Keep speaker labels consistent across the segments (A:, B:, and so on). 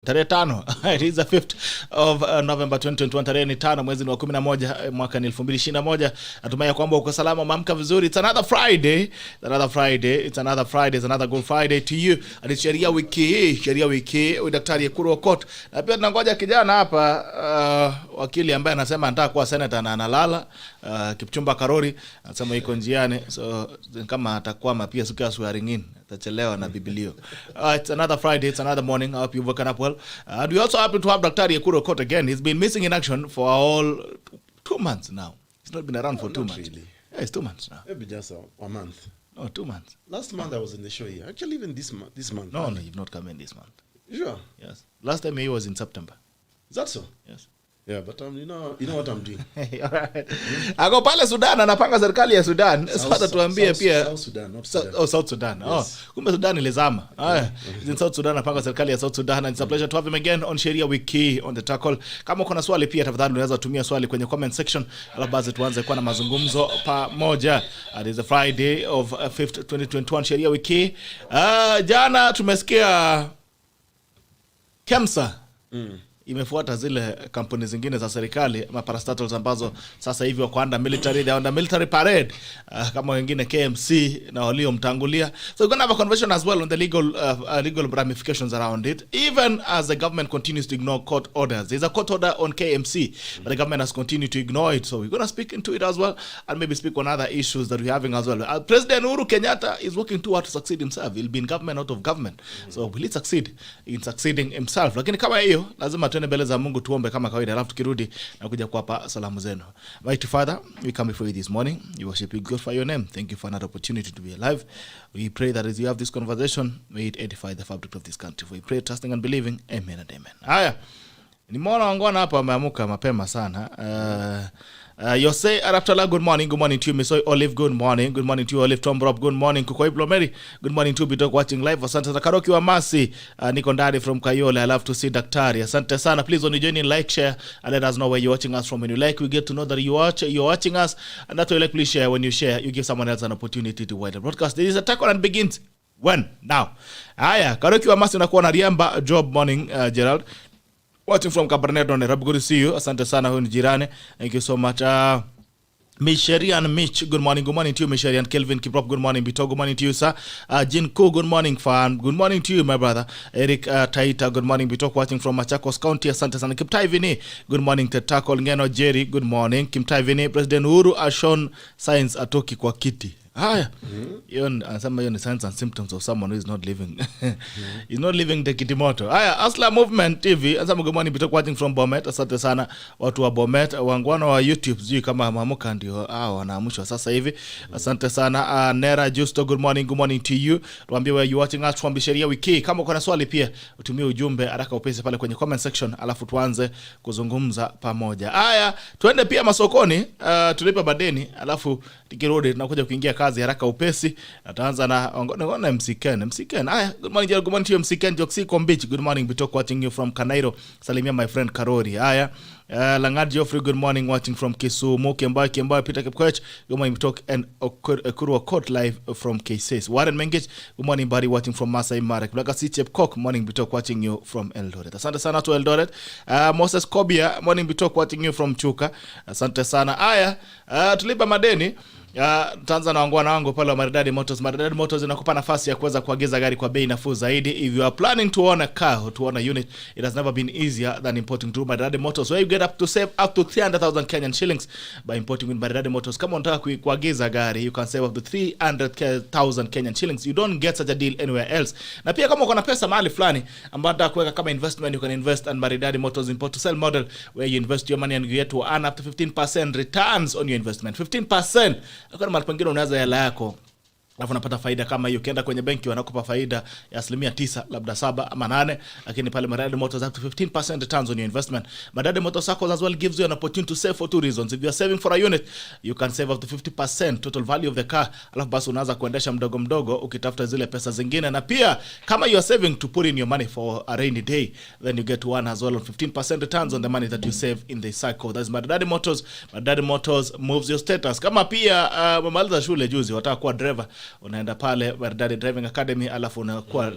A: Tarehe 5 it is the 5th of November 2021. Tarehe ni 5 mwezi wa 11 mwaka ni 2021. Natumai kwamba uko salama, mamka vizuri. It's another Friday. It's another good Friday to you. And it's Sheria Wiki Hii, Sheria Wiki with Daktari EKURU AUKOT. Na pia tunangoja kijana hapa wakili ambaye anasema anataka kuwa senator na analala, KIPCHUMBA KARORI, anasema yuko njiani. So kama atakwama pia siku ya swearing in tachelewa na bibilio. It's another Friday, it's another morning. I hope you've woken up well. And we also happen to have Daktari EKURU AUKOT again. He's been missing in action for all 2 months now. He's not been around for 2 months.
B: Really.
A: Yeah, it's 2 months now.
B: Maybe just a month.
A: Oh, 2 months.
B: Last month I was in the show here. Actually, even this month.
A: No, you've not come in this month.
B: Sure.
A: Yes. Last time he was in September.
B: Is that so?
A: Yes.
B: Yeah, but you know what I'm doing.
A: Alright. Ako pale Sudan anapanga serikali ya Sudan. Sasa tuambie pia
B: South Sudan, not Sudan.
A: South Sudan.
B: Yes.
A: Oh, kumbe Sudan ilizama. In South Sudan anapanga serikali ya South Sudan, and it's a pleasure to have him again on Sheria Wiki on the tackle. Kama uko na swali pia tafadhali unaweza tumia swali kwenye comment section. Alafu basi tuanze kwa na mazungumzo pamoja. It is a Friday of 5th 2021 Sheria Wiki. Jana tumesikia KEMSA imefuata zile kampuni zingine za serikali ama parastatals ambazo sasa hivi wako under military parade, kama wengine KMC na walio mtangulia. So we're going to have a conversation as well on the legal ramifications around it, even as the government continues to ignore court orders. There's a court order on KMC, but the government has continued to ignore it. So we're going to speak into it as well, and maybe speak on other issues that we're having as well. President Uhuru Kenyatta is working too hard to succeed himself. He'll be in government out of government. So will he succeed in succeeding himself? Lakini kama hiyo lazima tuende mbele za Mungu tuombe kama kawaida, alafu tukirudi na kuja kuwapa salamu zenu. Mighty Father, we come before you this morning. We worship you, glorify your name. Thank you for another opportunity to be alive. We pray that as you have this conversation, may it edify the fabric of this country. We pray, trusting and believing. Amen and amen. Haya, nimeona wangwana hapa wameamuka mapema sana. Yose Araptala, good morning to you. Misoy Olive, good morning to you. Olive Tom Rob, good morning. Kukoi Plomeri, good morning to you. Bitok watching live. Asante sana. Karoki wa Masi, Niko Ndari from Kayole. I love to see Daktari. Asante sana. Please when you join in, like, share, and let us know where you're watching us from. When you like, we get to know that you're watching us. And that's why you like, please share. When you share, you give someone else an opportunity to watch the broadcast. There is a tackle and begins when? Now. Aya, Karoki wa Masi nakuwa na Riamba. Job morning, Gerald. Watching from Cabernet on Nairobi, good to see you. Asante sana, huyu ni jirani. Thank you so much. Sheria and Mitch, good morning to you. Sheria and Kelvin Kiprop, good morning. Bito, good morning to you, sir. Jinko, good morning, fan. Good morning to you, my brother. Eric Taita, good morning. Bito, watching from Machakos County. Asante sana. Kiptai Vini, good morning. Tetako Ngeno Jerry, good morning. Kimtai Vini, President Uhuru Ashon Science atoki kwa kiti. Haya. Anasema hiyo ni signs and symptoms of someone who is not living. He's not living the kitimoto. Haya, Asla Movement TV. Anasema good morning, Bito watching from Bomet. Asante sana watu wa Bomet. Wangwana wa YouTube sijui kama mamuka ndio wanaamushwa sasa hivi. Asante sana. Nera Justo, good morning to you. Tuambie where you watching us from Sheria Wiki. Kama uko na swali pia utumie ujumbe haraka upesi pale kwenye comment section, alafu tuanze kuzungumza pamoja. Haya, tuende pia masokoni, tulipe madeni, alafu tikirudi tunakuja kuingia kazi haraka upesi. Ataanza na MC Ken. Haya, good morning to you MC Ken Joksi Kombich. Good morning, Bitok watching you from Kanairo. Salimia my friend Karori. Haya, Langad Geoffrey, good morning watching from Kisumu. Kemba Peter Kipkoech, good morning Bitok and EKURU AUKOT live from K6. Warren Mengich, good morning buddy watching from Masai Mara. Blaka Sichep Kok, morning Bitok watching you from Eldoret. Asante sana to Eldoret. Moses Kobia, morning Bitok watching you from Chuka. Asante sana. Haya, tulipa madeni. Tanza na wangwana wangu pale wa Maridadi Motors. Maridadi Motors inakupa nafasi ya kuweza kuagiza gari kwa bei nafuu zaidi. If you are planning to own a car or to own a unit, it has never been easier than importing through Maridadi Motors, where you get up to save up to 300,000 Kenyan shillings by importing with Maridadi Motors. Kama unataka kuagiza gari, you can save up to 300,000 Kenyan shillings. You don't get such a deal anywhere else. Na pia kama uko na pesa mahali fulani ambayo unataka kuweka kama investment, you can invest in Maridadi Motors import to sell model, where you invest your money and you get to earn up to 15% returns on your investment. 15%. Kwa mahali pengine unaweza hela yako alafu unapata faida kama hiyo. Ukienda kwenye benki wanakupa faida ya 9%, labda 7 ama 8, lakini pale Maridadi Motors up to 15% returns on your investment. Maridadi Motors as well gives you an opportunity to save for 2 reasons. If you are saving for a unit, you can save up to 50% total value of the car. Alafu basi unaanza kuendesha mdogo ukitafuta zile pesa zingine. Na pia kama you are saving to put in your money for a rainy day, then you get to earn as well on 15% returns on the money that you save in the cycle. That's Maridadi Motors. Maridadi Motors moves your status. Kama pia umemaliza shule juzi wataka kuwa driver, unaenda pale Maridadi Driving Academy, alafu unakuwa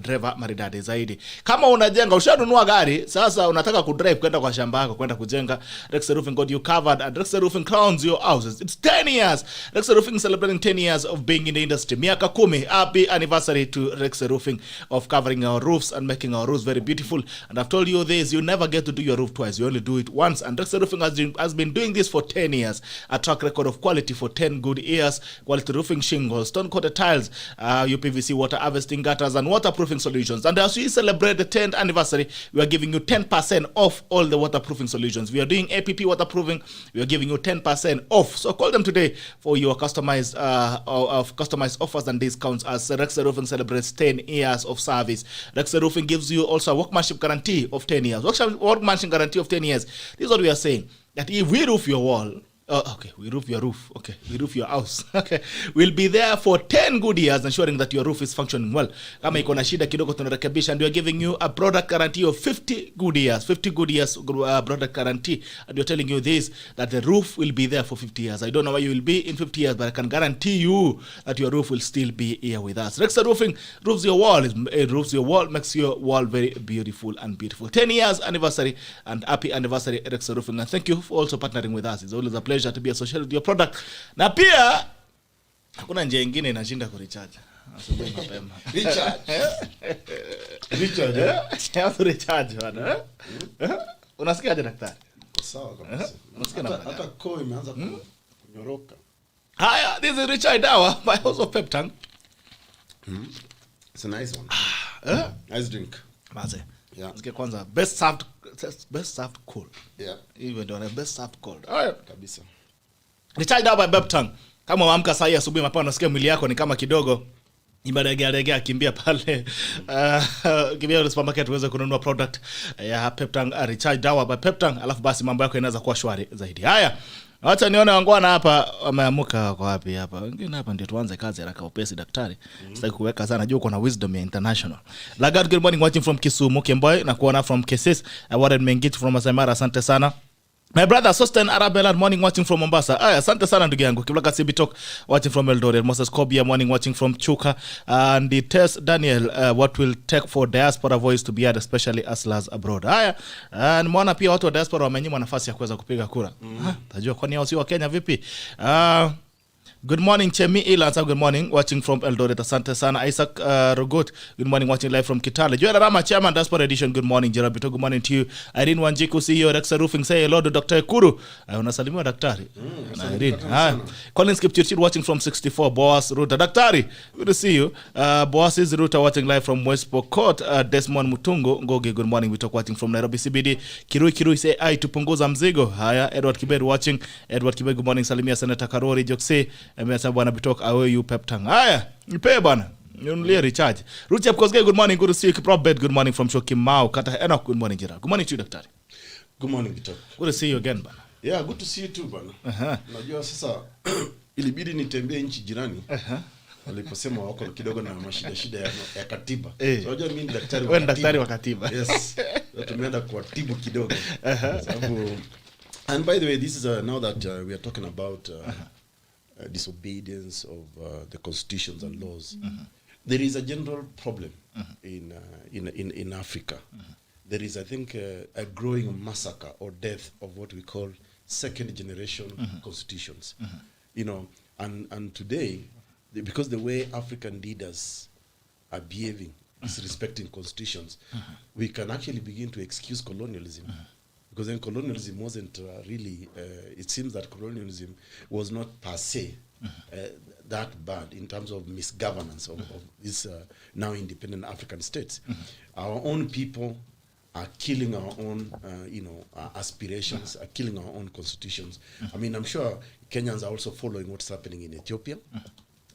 A: driver maridadi zaidi. Kama unajenga, ushanunua gari, sasa unataka kudrive kwenda kwa shamba yako, kwenda kujenga, Rexel Roofing got you covered, and Rexel Roofing crowns your houses. It's 10 years. Rexel Roofing celebrating 10 years of being in the industry. Miaka 10. Happy anniversary to Rexel Roofing of covering our roofs and making our roofs very beautiful. And I've told you this, you never get to do your roof twice. You only do it once. And Rexel Roofing has been doing this for 10 years. A track record of quality for 10 good years. Quality roofing shingles, stone-coated tiles, UPVC water harvesting gutters, and waterproofing solutions. And as we celebrate the 10th anniversary, we are giving you 10% off all the waterproofing solutions. We are doing APP waterproofing. We are giving you 10% off. So call them today for your customized offers and discounts as Rexel Roofing celebrates 10 years of service. Rexel Roofing gives you also a workmanship guarantee of 10 years. Workmanship guarantee of 10 years. This is what we are saying. That if we roof your wall, we roof your roof. Okay, we roof your house. Okay, we'll be there for 10 good years, ensuring that your roof is functioning well. Kama iko na shida kidogo tunarekebisha, and we are giving you a product guarantee of 50 good years. 50 good years product guarantee, and we are telling you this, that the roof will be there for 50 years. I don't know where you will be in 50 years, but I can guarantee you that your roof will still be here with us. Rexel Roofing roofs your wall. It roofs your wall, makes your wall very beautiful and beautiful. 10 years anniversary, and happy anniversary, Rexel Roofing. And thank you for also partnering with us. It's always a pleasure to be associated with your product. Na pia hakuna njia nyingine inashinda kurecharge. Asubuhi mapema. Recharge bwana. Unasikia aje daktari?
B: Sawa kabisa.
A: Unasikia na
B: hata koo imeanza kunyoroka.
A: Haya, this is Richard Dawa by House of Peptang.
B: It's a nice one. Nice drink.
A: Maze.
B: Yeah.
A: Nasikia kwanza best served cold.
B: Yeah.
A: Even though best served cold.
B: Kabisa.
A: Richard Dawa by Peptang. Kama waamka saa hii asubuhi mapema unasikia mwili yako ni kama kidogo imeregea kimbia pale kimbia supermarket uweze kununua product ya Peptang, Richard Dawa by Peptang, alafu basi mambo yako yanaweza kuwa shwari zaidi. Haya, acha nione wangwana hapa wameamuka kwa wapi hapa. Wengine hapa ndio tuanze kazi haraka upesi daktari. Sitaki kuweka sana, najua uko na wisdom ya international. Lagard, good morning, watching from Kisumu. Kemboy na kuona from Kesis. Warren Mengit from Masaimara, asante sana. My brother Sosten Arabella, morning, watching from Mombasa. Asante sana ndugu yangu. Kiblaka CB Talk, watching from Eldoret. Moses Kobia, morning, watching from Chuka. And the test Daniel, what will take for diaspora voice to be heard, especially hustlers abroad. Nimeona pia watu wa diaspora wamenyimwa nafasi ya kuweza kupiga kura. Tajua kwani hao si wa Kenya vipi? Good morning, Chemi Ilansa. Good morning, watching from Eldoret. Asante sana. Isaac Rogot. Good morning, watching live from Kitale. Joel Rama, Chairman, Diaspora Edition. Good morning, Jerabito. Good morning to you. Irene Wanjiku, CEO, Rexel Roofing. Say hello to Dr. EKURU. Unasalimiwa daktari. Irene. Colin Skipchurch, watching from 64. Boas Ruta. Daktari, good to see you. Boas is Ruta, watching live from West Pokot. Desmond Mutungo. Ngoge, good morning. We talk watching from Nairobi CBD. Kirui, say ai tupunguza mzigo. Haya, Edward Kiberu watching. Edward Kiberu, good morning. Salimia Senator Karori Jokse. Mesa bwana Bitok awe you Peptang. Haya, nipe bwana. Nunulie recharge. Ruchep Kosgei, good morning. Good to see you. Kiprobet, good morning from Shokimau. Kata Enoch, good morning Jira. Good morning to you, daktari.
B: Good morning, Bitok.
A: Good to see you again bwana.
B: Yeah, good to see you too bwana. Unajua sasa ilibidi nitembee nchi jirani. Waliposema wako kidogo na mashida ya katiba. So unajua mimi ni daktari wa katiba.
A: Wewe daktari wa katiba.
B: Yes. Tumeenda kuatibu kidogo. Sababu, and by the way, this is now that we are talking about disobedience of the constitutions and laws. There is a general problem in Africa. There is, I think, a growing massacre or death of what we call second generation constitutions. You know, and today, because the way African leaders are behaving, disrespecting constitutions, we can actually begin to excuse colonialism. Because then colonialism wasn't really, it seems that colonialism was not per se that bad in terms of misgovernance of these now independent African states. Our own people are killing our own, aspirations, are killing our own constitutions. I mean, I'm sure Kenyans are also following what's happening in Ethiopia.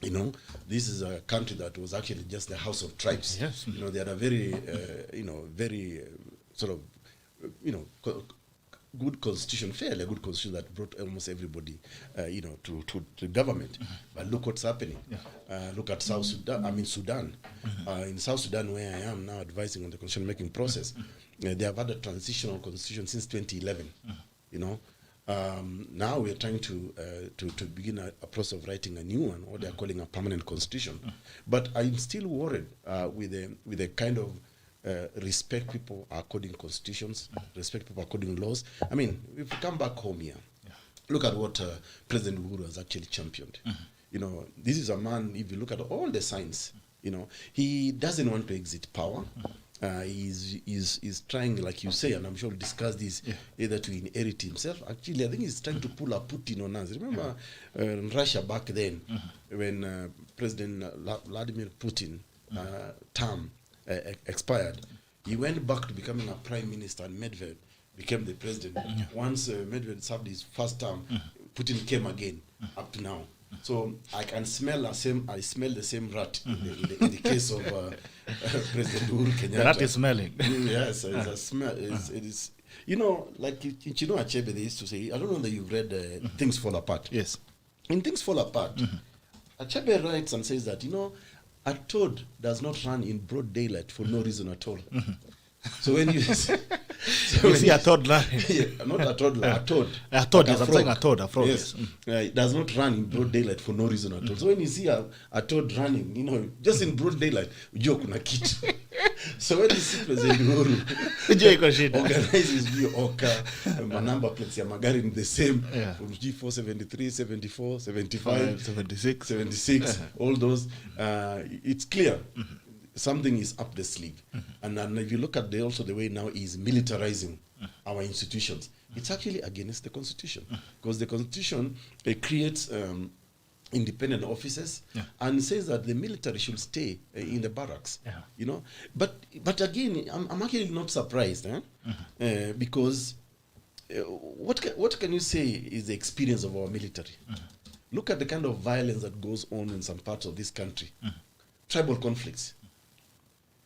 B: You know, this is a country that was actually just the house of tribes.
A: Yes.
B: You know, they had a very, very sort of, good constitution, fairly a good constitution that brought almost everybody, to government. But look what's happening. Look at South Sudan. Sudan. In South Sudan, where I am now advising on the constitution making process, they have had a transitional constitution since 2011. You know, Now we are trying to begin a process of writing a new one, what they are calling a permanent constitution. But I'm still worried with the kind of respect people are according constitutions, respect people according laws. I mean, if we come back home here, look at what President Uhuru has actually championed. You know, this is a man, if you look at all the signs, you know, he doesn't want to exit power. He's trying, like you say, and I'm sure we'll discuss this, either to inherit himself. Actually, I think he's trying to pull a Putin on us. Remember in Russia back then, when President Vladimir Putin term expired, he went back to becoming a prime minister, and Medvedev became the president. Once Medvedev served his first term, Putin came again, up to now. So I can smell the same rat in the case of President Uhuru Kenyatta.
A: The rat is smelling.
B: Yes, it's a smell. It is, you know, like in Chinua Achebe, they used to say, I don't know that you've read Things Fall Apart.
A: Yes.
B: In Things Fall Apart, Achebe writes and says that, you know, a toad does not run in broad daylight for no reason at all. So when you
A: see a toad running.
B: Not a toddler, a toad.
A: A toad,
B: like
A: yes, I'm saying a toad, a frog.
B: Yes. It does not run in broad daylight for no reason at all. So when you see a toad running, you know, just in broad daylight, ujue kuna kitu. So when you see President Uhuru organizes view Oka, number plates ya magari in the same, G4, 73, 74, 75, 76, all those, it's clear. Something is up the sleeve. And if you look at also the way now he's militarizing our institutions, it's actually against the Constitution. Because the Constitution creates independent offices and says that the military should stay in the barracks. You know, but again, I'm actually not surprised, because what can you say is the experience of our military? Look at the kind of violence that goes on in some parts of this country. Tribal conflicts.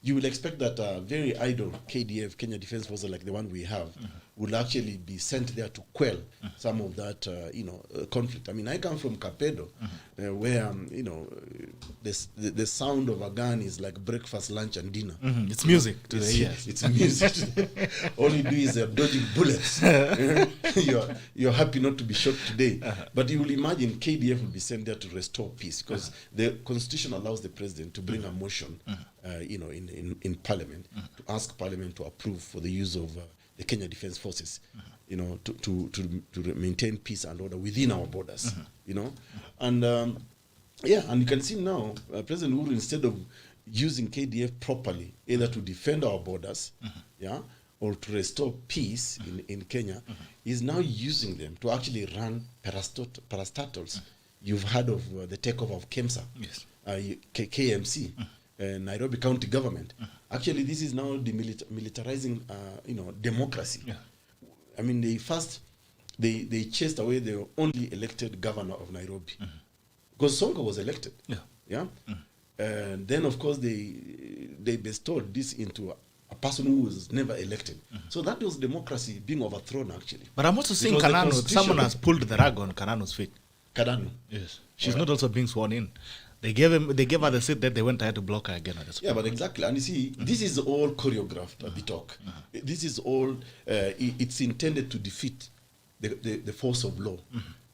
B: You will expect that a very idle KDF, Kenya Defense Force, like the one we have, will actually be sent there to quell some of that, conflict. I mean, I come from Kapedo, where, you know, the sound of a gun is like breakfast, lunch, and dinner.
A: It's music to the ears.
B: It's music. All you do is dodging bullets. You're happy not to be shot today. But you will imagine KDF will be sent there to restore peace, because the Constitution allows the president to bring a motion, in Parliament, to ask Parliament to approve for the use of the Kenya Defense Forces, you know, to maintain peace and order within our borders, you know. And and you can see now, President Uhuru, instead of using KDF properly, either to defend our borders, or to restore peace in Kenya, is now using them to actually run parastatals. You've heard of the takeover of KEMSA, KMC. Nairobi County government. Actually, this is now demilitarizing, democracy. I mean, they chased away the only elected governor of Nairobi, because Sonko was elected. And then, of course, they bestowed this into a person who was never elected. So that was democracy being overthrown, actually.
A: But I'm also seeing Kananu. Someone has pulled the rug on Kananu's feet.
B: Kananu.
A: Yes. She's not also being sworn in. They gave her the seat that they went ahead to block her again.
B: But exactly. And you see, this is all choreographed, the talk. This is all, it's intended to defeat the force of law,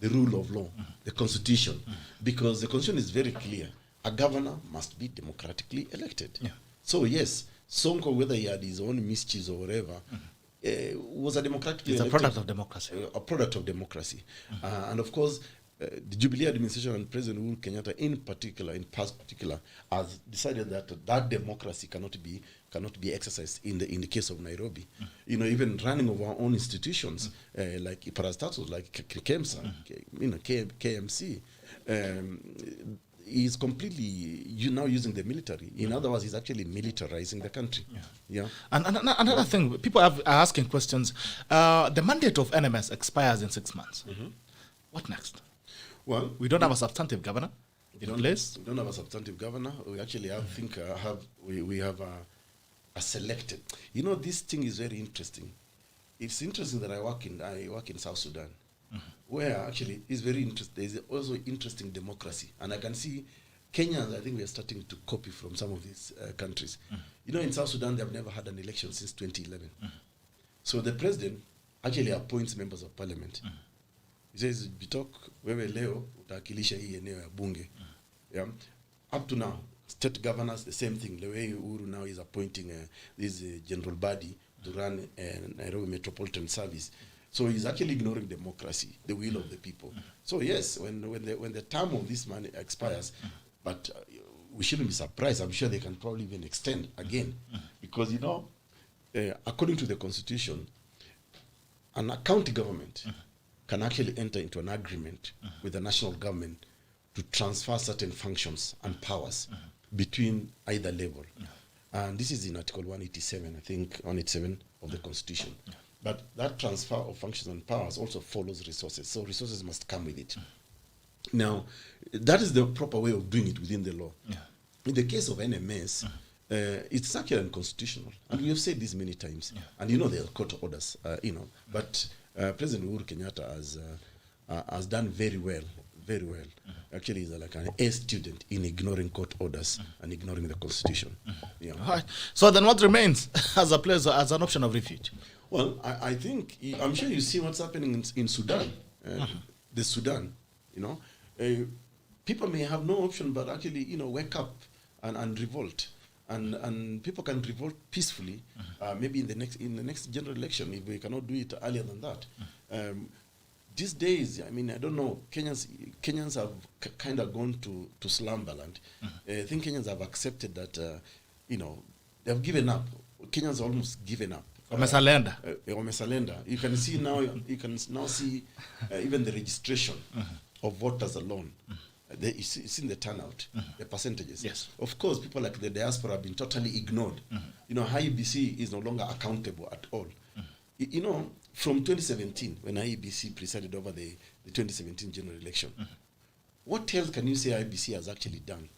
B: the rule of law, the Constitution. Because the Constitution is very clear. A governor must be democratically elected. So yes, Sonko, whether he had his own mischiefs or whatever, was a democratically elected.
A: It's a product of democracy.
B: A product of democracy. And of course, the Jubilee administration and President Uhuru Kenyatta in particular, has decided that democracy cannot be exercised in the case of Nairobi. You know, even running of our own institutions, like parastatals, like KEMSA, KMC, is completely now using the military. In other words, he's actually militarizing the country.
A: And another thing, people are asking questions. The mandate of NMS expires in 6 months. What next?
B: Well,
A: we don't have a substantive governor in place.
B: We don't have a substantive governor. We actually we have a selected. You know, this thing is very interesting. It's interesting that I work in South Sudan, where actually it's very interesting. There's also interesting democracy, and I can see Kenyans. I think we are starting to copy from some of these countries. You know, in South Sudan, they have never had an election since 2011. So the president actually appoints members of parliament. He says, Bitok, wewe leo utawakilisha hii eneo ya bunge. Yeah. Up to now, state governors, the same thing. The way Uhuru now is appointing this general body to run Nairobi Metropolitan Service. So he's actually ignoring democracy, the will of the people. So yes, when the term of this man expires, but we shouldn't be surprised. I'm sure they can probably even extend again, because according to the constitution, an county government can actually enter into an agreement with the national government to transfer certain functions and powers between either level. And this is in Article 187, I think, 187 of the Constitution. But that transfer of functions and powers also follows resources. So resources must come with it. Now, that is the proper way of doing it within the law. In the case of NMS, it's actually unconstitutional. And we have said this many times. And there are court orders, But President Uhuru Kenyatta has done very well. Very well. Actually, he's like an A student in ignoring court orders and ignoring the constitution.
A: Right. So then what remains as an option of refuge?
B: Well, I think, I'm sure you see what's happening in Sudan. The Sudan, people may have no option but actually, wake up and revolt. And people can revolt peacefully, maybe in the next general election, if we cannot do it earlier than that. These days, I don't know, Kenyans have kind of gone to slumberland. I think Kenyans have accepted that, they've given up. Kenyans have almost given up.
A: Omesalenda.
B: You can see now, see even the registration of voters alone. It's in the turnout, the percentages.
A: Yes.
B: Of course, people like the diaspora have been totally ignored. IEBC is no longer accountable at all. From 2017, when IEBC presided over the 2017 general election, what else can you say IEBC has actually done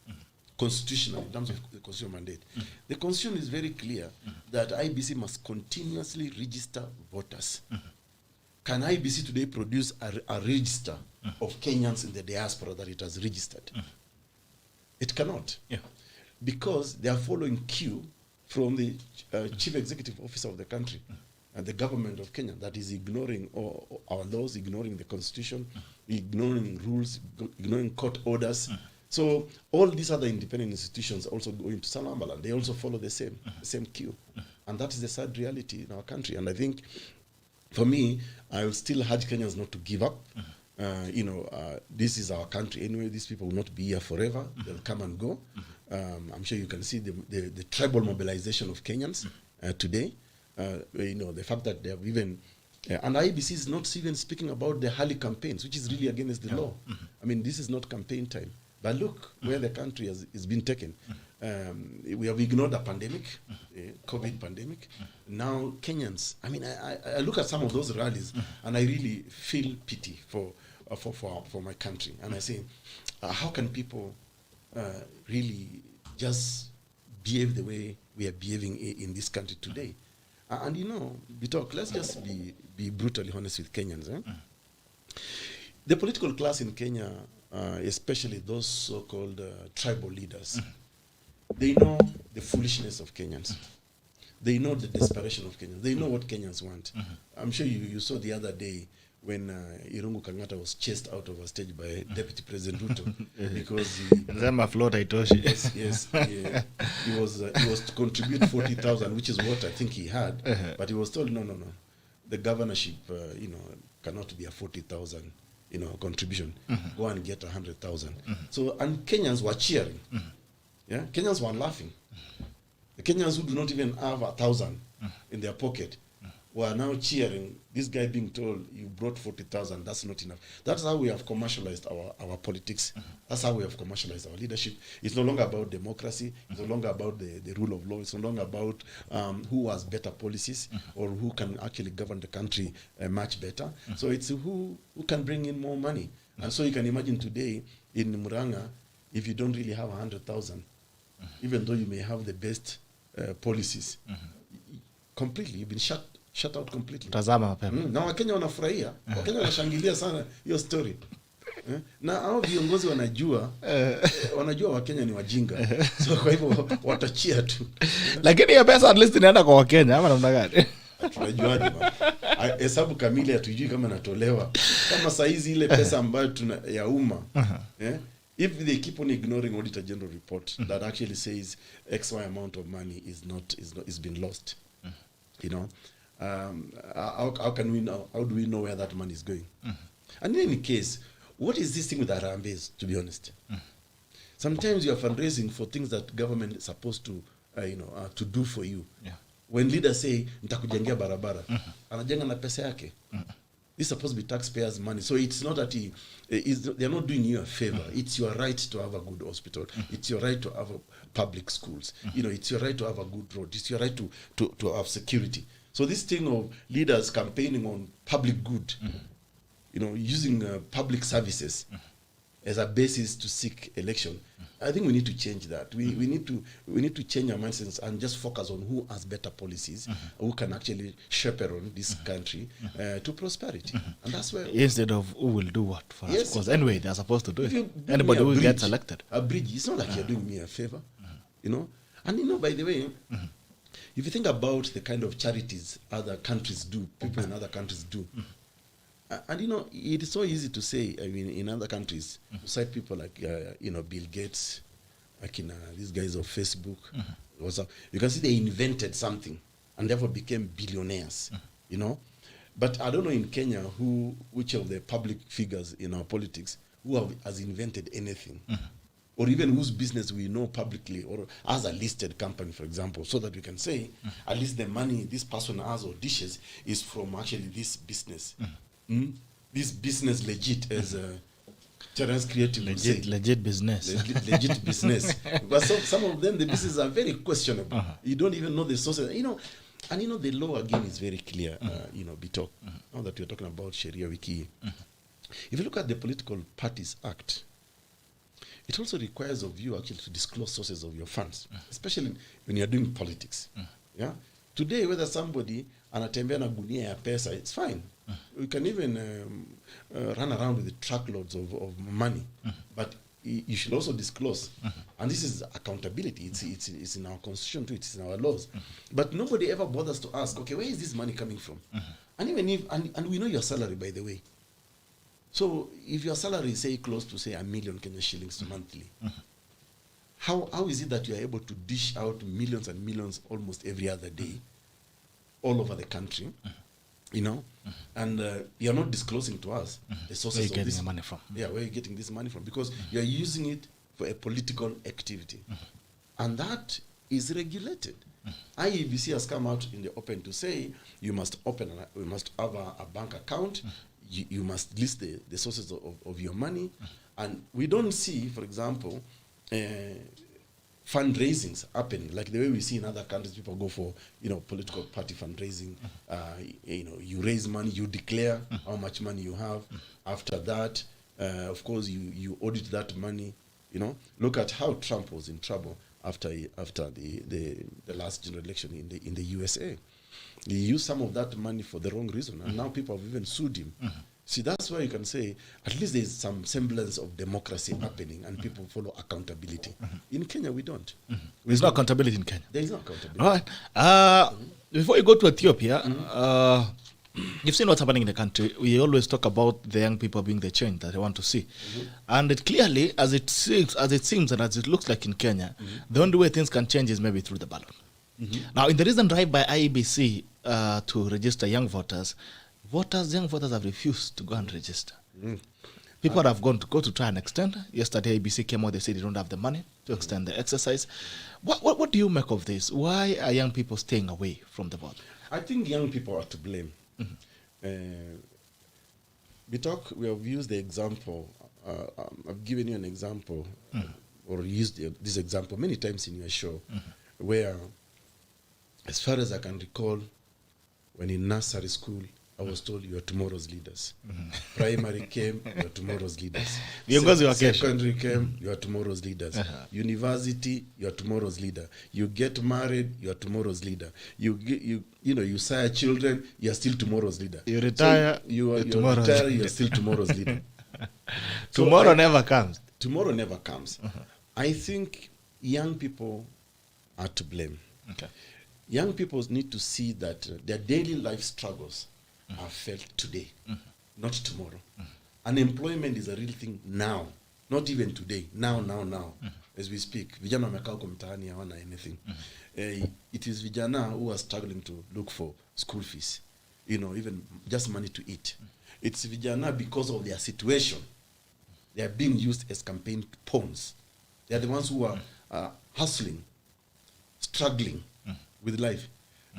B: constitutionally in terms of the constitutional mandate? The constitution is very clear that IEBC must continuously register voters. Can IEBC today produce a register of Kenyans in the diaspora that it has registered? It cannot. Because they are following cue from the chief executive officer of the country and the government of Kenya that is ignoring our laws, ignoring the constitution, ignoring rules, ignoring court orders. So all these other independent institutions also go into slumberland. They also follow the same cue. And that is the sad reality in our country. And I think, for me, I will still urge Kenyans not to give up. This is our country anyway. These people will not be here forever. They'll come and go. I'm sure you can see the tribal mobilization of Kenyans today. The fact that they have even... and IEBC is not even speaking about the Hali campaigns, which is really against the law. This is not campaign time. But look where the country is being taken. We have ignored a pandemic, COVID pandemic. Now Kenyans, I look at some of those rallies and I really feel pity for my country. And I say, how can people really just behave the way we are behaving in this country today? And Bitok, let's just be brutally honest with Kenyans. The political class in Kenya, especially those so-called tribal leaders, they know the foolishness of Kenyans. They know the desperation of Kenyans. They know what Kenyans want. I'm sure you saw the other day when Irungu Kangata was chased out of a stage by Deputy President Ruto because he was to contribute 40,000, which is what I think he had, but he was told no, the governorship cannot be a 40,000 contribution. Go and get 100,000. So, and Kenyans were cheering. Kenyans were laughing. The Kenyans who do not even have 1,000 in their pocket were now cheering. This guy being told, you brought 40,000, that's not enough. That's how we have commercialized our politics. That's how we have commercialized our leadership. It's no longer about democracy. It's no longer about the rule of law. It's no longer about who has better policies or who can actually govern the country much better. So it's who can bring in more money. And so you can imagine today in Muranga, if you don't really have 100,000, even though you may have the best policies, completely, you've been shut out completely. Na Wakenya wanafurahia, Wakenya wanashangilia sana hiyo story. Na hao viongozi wanajua Wakenya ni wajinga. So kwa hivyo watachia tu.
A: Lakini hiyo pesa at least inaenda kwa Wakenya ama namna gani?
B: tunajuaje bwana? Hesabu kamili hatujui kama natolewa. Kama saizi ile pesa ambayo ya umma. If they keep on ignoring Auditor General report that actually says XY amount of money is been lost. You know, how can we know? How do we know where that money is going? And in any case, what is this thing with Harambes, to be honest? Sometimes you are fundraising for things that government is supposed to, to do for you.
A: Yeah.
B: When leaders say, nitakujengia barabara, anajenga na pesa yake. This is supposed to be taxpayers' money. So it's not that they're not doing you a favor. It's your right to have a good hospital. It's your right to have public schools. It's your right to have a good road. It's your right to have security. So this thing of leaders campaigning on public good, using public services as a basis to seek election, I think we need to change that. We need to change our mindsets and just focus on who has better policies, who can actually chaperone this country to prosperity. And that's where
A: instead of who will do what for us. Because anyway, they're supposed to do it.
B: Anybody
A: who gets elected.
B: A bridge. It's not like you're doing me a favor, And by the way, if you think about the kind of charities other countries do, people in other countries do. And it is so easy to say, in other countries, cite people like, Bill Gates, like these guys of Facebook, WhatsApp. You can see they invented something and therefore became billionaires, But I don't know in Kenya which of the public figures in our politics has invented anything, or even whose business we know publicly, or as a listed company, for example, so that we can say, at least the money this person has or dishes is from actually this business. This business legit as Terence Creative
A: legit business.
B: Legit business. But some of them, the businesses are very questionable. You don't even know the sources. And the law again is very clear. Bitok. Now that we're talking about Sheria Wiki Hii. If you look at the Political Parties Act, it also requires of you actually to disclose sources of your funds, especially when you're doing politics. Yeah. Today, whether somebody anatembea na gunia ya pesa, it's fine. We can even run around with the truckloads of money, but you should also disclose. And this is accountability. It's in our constitution too. It's in our laws. But nobody ever bothers to ask, okay, where is this money coming from? And even if and we know your salary, by the way. So if your salary is say close to say 1 million Kenya shillings monthly, how is it that you are able to dish out millions and millions almost every other day, all over the country? And you're not disclosing to us the sources
A: where
B: of this
A: the money from.
B: Yeah, where you're getting this money from, because you're using it for a political activity, and that is regulated. IEBC has come out in the open to say we must have a bank account. You must list the sources of your money, and we don't see, for example, fundraisings happening like the way we see in other countries. People go for political party fundraising. You raise money, you declare how much money you have. After that, of course, you audit that money. Look at how Trump was in trouble after the last general election in the USA. He used some of that money for the wrong reason, and now people have even sued him. See, that's why you can say at least there's some semblance of democracy happening, and people follow accountability. In Kenya, we don't.
A: There's no accountability in Kenya.
B: There is no accountability.
A: All right. Before you go to Ethiopia, you've seen what's happening in the country. We always talk about the young people being the change that they want to see. And it clearly, as it seems and as it looks like in Kenya, the only way things can change is maybe through the ballot. Now, in the recent drive by IEBC to register young voters have refused to go and register. People have gone to go to try and extend. Yesterday, IEBC came out, they said they don't have the money to extend the exercise. What do you make of this? Why are young people staying away from the vote?
B: I think young people are to blame. We have used the example, I've given you an example, or used this example many times in your show, where, as far as I can recall, when in nursery school, I was told you are tomorrow's leaders. Primary came, you are tomorrow's leaders. Secondary came, you are tomorrow's leaders. University, you are tomorrow's leader. You get married, you are tomorrow's leader. You sire children, you are still tomorrow's leader.
A: You retire,
B: you are still tomorrow's leader.
A: Tomorrow never comes.
B: Tomorrow never comes. I think young people are to blame.
A: Okay.
B: young people need to see that their daily life struggles are felt today, not tomorrow. Unemployment is a real thing now, not even today, now, as we speak. Vijana wamekaa huko mtaani hawana anything. It is vijana who are struggling to look for school fees, even just money to eat. It's vijana because of their situation. They are being used as campaign pawns. They are the ones who are hustling, struggling with life.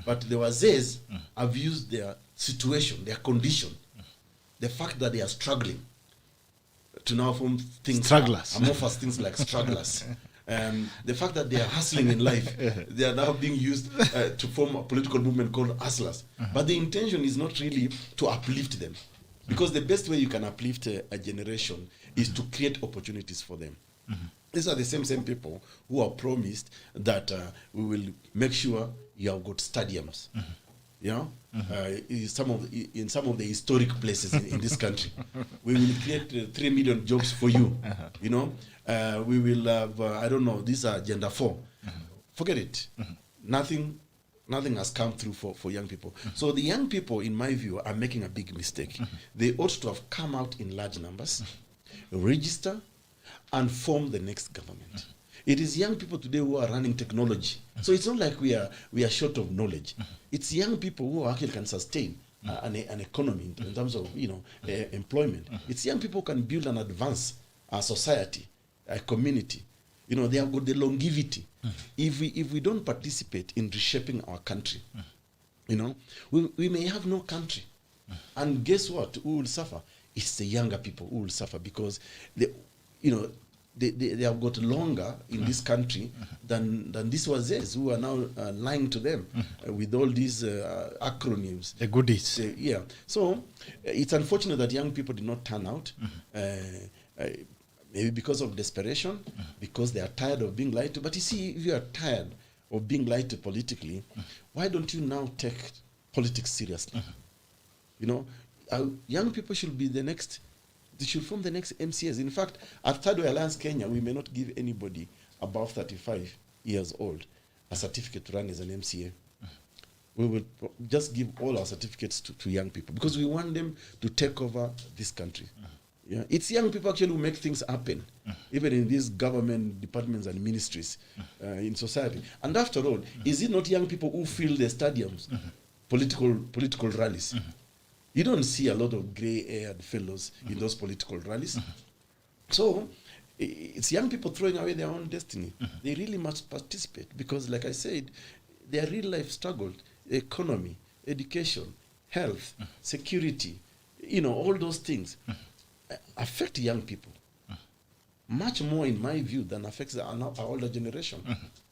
B: But the wazees have used their situation, their condition, the fact that they are struggling to now form things,
A: Strugglers.
B: amorphous things like strugglers. The fact that they are hustling in life, they are now being used to form a political movement called hustlers. But the intention is not really to uplift them. Because the best way you can uplift a generation is to create opportunities for them. These are the same people who are promised that we will make sure you have got stadiums. In some of the historic places in this country, we will create 3 million jobs for you. We will have this agenda 4. Forget it. Nothing has come through for young people. So the young people, in my view, are making a big mistake. They ought to have come out in large numbers, register, and form the next government. It is young people today who are running technology. So it's not like we are short of knowledge. It's young people who actually can sustain an economy in terms of employment. It's young people who can build and advance our society, a community. They have got the longevity. If we don't participate in reshaping our country, we may have no country. And guess what? Who will suffer? It's the younger people who will suffer, because they have got longer in this country than these wazes who are now lying to them with all these acronyms.
A: The goodies.
B: So it's unfortunate that young people did not turn out. Maybe because of desperation, because they are tired of being lied to. But you see, if you are tired of being lied to politically, why don't you now take politics seriously? Young people should be they should form the next MCAs. In fact, at THIRDWAY Alliance Kenya, we may not give anybody above 35 years old a certificate to run as an MCA. We will just give all our certificates to young people, because we want them to take over this country. It's young people actually who make things happen, even in these government departments and ministries in society. And after all, is it not young people who fill the stadiums, political rallies? You don't see a lot of gray-haired fellows in those political rallies. So it's young people throwing away their own destiny. They really must participate, because, like I said, their real life struggle, economy, education, health, security, all those things affect young people much more, in my view, than affects our older generation.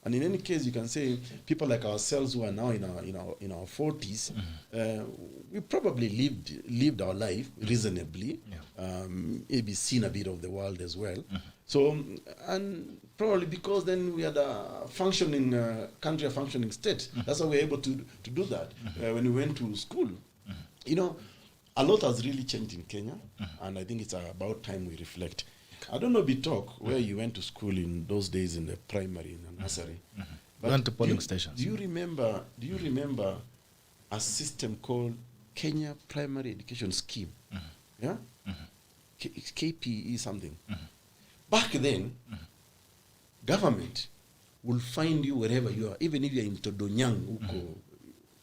B: And in any case, you can say people like ourselves who are now in our 40s, we probably lived our life reasonably, maybe seen a bit of the world as well. So, and probably because then we had a functioning country, a functioning state. That's why we were able to do that. When we went to school, a lot has really changed in Kenya, and I think it's about time we reflect. I don't know, Bitok, where you went to school in those days in the primary, in the nursery.
A: We went to polling stations.
B: Do you remember a system called Kenya Primary Education Scheme? Yeah? KPE something. Back then, government will find you wherever you are, even if you're in Todonyang,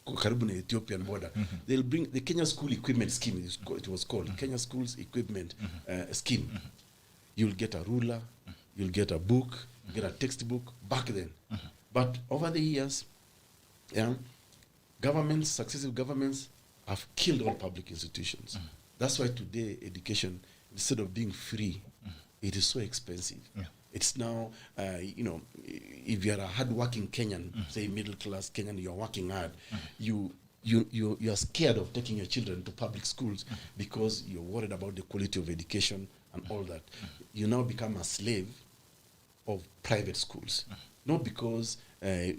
B: karibu na Ethiopian border. They'll bring the Kenya School Equipment Scheme, it was called, Kenya Schools Equipment Scheme. You'll get a ruler, you'll get a book, you'll get a textbook back then. But over the years, successive governments have killed all public institutions. That's why today education, instead of being free, it is so expensive. It's now, if you're a hard-working Kenyan, say middle-class Kenyan, you're working hard, you are scared of taking your children to public schools because you're worried about the quality of education and all that. You now become a slave of private schools. Not because, we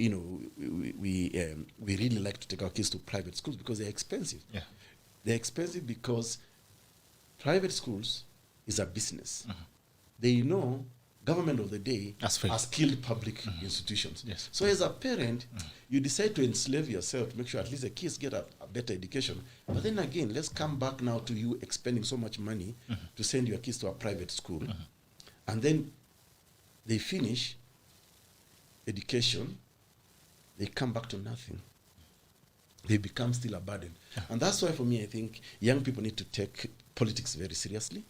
B: really like to take our kids to private schools, because they're expensive. They're expensive because private schools is a business. They know government of the day are skilled public institutions.
A: Yes.
B: So as a parent, you decide to enslave yourself to make sure at least the kids get a better education. But then again, let's come back now to you expending so much money to send your kids to a private school. And then they finish education, they come back to nothing. They become still a burden. And that's why for me, I think young people need to take politics very seriously.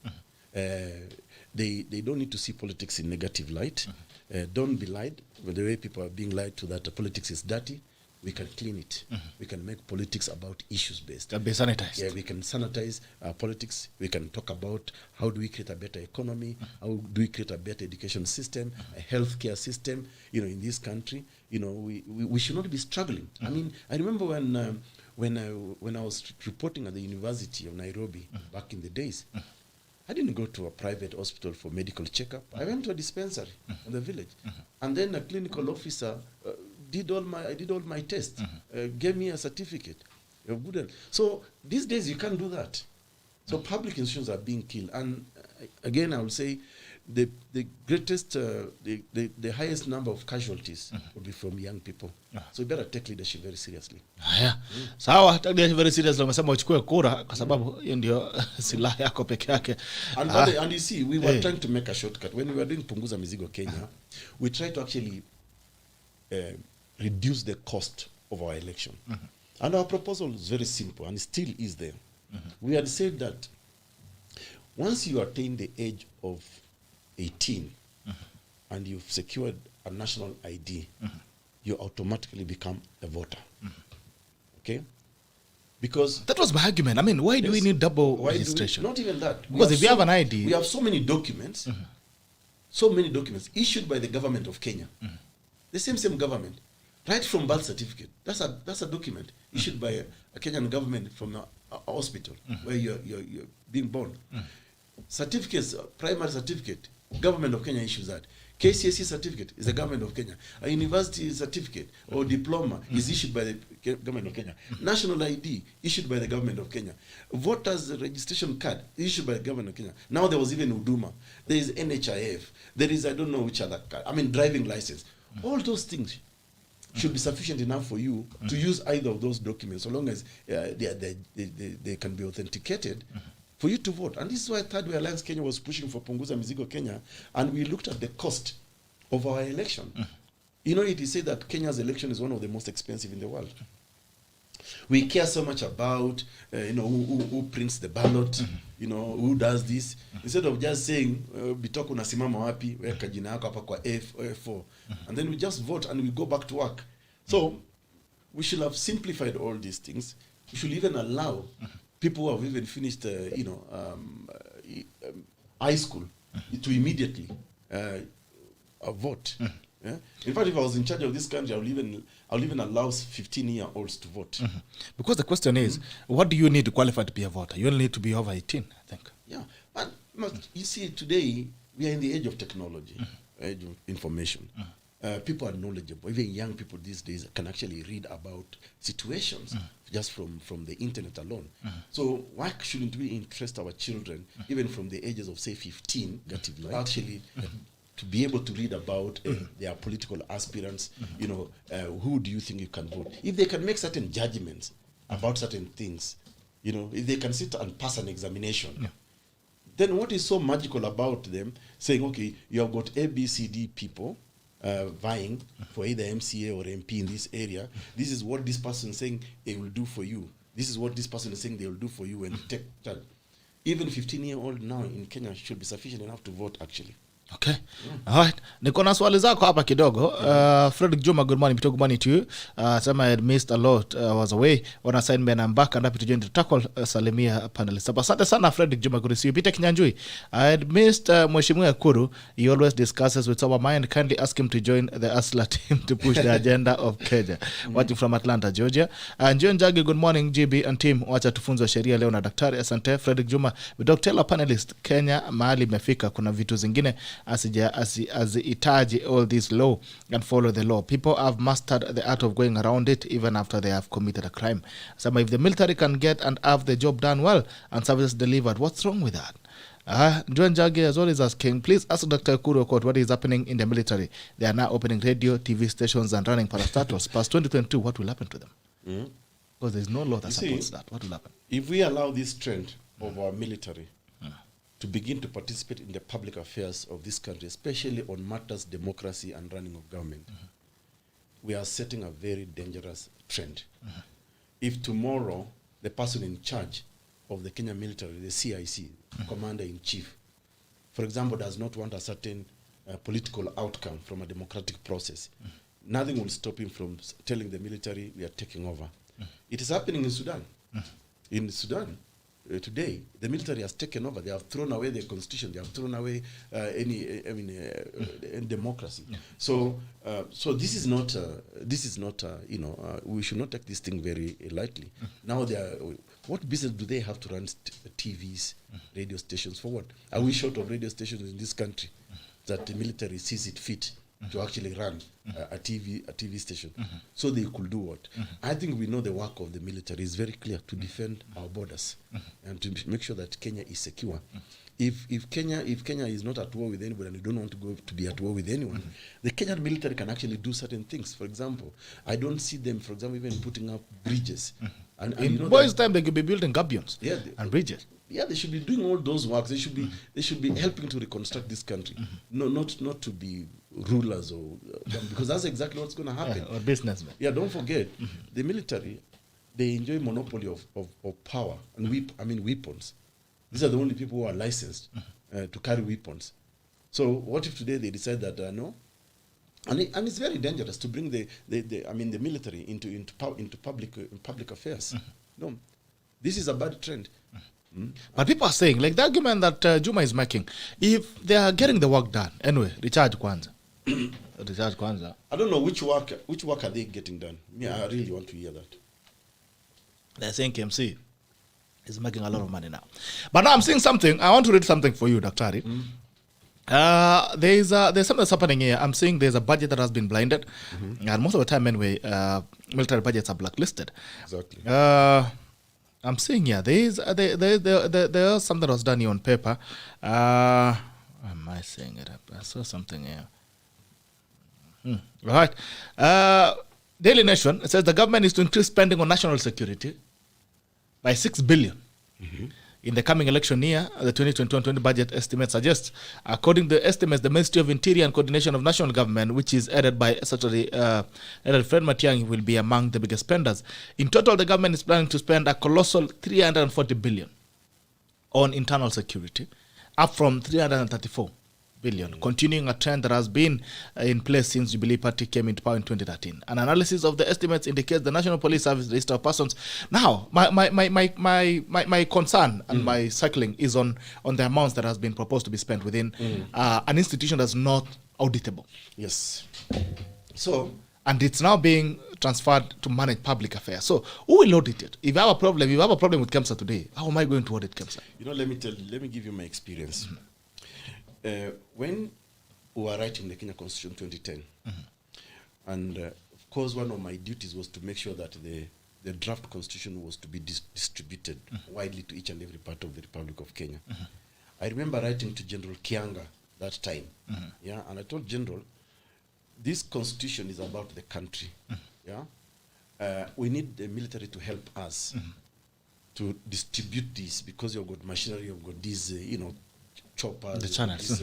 B: They don't need to see politics in negative light. Don't be lied. But the way people are being lied to that politics is dirty, we can clean it. We can make politics about issues based.
A: Be sanitized.
B: Yeah, we can sanitize politics. We can talk about how do we create a better economy, how do we create a better education system, a healthcare system, in this country. We should not be struggling. I mean, I remember when I was reporting at the University of Nairobi back in the days, I didn't go to a private hospital for medical checkup. I went to a dispensary in the village, and then a clinical officer did all my tests, gave me a certificate of good health. So these days you can't do that. So public institutions are being killed, and again I will say the greatest, the highest number of casualties will be from young people. So you better take leadership very seriously.
A: Sawa, take leadership very seriously. Umesema uchukue kura kwa sababu hiyo ndio silaha yako peke yake.
B: And you see, we were trying to make a shortcut when we were doing Punguza Mizigo Kenya. We tried to actually reduce the cost of our election. And our proposal is very simple, and it still is there. We had said that once you attain the age of 18 and you've secured a national ID, you automatically become a voter. Okay? Because
A: that was my argument. I mean, why do we need double registration?
B: Not even that.
A: Because if you have an ID,
B: we have so many documents, issued by the government of Kenya. The same government, right from birth certificate. That's a document issued by a Kenyan government from a hospital where you're being born. Certificates, primary certificate, government of Kenya issues that. KCSE certificate is the government of Kenya. A university certificate or diploma is issued by the government of Kenya. National ID issued by the government of Kenya. Voters registration card issued by the government of Kenya. Now there was even Uduma. There is NHIF. There is I don't know which other card. I mean driving license. All those things should be sufficient enough for you to use either of those documents, so long as they can be authenticated for you to vote. And this is why Thirdway Alliance Kenya was pushing for Punguza Mizigo Kenya, and we looked at the cost of our election. It is said that Kenya's election is one of the most expensive in the world. We care so much about who prints the ballot, who does this. Instead of just saying Bitoko unasimama wapi, weka jina yako hapa kwa A4, and then we just vote and we go back to work. So we should have simplified all these things. We should even allow people who have even finished high school to immediately vote. Yeah? In fact, if I was in charge of this country, I'll even allow 15-year-olds to vote.
A: Because the question is, what do you need to qualify to be a voter? You only need to be over 18, I think.
B: Yeah, but you see, today we are in the age of technology, age of information. People are knowledgeable. Even young people these days can actually read about situations just from the internet alone. So why shouldn't we interest our children, even from the ages of, say, 15, actually to be able to read about their political aspirants, who do you think you can vote? If they can make certain judgments about certain things, if they can sit and pass an examination, then what is so magical about them saying, okay, you have got A, B, C, D people vying for either MCA or MP in this area. This is what this person is saying they will do for you. This is what this person is saying they will do for you. And take that. Even 15-year-old now in Kenya should be sufficient enough to vote, actually.
A: Okay. All right. Niko na swali zako hapa kidogo. Frederick Juma, good morning. Good morning to you. Some I had missed a lot. Was away. On assignment, I'm back and happy to join the tackle Salimia panelist. Asante sana Frederick Juma, good to see you. Peter Kinyanjui. I had missed Mheshimiwa EKURU. He always discusses with our mind. Kindly ask him to join the ASLA team to push the agenda of Kenya. Watching from Atlanta, Georgia. And John Jagi, good morning GB and team. Wacha tufunzwe sheria leo na daktari. Asante Frederick Juma. Dr. panelist, Kenya mahali imefika kuna vitu zingine asihitaji all this law and follow the law. People have mastered the art of going around it even after they have committed a crime. Some if the military can get and have the job done well and services delivered, what's wrong with that? John Jage as well is asking, please ask Dr. EKURU AUKOT what is happening in the military. They are now opening radio, TV stations and running parastatals. Past 2022, what will happen to them? Because there is no law that supports that. What will happen?
B: If we allow this trend of our military to begin to participate in the public affairs of this country, especially on matters democracy and running of government, we are setting a very dangerous trend. If tomorrow the person in charge of the Kenya military, the CIC, Commander-in-Chief, for example, does not want a certain political outcome from a democratic process, nothing will stop him from telling the military, we are taking over. It is happening in Sudan. In Sudan, today, the military has taken over. They have thrown away their constitution. They have thrown away any democracy. So this is not. We should not take this thing very lightly. Now, what business do they have to run TVs, radio stations for? What are we short of radio stations in this country that the military sees it fit to actually run a TV station? So they could do what? I think we know the work of the military is very clear, to defend our borders and to make sure that Kenya is secure. If Kenya is not at war with anybody and we don't want to be at war with anyone, the Kenyan military can actually do certain things. For example, I don't see them, for example, even putting up bridges. And
A: in boys' time, they could be building gabions and bridges.
B: Yeah, they should be doing all those works. They should be helping to reconstruct this country, not to be rulers or because that's exactly what's going to happen.
A: Or businessmen.
B: Yeah, don't forget the military. They enjoy monopoly of power and weapons. These are the only people who are licensed to carry weapons. So what if today they decide that no? And it's very dangerous to bring the military into public affairs. No, this is a bad trend.
A: But people are saying, like the argument that Juma is making, if they are getting the work done, anyway, recharge kwanza. Recharge kwanza.
B: I don't know which work are they getting done. I really want to hear that.
A: They're saying KMC is making a lot of money now. But now I'm seeing something. I want to read something for you, Dr. There's something that's happening here. I'm seeing there's a budget that has been blinded. And most of the time, anyway, military budgets are blacklisted.
B: Exactly.
A: I'm seeing here, there's something that was done here on paper. Am I saying it up? I saw something here. Right. Daily Nation, it says the government is to increase spending on national security by 6 billion. In the coming election year, the 2021-20 budget estimate suggests, according to the estimates, the Ministry of Interior and Coordination of National Government, which is headed by Secretary Fred Matiang'i, will be among the biggest spenders. In total, the government is planning to spend a colossal 340 billion on internal security, up from 334 billion, continuing a trend that has been in place since Jubilee Party came into power in 2013. An analysis of the estimates indicates the National Police Service register of persons. Now, my concern and my circling is on the amounts that has been proposed to be spent within an institution that's not auditable.
B: Yes. So,
A: and it's now being transferred to manage public affairs. So, who will audit it? If you have a problem with KEMSA today, how am I going to audit KEMSA?
B: Let me give you my experience. When we were writing the Kenya Constitution 2010, and of course one of my duties was to make sure that the draft constitution was to be distributed widely to each and every part of the Republic of Kenya. I remember writing to General Kianga that time, and I told General, this constitution is about the country. We need the military to help us to distribute this, because you've got machinery, you've got these, choppers,
A: the channels,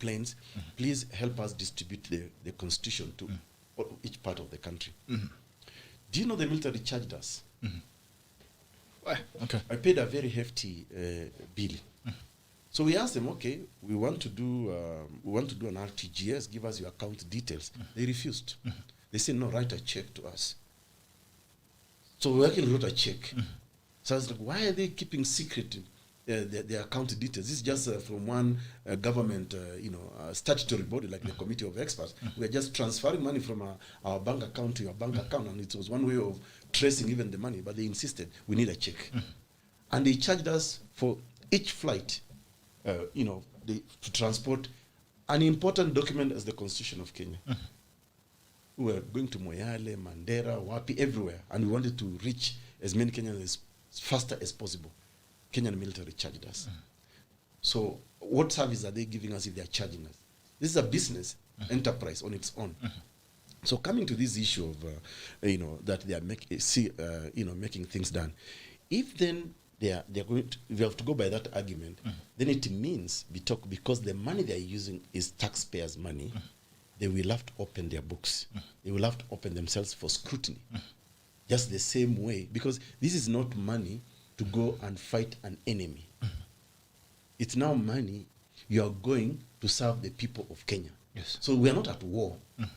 B: planes. Please help us distribute the constitution to each part of the country. Do you know the military charged us?
A: Okay.
B: I paid a very hefty bill. So we asked them, okay, we want to do an RTGS. Give us your account details. They refused. They said, no, write a check to us. So we actually wrote a check. So I was like, why are they keeping secret their account details? This is just from one government, statutory body like the Committee of Experts. We are just transferring money from our bank account to your bank account, and it was one way of tracing even the money. But they insisted we need a check, and they charged us for each flight, to transport an important document as the Constitution of Kenya. We were going to Moyale, Mandera, Wapi, everywhere, and we wanted to reach as many Kenyans as faster as possible. Kenyan military charged us. So what service are they giving us if they are charging us? This is a business enterprise on its own. So coming to this issue of, that they are making things done, if then they're going to, if you have to go by that argument, then it means because the money they are using is taxpayers' money, they will have to open their books. They will have to open themselves for scrutiny. Just the same way, because this is not money to go and fight an enemy. It's now money you are going to serve the people of Kenya.
A: Yes.
B: So we are not at war.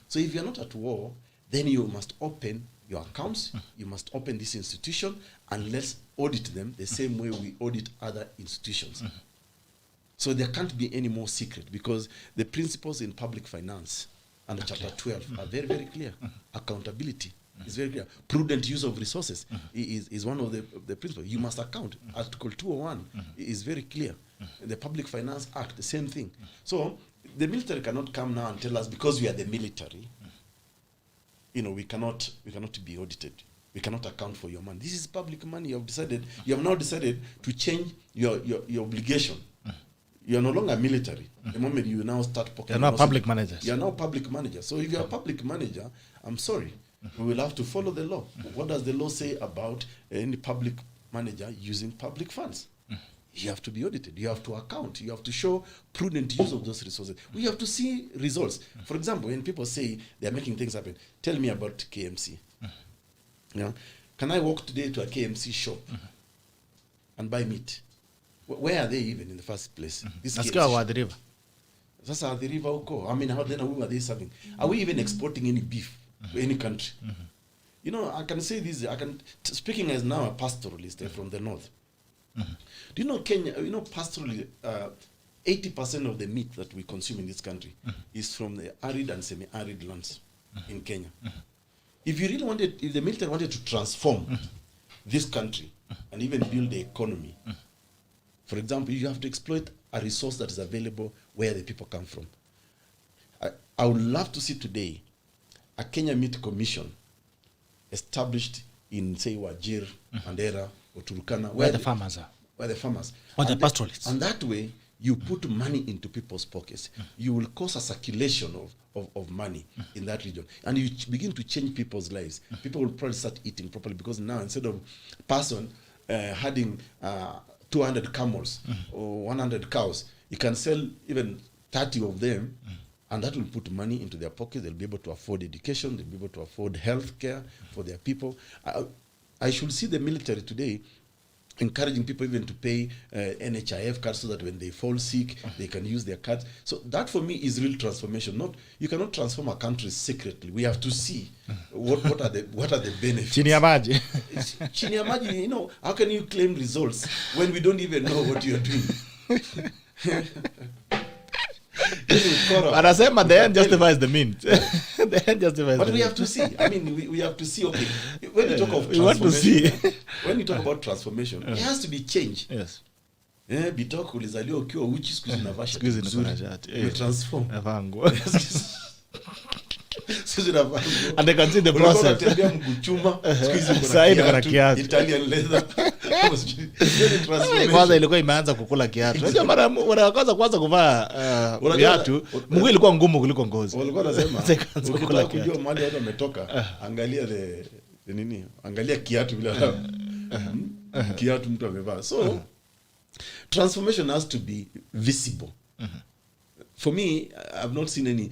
B: So if you are not at war, then you must open your accounts, you must open this institution, and let's audit them the same way we audit other institutions. So there can't be any more secret, because the principles in public finance under Chapter 12 are very, very clear. Accountability is very clear. Prudent use of resources is one of the principles. You must account. Article 201 is very clear. The Public Finance Act, the same thing. So the military cannot come now and tell us, because we are the military, we cannot be audited. We cannot account for your money. This is public money. You have now decided to change your obligation. You are no longer military. The moment you now start pocketing,
A: you're now public managers.
B: You are now public managers. So if you are a public manager, I'm sorry, we will have to follow the law. What does the law say about any public manager using public funds? You have to be audited. You have to account. You have to show prudent use of those resources. We have to see results. For example, when people say they're making things happen, tell me about KMC. Can I walk today to a KMC shop and buy meat? Where are they even in the first place?
A: Let's go at the river.
B: That's the river AUKOT. I mean, who are they serving? Are we even exporting any beef to any country? I can say this. Speaking as now a pastoralist from the north. Do you know Kenya? Pastorally, 80% of the meat that we consume in this country is from the arid and semi-arid lands in Kenya. If the military wanted to transform this country and even build the economy, for example, you have to exploit a resource that is available where the people come from. I would love to see today a Kenya Meat Commission established in, say, Wajir, Mandera, or Turkana,
A: where the farmers are.
B: Or
A: the pastoralists.
B: And that way, you put money into people's pockets. You will cause a circulation of money in that region. And you begin to change people's lives. People will probably start eating properly, because now instead of a person having 200 camels or 100 cows, you can sell even 30 of them, and that will put money into their pockets. They'll be able to afford education. They'll be able to afford health care for their people. I should see the military today encouraging people even to pay NHIF cards, so that when they fall sick, they can use their cards. So that for me is real transformation. You cannot transform a country secretly. We have to see what are the benefits.
A: Chini ya maji.
B: Chini ya maji, how can you claim results when we don't even know what you're doing?
A: Anasema the end justifies the means. The end justifies.
B: But we have to see. I mean, we have to see. Okay, when you talk of transformation,
A: we want to see.
B: When you talk about transformation, it has to be change.
A: Yes.
B: Bitoko ulizaliwa ukiwa uchi, siku hizi unavaa shati.
A: Siku hizi unavaa shati.
B: We transform.
A: Navaa nguo.
B: Siku hizi unavaa nguo.
A: And they can see the process.
B: Unatembea mguu chuma, siku hizi
A: kuna kiatu.
B: Italian leather.
A: Kwanza ilikuwa imeanza kukula kiatu. Unajua mara ya kwanza kuvaa viatu, mguu ilikuwa ngumu kuliko ngozi.
B: Walikuwa wanasema ukitaka kujua mahali watu wametoka, angalia angalia kiatu vile kiatu mtu amevaa. So transformation has to be visible. For me, I've not seen any.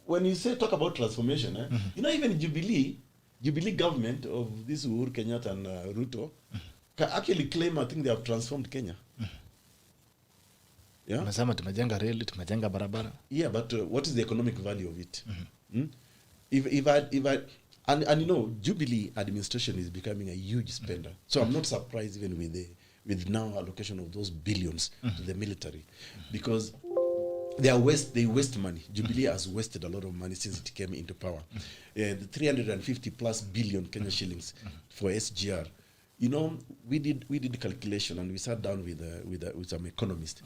B: When you talk about transformation, even Jubilee government of this Uhuru Kenyatta and Ruto can actually claim, I think they have transformed Kenya. Yeah.
A: Wanasema tumejenga reli, tumejenga barabara.
B: Yeah, but what is the economic value of it? If I and Jubilee administration is becoming a huge spender. So I'm not surprised even with now allocation of those billions to the military, because they waste money. Jubilee has wasted a lot of money since it came into power. The 350 plus billion Kenya shillings for SGR. We did calculation, and we sat down with some economists.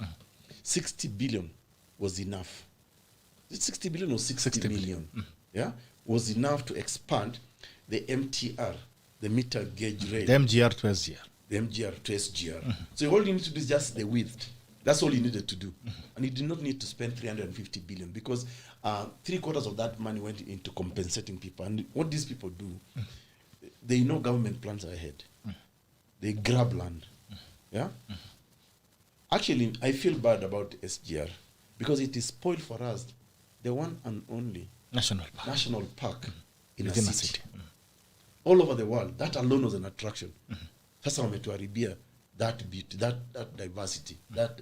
B: 60 billion was enough. 60 billion or 60 million? Yeah, was enough to expand the MTR, the meter gauge rail.
A: The MGR to SGR.
B: The MGR to SGR. So all you need to do is just the width. That's all he needed to do. And he did not need to spend 350 billion because 3/4 of that money went into compensating people. And what these people do, they know government plans are ahead. They grab land. Yeah? Actually, I feel bad about SGR because it is spoiled for us the one and only
A: National park
B: in
A: within
B: a city. All over the world. That alone was an attraction. Sasa wametuharibia that beauty, that diversity, that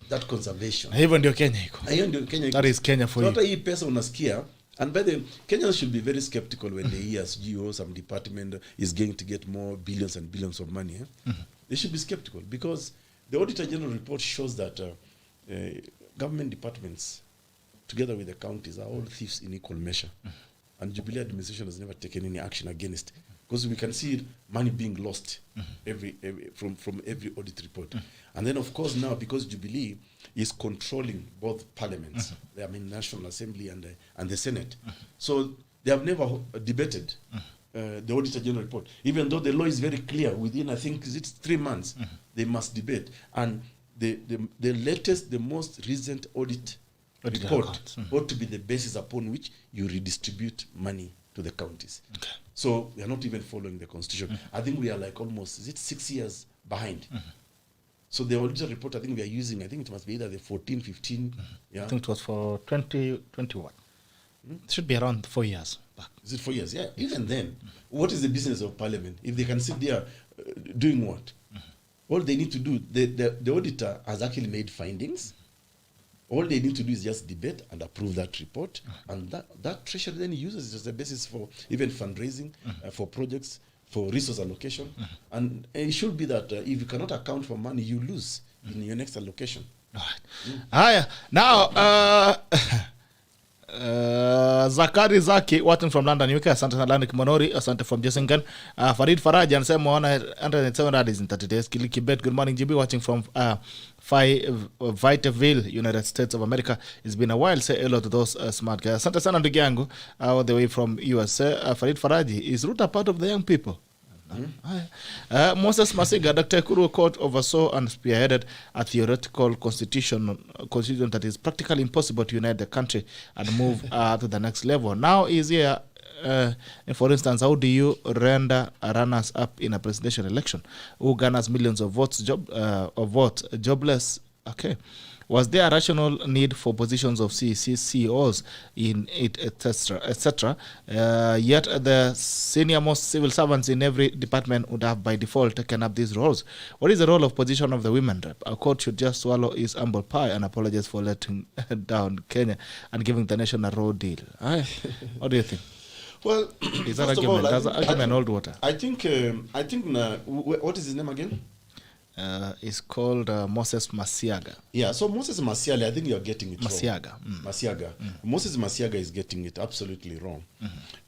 B: that conservation.
A: Hivyo ndio Kenya iko.
B: Hiyo ndio Kenya iko.
A: That is Kenya for you.
B: Hata hii pesa unasikia, and by the way, Kenyans should be very skeptical when they hear SGO, some department is going to get more billions and billions of money. They should be skeptical because the Auditor General report shows that government departments, together with the counties, are all thieves in equal measure. And Jubilee administration has never taken any action against, because we can see money being lost from every audit report. And then, of course, now because Jubilee is controlling both parliaments, I mean National Assembly and the Senate, so they have never debated the Auditor General report, even though the law is very clear. Within, I think, it's 3 months, they must debate. And the latest, the most recent audit report ought to be the basis upon which you redistribute money to the counties. Okay. So we are not even following the constitution. I think we are like almost 6 years behind. So the auditor report, I think we are using, I think it must be either the 14, 15. Yeah.
A: I think it was for 2021. It should be around 4 years back.
B: Is it 4 years? Yeah. Even then, what is the business of parliament? If they can sit there doing what? All they need to do, the auditor has actually made findings. All they need to do is just debate and approve that report, and that treasury then uses it as a basis for even fundraising, for projects, for resource allocation. And it should be that if you cannot account for money, you lose in your next allocation.
A: All right. Now, Zakari Zaki watching from London, UK. Asante sana Lani Kimonori. Asante from Jesingen. Farid Faraj anasema 107 radis in 30 days. Kibet, good morning GB, watching from Vitaville, United States of America. It's been a while. Say hello to those smart guys. Asante sana ndugu yangu, all the way from USA. Farid Faraji, is Ruta part of the young people? Moses Masiga, Dr. EKURU court oversaw and spearheaded a theoretical constitution that is practically impossible to unite the country and move to the next level. Now is here, for instance, how do you render a runners-up in a presidential election who garners millions of votes, jobless? Okay. Was there a rational need for positions of CEOs in it, etc.? Yet the senior-most civil servants in every department would have by default taken up these roles. What is the role of position of the women rep? Our court should just swallow his humble pie and apologize for letting down Kenya and giving the nation a raw deal. What do you think?
B: Well,
A: is that argument? That's argument old water.
B: I think. What is his name again?
A: It's called Moses Masiaga.
B: Yeah, so Moses Masiaga, I think you're getting it
A: Masiaga.
B: wrong. Masiaga. Moses Masiaga is getting it absolutely wrong.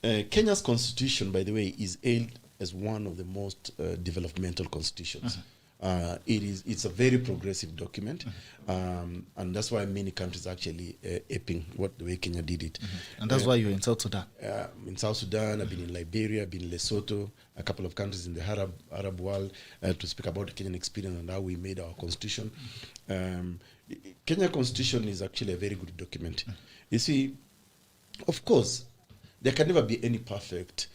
B: Kenya's constitution, by the way, is hailed as one of the most developmental constitutions. It's a very progressive document, and that's why many countries are actually aping the way Kenya did it.
A: And that's why you're in South Sudan.
B: In South Sudan, I've been in Liberia, I've been in Lesotho, a couple of countries in the Arab world to speak about the Kenyan experience and how we made our constitution. Kenya constitution is actually a very good document. You see, of course, there can never be any perfect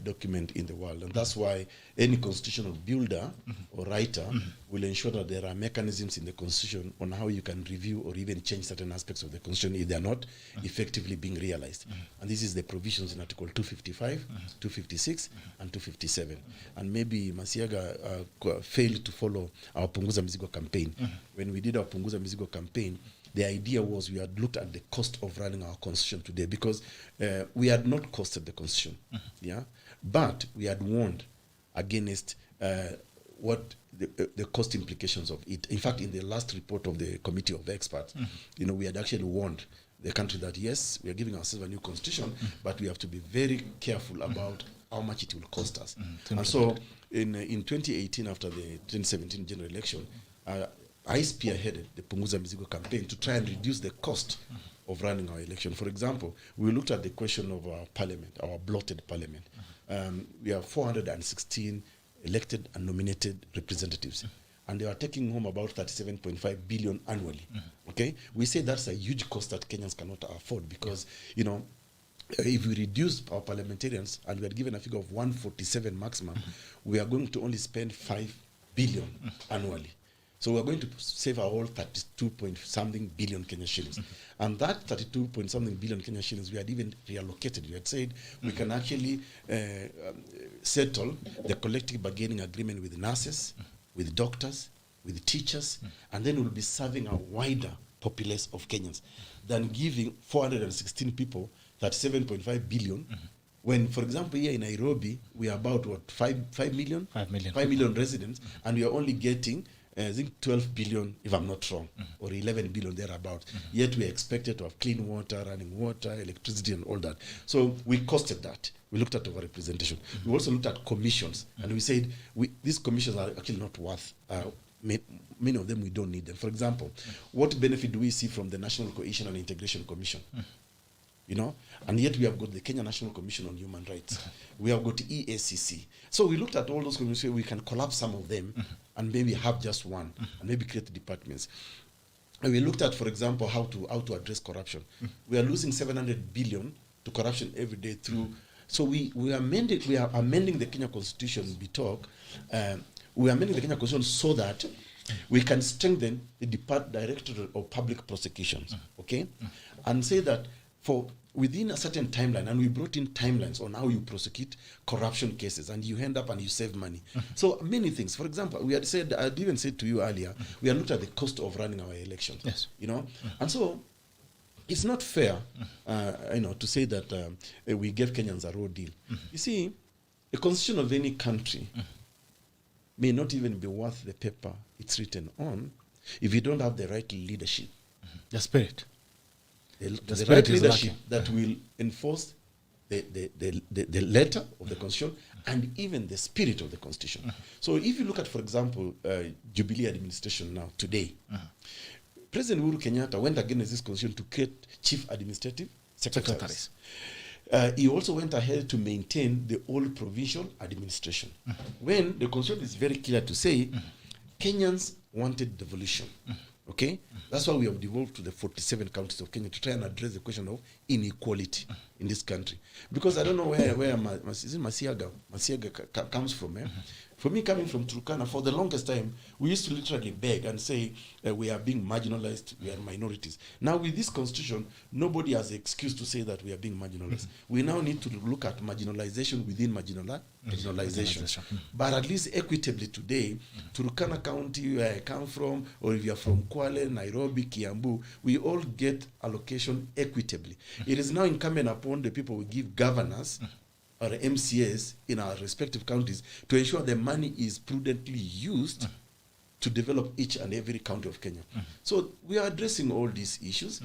B: document in the world, and that's why any constitutional builder or writer will ensure that there are mechanisms in the constitution on how you can review or even change certain aspects of the constitution if they are not effectively being realized. And this is the provisions in Article 255, 256, and 257. And maybe Masiaga failed to follow our Punguza Mizigo campaign. When we did our Punguza Mizigo campaign, the idea was we had looked at the cost of running our constitution today, because we had not costed the constitution, but we had warned against what the cost implications of it. In fact, in the last report of the committee of experts, we had actually warned the country that yes, we are giving ourselves a new constitution, but we have to be very careful about how much it will cost us. And so, in 2018, after the 2017 general election, I spearheaded the Punguza Mizigo campaign to try and reduce the cost of running our election. For example, we looked at the question of our parliament, our bloated parliament. We have 416 elected and nominated representatives. and they are taking home about 37.5 billion annually. Okay, we say that's a huge cost that Kenyans cannot afford, because if we reduce our parliamentarians and we are given a figure of 147 maximum, we are going to only spend 5 billion annually. So we're going to save our whole 32 point something billion Kenya shillings. And that 32 point something billion Kenya shillings, we had even reallocated. We had said we can actually settle the collective bargaining agreement with nurses, with doctors, with teachers, and then we'll be serving a wider populace of Kenyans than giving 416 people 37.5 billion. When, for example, here in Nairobi, we are about, what, 5 million? 5 million residents, and we are only getting, I think, 12 billion, if I'm not wrong, or 11 billion thereabouts. Yet we are expected to have clean water, running water, electricity, and all that. So we costed that. We looked at over-representation. We also looked at commissions, and we said these commissions are actually not worth, many of them we don't need them. For example, what benefit do we see from the National Cohesion and Integration Commission? And yet we have got the Kenya National Commission on Human Rights. We have got EACC. So we looked at all those commissions. We can collapse some of them and maybe have just one, and maybe create departments. And we looked at, for example, how to address corruption. We are losing 700 billion to corruption every day through. So we are amending the Kenya Constitution. We are amending the Kenya Constitution so that we can strengthen the Directorate of Public Prosecutions, okay, and say that for within a certain timeline, and we brought in timelines on how you prosecute corruption cases, and you end up and you save money. So many things. For example, we had said, I'd even said to you earlier, we had looked at the cost of running our elections.
A: Yes.
B: And so it's not fair, to say that we gave Kenyans a raw deal. You see, the constitution of any country may not even be worth the paper it's written on if you don't have the right leadership.
A: The spirit.
B: The right leadership that will enforce the letter of the Constitution and even the spirit of the Constitution. So if you look at, for example, Jubilee administration now, today, President Uhuru Kenyatta went against this Constitution to create chief administrative secretaries. He also went ahead to maintain the old provincial administration. When the Constitution is very clear to say, Kenyans wanted devolution. Okay? That's why we have devolved to the 47 counties of Kenya to try and address the question of inequality in this country. Because I don't know where Masiaga comes from. For me, coming from Turkana, for the longest time, we used to literally beg and say we are being marginalized, we are minorities. Now, with this constitution, nobody has an excuse to say that we are being marginalized. We now need to look at marginalization within marginalization. But at least equitably today, Turkana County, where I come from, or if you are from Kwale, Nairobi, Kiambu, we all get allocation equitably. It is now incumbent upon the people we give governors or MCAs in our respective counties to ensure the money is prudently used to develop each and every county of Kenya. So we are addressing all these issues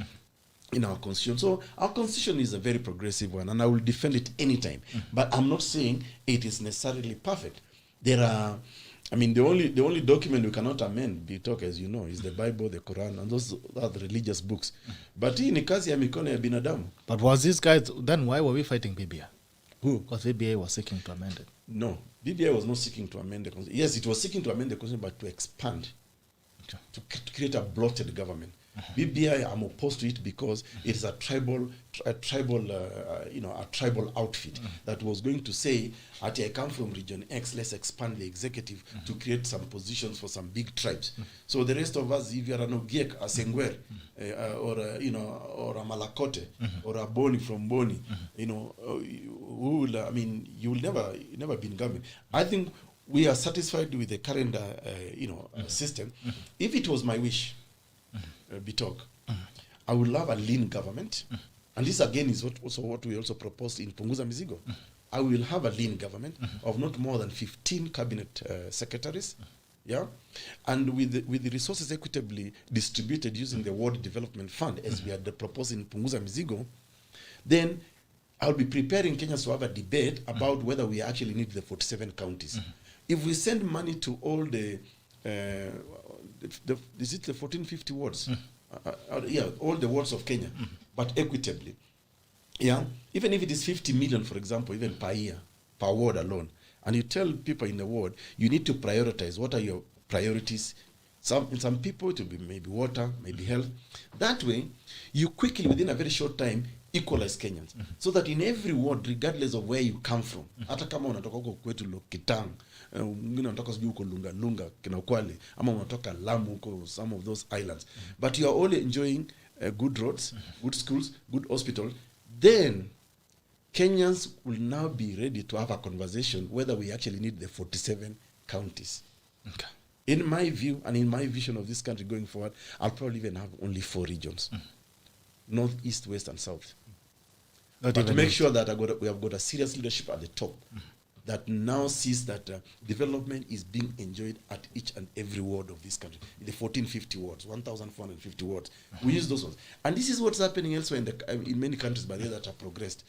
B: in our constitution. So our constitution is a very progressive one, and I will defend it anytime. But I'm not saying it is necessarily perfect. There are, the only document we cannot amend, as you know, is the Bible, the Quran, and those are the religious books. But hii ni kazi ya mikono ya binadamu.
A: But was these guys, then why were we fighting BBI?
B: Who?
A: Because BBI was seeking to amend it.
B: No, BBI was not seeking to amend the Constitution. Yes, it was seeking to amend the Constitution, but to expand, to create a bloated government. BBI, I'm opposed to it because it is a tribal outfit that was going to say, I come from region X, let's expand the executive to create some positions for some big tribes. So the rest of us, if you are an Ogiek, a Sengwer, or a Malakote, or a Boni from Boni, you will never be in government. I think we are satisfied with the current, system. If it was my wish, I would love a lean government, and this again is what we also proposed in Punguza Mizigo. I will have a lean government of not more than 15 cabinet secretaries, and with the resources equitably distributed using the Ward Development Fund as we had proposed in Punguza Mizigo. Then I'll be preparing Kenyans to have a debate about whether we actually need the 47 counties. If we send money to all the is it the 1450 wards? All the wards of Kenya, but equitably. Even if it is 50 million, for example, even per year, per ward alone, and you tell people in the ward, you need to prioritize what are your priorities. Some people, it will be maybe water, maybe health. That way, you quickly, within a very short time, equalize Kenyans. So that in every ward, regardless of where you come from, hata kama unatoka huko kwetu Lokitang, mwingine unatoka sijui huko Lunga, Kinakwale, ama unatoka Lamu huko, some of those islands. But you are all enjoying good roads, good schools, good hospital. Then Kenyans will now be ready to have a conversation whether we actually need the 47 counties.
A: Okay.
B: In my view and in my vision of this country going forward, I'll probably even have only 4 regions. North, East, West, and South. But to make sure that we have got a serious leadership at the top that now sees that development is being enjoyed at each and every ward of this country. In the 1450 wards, 1,450 wards. We use those ones. And this is what's happening elsewhere in many countries, by the way, that have progressed.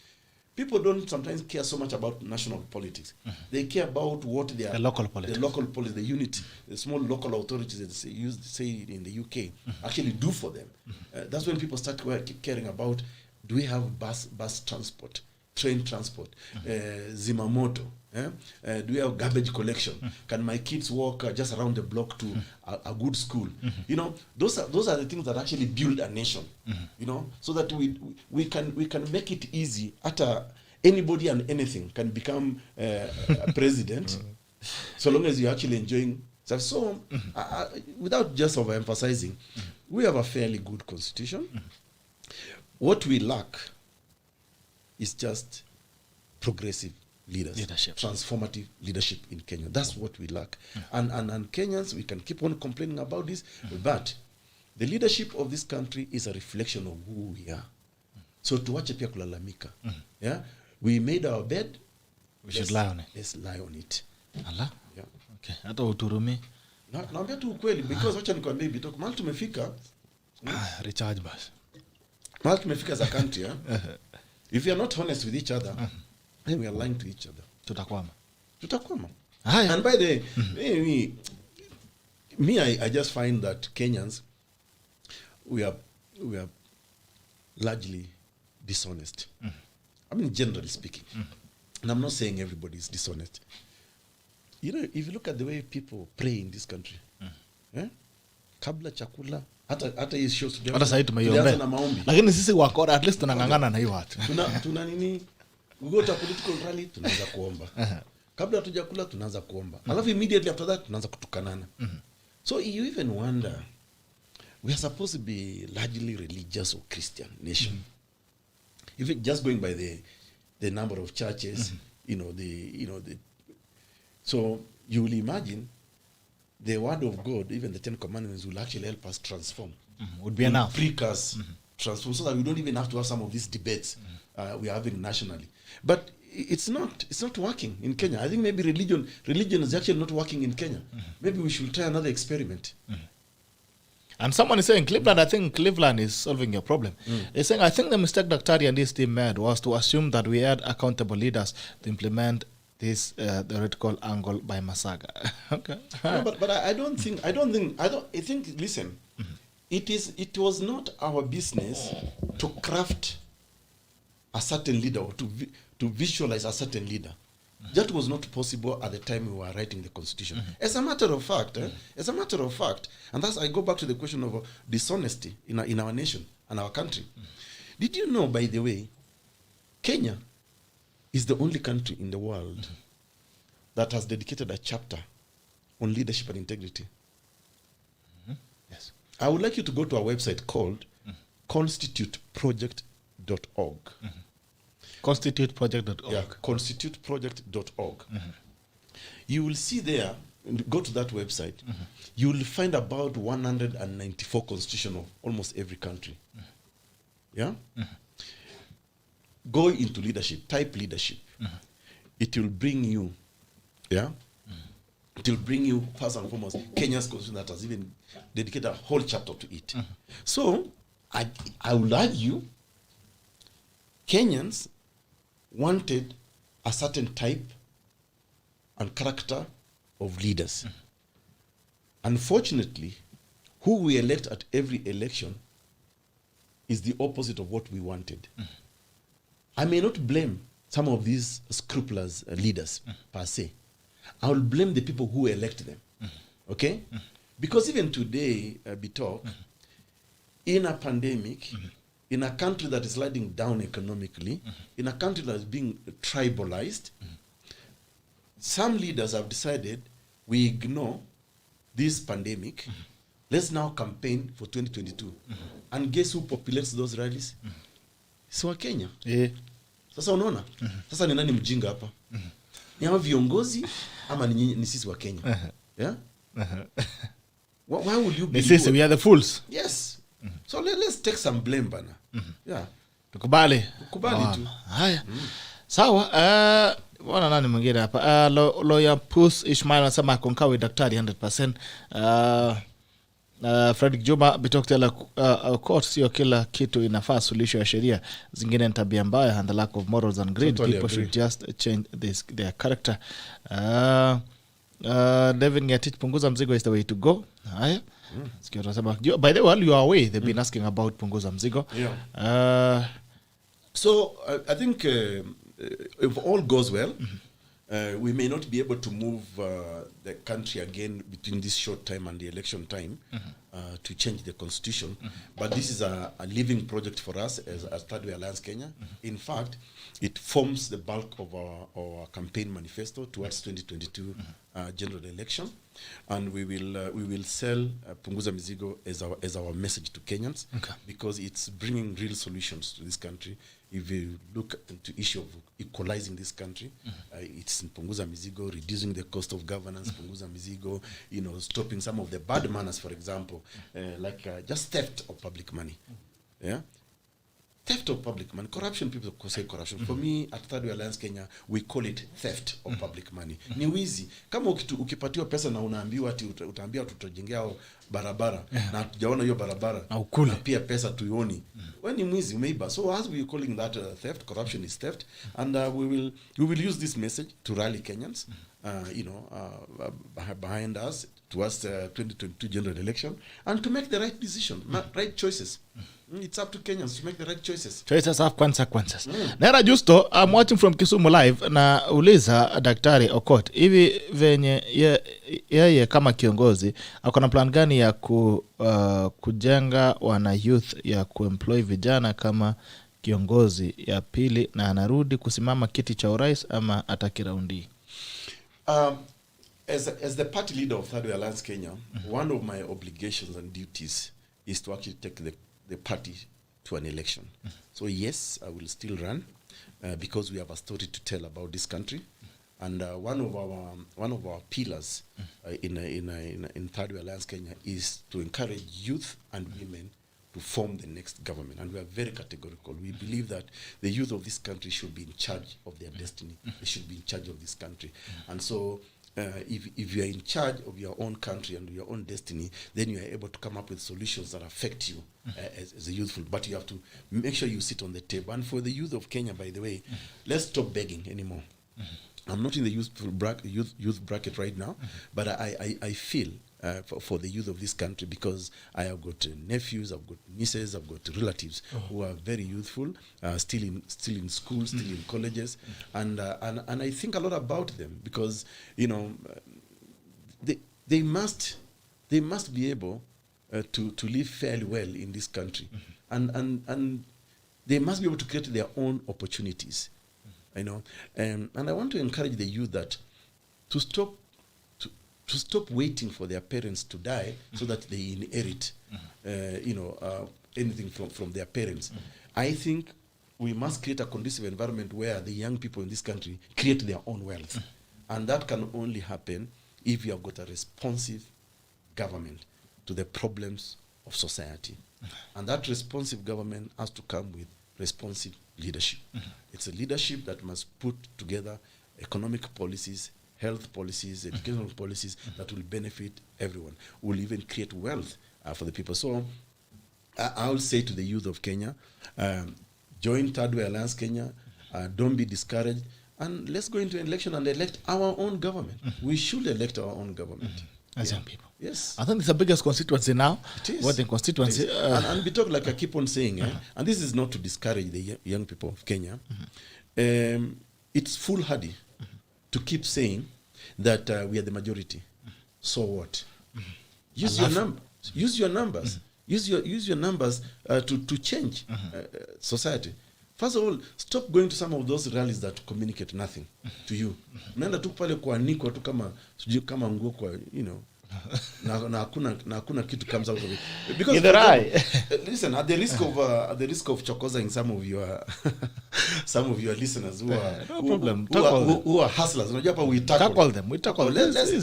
B: People don't sometimes care so much about national politics. They care about what they are.
A: The local politics.
B: The local politics, the unity, the small local authorities that say in the UK actually do for them. That's when people start caring about, do we have bus transport, train transport, Zimamoto? Do we have garbage collection? Can my kids walk just around the block to a good school? You know, those are the things that actually build a nation. You know, so that we can make it easy. Anybody and anything can become a president, so long as you're actually enjoying stuff. So, without just overemphasizing, we have a fairly good constitution. What we lack is just progressive leadership, transformative leadership in Kenya. That's what we lack. And Kenyans, we can keep on complaining about this, but the leadership of this country is a reflection of who we are. So tuache pia kulalamika. Yeah? We made our bed.
A: We should lie on it.
B: Let's lie on it.
A: Allah?
B: Yeah.
A: Okay. Hata uturumi.
B: Naambia tu ukweli, because wacha nikwambie bitoko, mahali tumefika.
A: Recharge bus.
B: Mahali tumefika as a country, if we are not honest with each other, then we are lying to each other. Tutakwama. And by the way, I just find that Kenyans, we are largely dishonest. I mean, generally speaking. And I'm not saying everybody is dishonest. You know, if you look at the way people pray in this country, kabla chakula, hata hii shows today.
A: Hata sasa tumeiombea. Lakini sisi wakora at least tunangangana na hiyo watu.
B: Tuna nini? We go to a political rally, tunaanza kuomba. Kabla hatujakula tunaanza kuomba. Alafu immediately after that tunaanza kutukanana. So you even wonder, we are supposed to be largely religious or Christian nation. If it just going by the number of churches, so you will imagine the word of God, even the 10 Commandments, will actually help us transform.
A: Would be enough.
B: Freak us, transform, so that we don't even have to have some of these debates we are having nationally. But it's not working in Kenya. I think maybe religion is actually not working in Kenya. Maybe we should try another experiment.
A: And someone is saying, I think Cleveland is solving your problem. They're saying, I think the mistake Daktari and this team made was to assume that we had accountable leaders to implement this theoretical angle by Masaga. Okay.
B: No, but I think, listen, it was not our business to craft a certain leader or to visualize a certain leader. That was not possible at the time we were writing the constitution. As a matter of fact, and that's, I go back to the question of dishonesty in our nation and our country. Did you know, by the way, Kenya is the only country in the world that has dedicated a chapter on leadership and integrity?
A: Yes.
B: I would like you to go to our website called constituteproject.org.
A: Constituteproject.org.
B: Yeah, constituteproject.org. You will see there, go to that website, you will find about 194 constitutions of almost every country. Yeah? Go into leadership, type leadership. It will bring you, it will bring you, first and foremost, Kenya's constitution that has even dedicated a whole chapter to it. So, I would argue, Kenyans wanted a certain type and character of leaders. Unfortunately, who we elect at every election is the opposite of what we wanted. I may not blame some of these scrupulous leaders per se. I will blame the people who elect them. Okay? Because even today, Bitok, in a pandemic, in a country that is sliding down economically, in a country that is being tribalized, some leaders have decided we ignore this pandemic. Let's now campaign for 2022. And guess who populates those rallies? Si wa Kenya. Sasa unaona? Sasa ni nani mjinga hapa? Ni hao viongozi ama ni sisi wa Kenya? Yeah? Why would you be?
A: We are the fools.
B: Yes. So let's take some blame bana. Yeah.
A: Tukubali
B: tu.
A: Haya. Sawa. Wana nani mwingine hapa? Lawyer Pus Ishmael anasema konkawe daktari 100%. Fredrick Juma bitokela court sio kila kitu inafaa solution ya sheria zingine ni tabia mbaya and the lack of morals and greed. Totally people agree. Should just change their character. David Ngetich, punguza mzigo is the way to go. Haya. Sikio tunasema by the way while you are away they've been asking about punguza mzigo.
B: So I think if all goes well, we may not be able to move the country again between this short time and the election time to change the constitution. But this is a living project for us as Thirdway Alliance Kenya. In fact, it forms the bulk of our campaign manifesto towards 2022 general election, and we will sell Punguza Mizigo as our message to Kenyans, because it's bringing real solutions to this country. If you look into issue of equalizing this country, it's Punguza Mizigo, reducing the cost of governance, Punguza Mizigo, stopping some of the bad manners, for example, like just theft of public money. Yeah. Theft of public money. Corruption, people say corruption. For me, at Thirdway Alliance Kenya, we call it theft of public money. Ni wizi. Kama ukipatiwa pesa na unaambiwa ati utaambia tutajengea barabara na hatujaona hiyo barabara na pia pesa tuioni. Wewe ni mwizi, umeiba. So as we are calling that theft, corruption is theft, and we will use this message to rally Kenyans, behind us towards 2022 general election, and to make the right decision, right choices. It's up to Kenyans to make the right choices.
A: Choices have consequences. Nera Justo, I'm watching from Kisumu live na uliza Daktari Okot, hivi venye yeye kama kiongozi akona plan gani ya kujenga wana youth ya kuemploy vijana kama kiongozi ya pili, na anarudi kusimama kiti cha urais ama atakiraundi?
B: As the party leader of Thirdway Alliance Kenya, one of my obligations and duties is to actually take the party to an election. So yes, I will still run because we have a story to tell about this country, and one of our pillars in Thirdway Alliance Kenya is to encourage youth and women to form the next government, and we are very categorical. We believe that the youth of this country should be in charge of their destiny. They should be in charge of this country, and so. If you are in charge of your own country and your own destiny, then you are able to come up with solutions that affect you as a youthful. But you have to make sure you sit on the table. And for the youth of Kenya, by the way, let's stop begging anymore. I'm not in the youth bracket right now, but I feel for the youth of this country, because I have got nephews, I've got nieces, I've got relatives who are very youthful, still in school, still in colleges, and I think a lot about them, because they must be able to live fairly well in this country, and they must be able to create their own opportunities, and I want to encourage the youth that to stop waiting for their parents to die so that they inherit anything from their parents. I think we must create a conducive environment where the young people in this country create their own wealth, and that can only happen if you have got a responsive government to the problems of society. And that responsive government has to come with responsive leadership. It's a leadership that must put together economic policies, health policies, educational policies that will benefit everyone, will even create wealth for the people. So I will say to the youth of Kenya, join Thirdway Alliance Kenya, don't be discouraged, and let's go into an election and elect our own government. We should elect our own government.
A: As young people.
B: Yes.
A: I think it's the biggest constituency now.
B: It is.
A: What the constituency...
B: and we talk, like I keep on saying, and this is not to discourage the young people of Kenya, it's foolhardy to keep saying that we are the majority. So what? Use your numbers. Use your numbers. Use your numbers to change society. First of all, stop going to some of those rallies that communicate nothing to you. Mnaenda tu pale kuanikwa tu kama nguo kwa, you know, na hakuna kitu comes out of it. Because listen, at the risk of chokozing some of your listeners who are who are hustlers. Unajua hapa we tackle them. Let's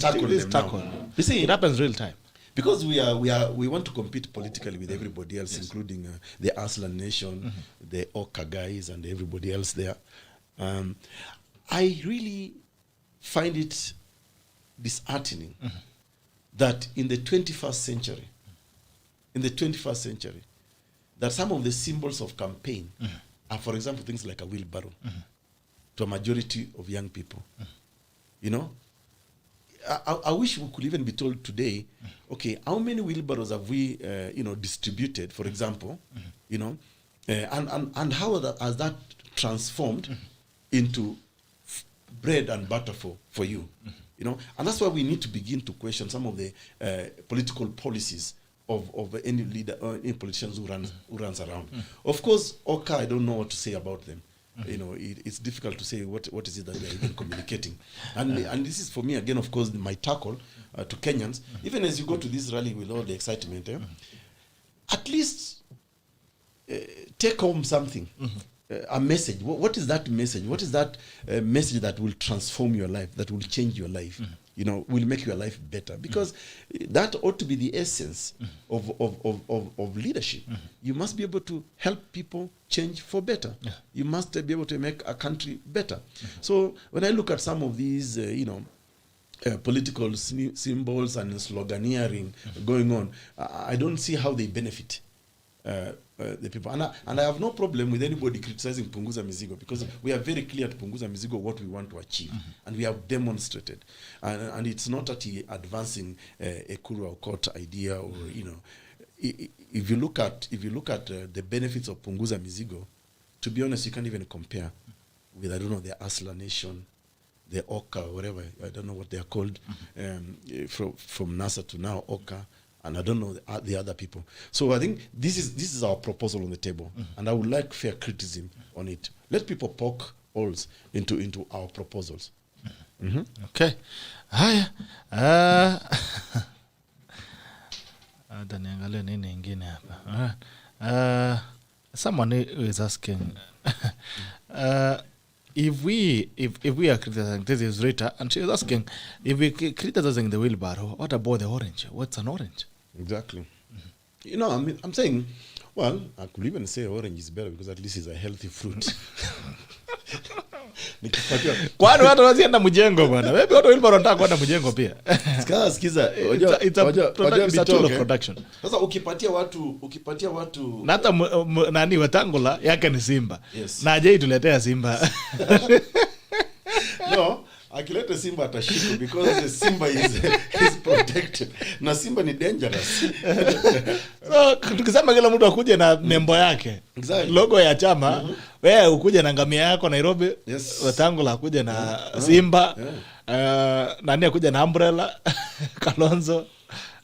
B: tackle them. You see,
A: it happens real time.
B: Because we want to compete politically with everybody else, including the Aslan Nation, the Oka guys, and everybody else there. I really find it disheartening that in the 21st century, that some of the symbols of campaign are, for example, things like a wheelbarrow to a majority of young people. You know, I wish we could even be told today, okay, how many wheelbarrows have we, distributed, for example, you know, and how has that transformed into bread and butter for you, you know? And that's why we need to begin to question some of the political policies of any leader or any politicians who runs around. Of course, Oka, I don't know what to say about them. You know, it's difficult to say what is it that they are even communicating. And this is for me, again, of course, my tackle to Kenyans. Even as you go to this rally with all the excitement, at least take home something, a message. What is that message? What is that message that will transform your life, that will change your life? You know, will make your life better, because that ought to be the essence of leadership. You must be able to help people change for better. You must be able to make a country better. So when I look at some of these, political symbols and sloganeering going on, I don't see how they benefit the people. And I have no problem with anybody criticizing Punguza Mizigo, because we are very clear to Punguza Mizigo what we want to achieve, and we have demonstrated. And it's not that he advancing EKURU AUKOT idea, or if you look at the benefits of Punguza Mizigo, to be honest, you can't even compare with, I don't know, the Aslan Nation, the Oka, whatever, I don't know what they are called, from NASA to now Oka. And I don't know the other people. So I think this is our proposal on the table, and I would like fair criticism on it. Let people poke holes into our proposals.
A: Okay. Haya. Niangalie nini ingine hapa. Someone is asking if we are criticizing, this is Rita, and she is asking, if we criticizing the wheelbarrow, what about the orange? What's an orange?
B: Exactly. You know, I'm saying, well, I could even say orange is better, because at least it's a healthy fruit.
A: Kwani watu wasienda mjengo bwana. Wewe watu wheelbarrow wanataka kwenda mjengo pia.
B: Sikiza,
A: it's a tool of production.
B: Sasa ukipatia watu
A: na hata nani Wetangula yake ni Simba.
B: Yes.
A: Na je tuletea Simba.
B: No, akileta Simba atashika, because the Simba is protected. Na Simba ni dangerous.
A: So tukisema kila mtu akuje na nembo yake,
B: exactly,
A: logo ya chama, wewe ukuje na ngamia yako Nairobi,
B: yes,
A: Wetangula akuje na Simba, nani akuje na umbrella, Kalonzo.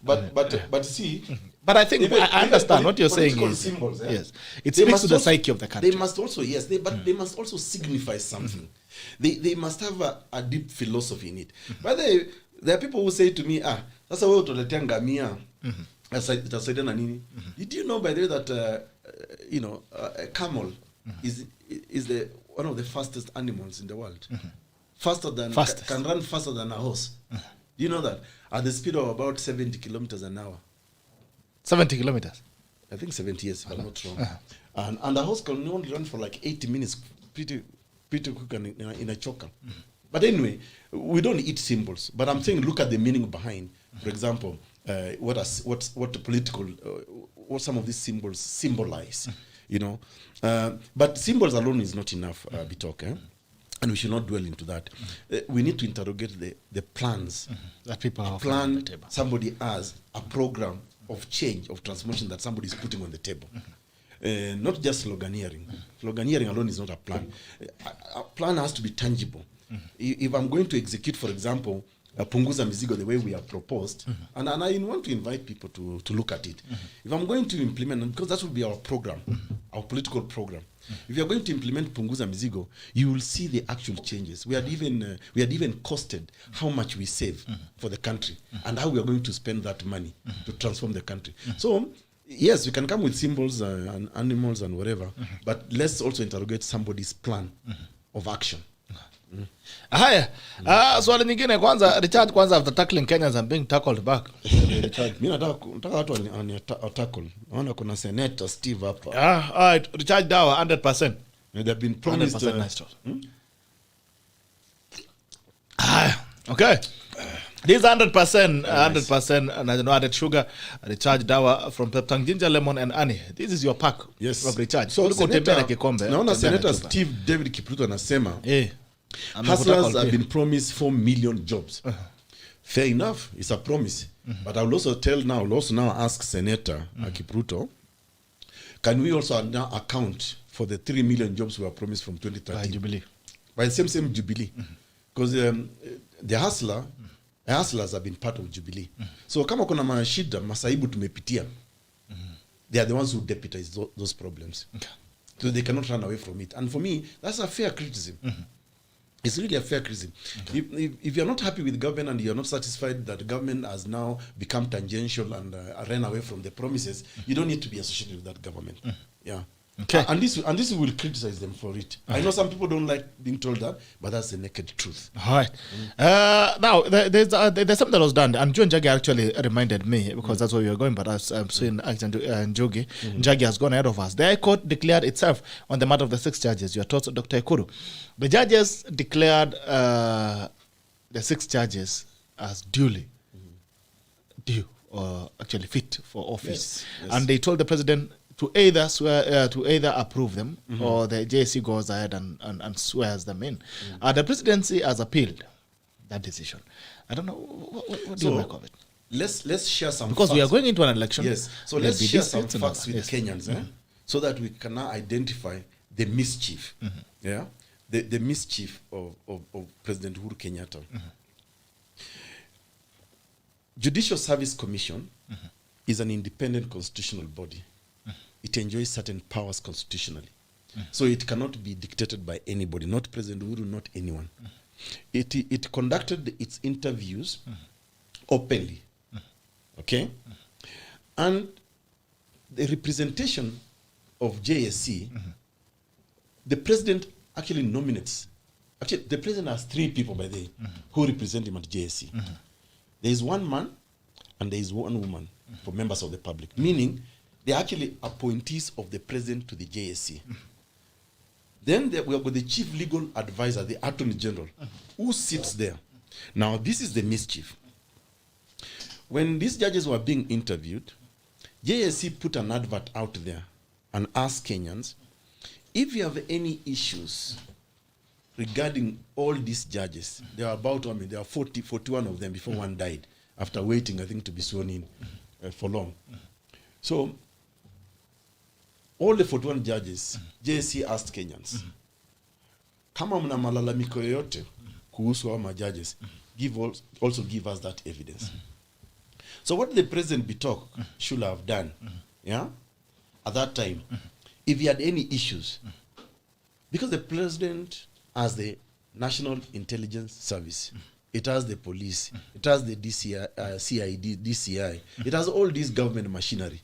B: But see,
A: but I think I understand what you're saying is
B: symbols,
A: yes, it speaks to the psyche of the country.
B: They must also, yes, they must also signify something. They must have a deep philosophy in it. But there are people who say to me, sasa wewe utaletea ngamia, itasaidia na nini? Did you know, by the way, that a camel is the one of the fastest animals in the world? Fastest. Can run faster than a horse. Do you know that? At the speed of about 70 kilometers an hour.
A: 70 kilometers?
B: I think 70 years, if I'm not wrong. And a horse can only run for like 80 minutes, pretty quick in a choker. But anyway, we don't eat symbols. But I'm saying, look at the meaning behind. For example, what the political, what some of these symbols symbolize. You know, but symbols alone is not enough, Bitok. And we should not dwell into that. We need to interrogate the plans
A: that people have
B: on the table. Somebody has a program of change, of transformation that somebody is putting on the table. Not just sloganeering. Sloganeering alone is not a plan. A plan has to be tangible. If I'm going to execute, for example, punguza mizigo the way we have proposed, and I want to invite people to look at it. If I'm going to implement, because that will be our program, our political program. If you are going to implement punguza mizigo, you will see the actual changes. We had even costed how much we save for the country and how we are going to spend that money to transform the country. So yes, we can come with symbols and animals and whatever, but let's also interrogate somebody's plan of action.
A: Haya, swali nyingine kwanza, Richard, kwanza after tackling Kenyans and being tackled back.
B: Richard, mimi nataka watu tackle. Naona kuna Senator Steve hapa.
A: All right, Richard Dawa 100%.
B: They have been promised
A: 100% nice. Okay. This 100% no added sugar, recharge dawa from Peptang, ginger, lemon and honey. This is your pack.
B: Yes.
A: Of recharge.
B: So naona Senator
A: Kikombe.
B: Steve David Kipruto anasema,
A: hustlers
B: have been promised 4 million jobs. Fair enough, it's a promise. But I will also now ask Senator Kipruto, can we also now account for the 3 million jobs we were promised from 2013?
A: By Jubilee.
B: By the same Jubilee. Because the hustlers have been part of Jubilee. So kama kuna mashida, masaibu tumepitia, they are the ones who deputize those problems. So they cannot run away from it. And for me, that's a fair criticism. It's really a fair criticism. If you're not happy with government and you're not satisfied that the government has now become tangential and ran away from the promises, you don't need to be associated with that government. Yeah.
A: Okay.
B: And this will criticize them for it. I know some people don't like being told that, but that's the naked truth.
A: All right. Now, there's something that was done, and John Njagi actually reminded me, because that's where we were going, but as I'm seeing Njogi, Njagi has gone ahead of us. The AUKOT declared itself on the matter of the 6 judges. Your thoughts, Dr. EKURU? The judges declared the 6 judges as duly due, or actually fit for office.
B: Yes.
A: And they told the president to either approve them or the JSC goes ahead and swears them in. The presidency has appealed that decision. I don't know, what do you make of it?
B: Let's share some
A: because
B: facts.
A: we are going into an election.
B: Yes. So let's share some facts with Kenyans, so that we can now identify the mischief. Yeah, the mischief of President Uhuru Kenyatta. Judicial Service Commission is an independent constitutional body. It enjoys certain powers constitutionally. So it cannot be dictated by anybody, not President Uhuru, not anyone. It conducted its interviews openly. Okay? And the representation of JSC, the president actually nominates. Actually, the president has 3 people by the way who represent him at JSC. There is 1 man and there is 1 woman for members of the public, meaning they are actually appointees of the president to the JSC. Then we have got the chief legal advisor, the attorney general, who sits there. Now, this is the mischief. When these judges were being interviewed, JSC put an advert out there and asked Kenyans, if you have any issues regarding all these judges, there are about, there are 41 of them before one died, after waiting, I think, to be sworn in for long. So, all the 41 judges, JSC asked Kenyans, kama mna malalamiko yote kuhusu hao majudges, also give us that evidence. So what the President Bitok should have done, at that time, if he had any issues, because the President has the National Intelligence Service, it has the police, it has the CID, DCI, it has all this government machinery.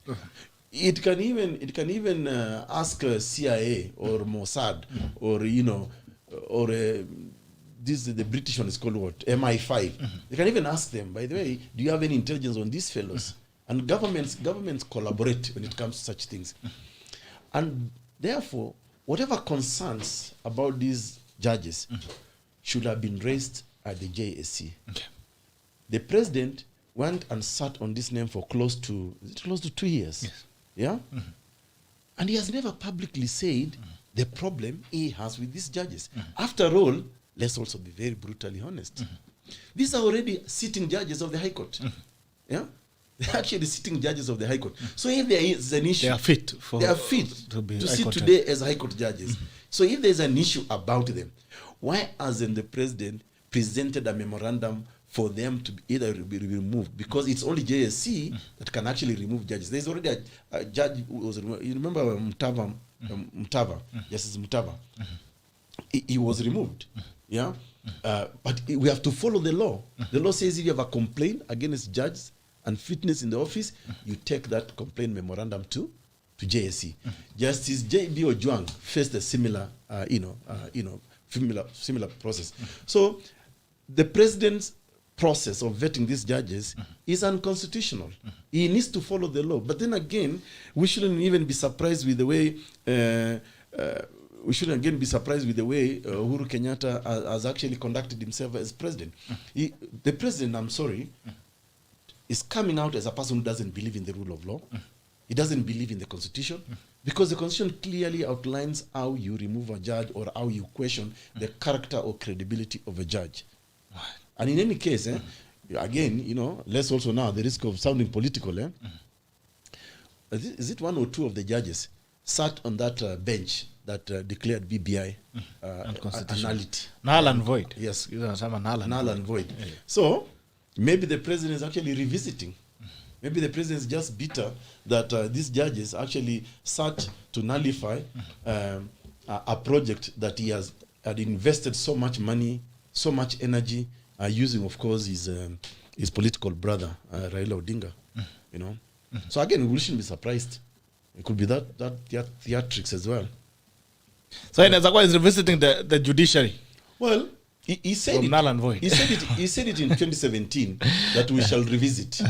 B: It can even ask CIA or Mossad or or this the British one is called what, MI5. They can even ask them, by the way, do you have any intelligence on these fellows? And governments collaborate when it comes to such things. And therefore, whatever concerns about these judges should have been raised at the JSC. Okay. The president went and sat on this name for close to 2 years. Yes. Yeah? And he has never publicly said the problem he has with these judges. After all, let's also be very brutally honest. These are already sitting judges of the High Court. Yeah? They're actually sitting judges of the High Court. So if there is an issue, they are fit to sit today as High Court judges. So if there's an issue about them, why hasn't the president presented a memorandum for them to either be removed, because it's only JSC that can actually remove judges. There's already a judge who was removed. You remember Mutava, Justice Mutava? He was removed. Yeah, but we have to follow the law. The law says if you have a complaint against judges and fitness in the office, you take that complaint memorandum to JSC. Justice J.B. Ojwang faced a similar, similar process. So the president's process of vetting these judges is unconstitutional. He needs to follow the law. But then again, we shouldn't even be surprised with the way Uhuru Kenyatta has actually conducted himself as president. The president, I'm sorry, is coming out as a person who doesn't believe in the rule of law. He doesn't believe in the Constitution, because the Constitution clearly outlines how you remove a judge or how you question the character or credibility of a judge. And in any case, again, let's also now, the risk of sounding political, is it one or two of the judges sat on that bench that declared BBI nullity?
A: Null and void.
B: Yes.
A: Null and void.
B: Yeah. So maybe the president is actually revisiting. Maybe the president is just bitter that these judges actually sat to nullify a project that he had invested so much money, so much energy, using, of course, his political brother, Raila Odinga. So again, we shouldn't be surprised. It could be that theatrics as well.
A: So Nezakwa is revisiting the judiciary.
B: Well, he said it.
A: Null and void.
B: He said it in 2017 that we shall revisit.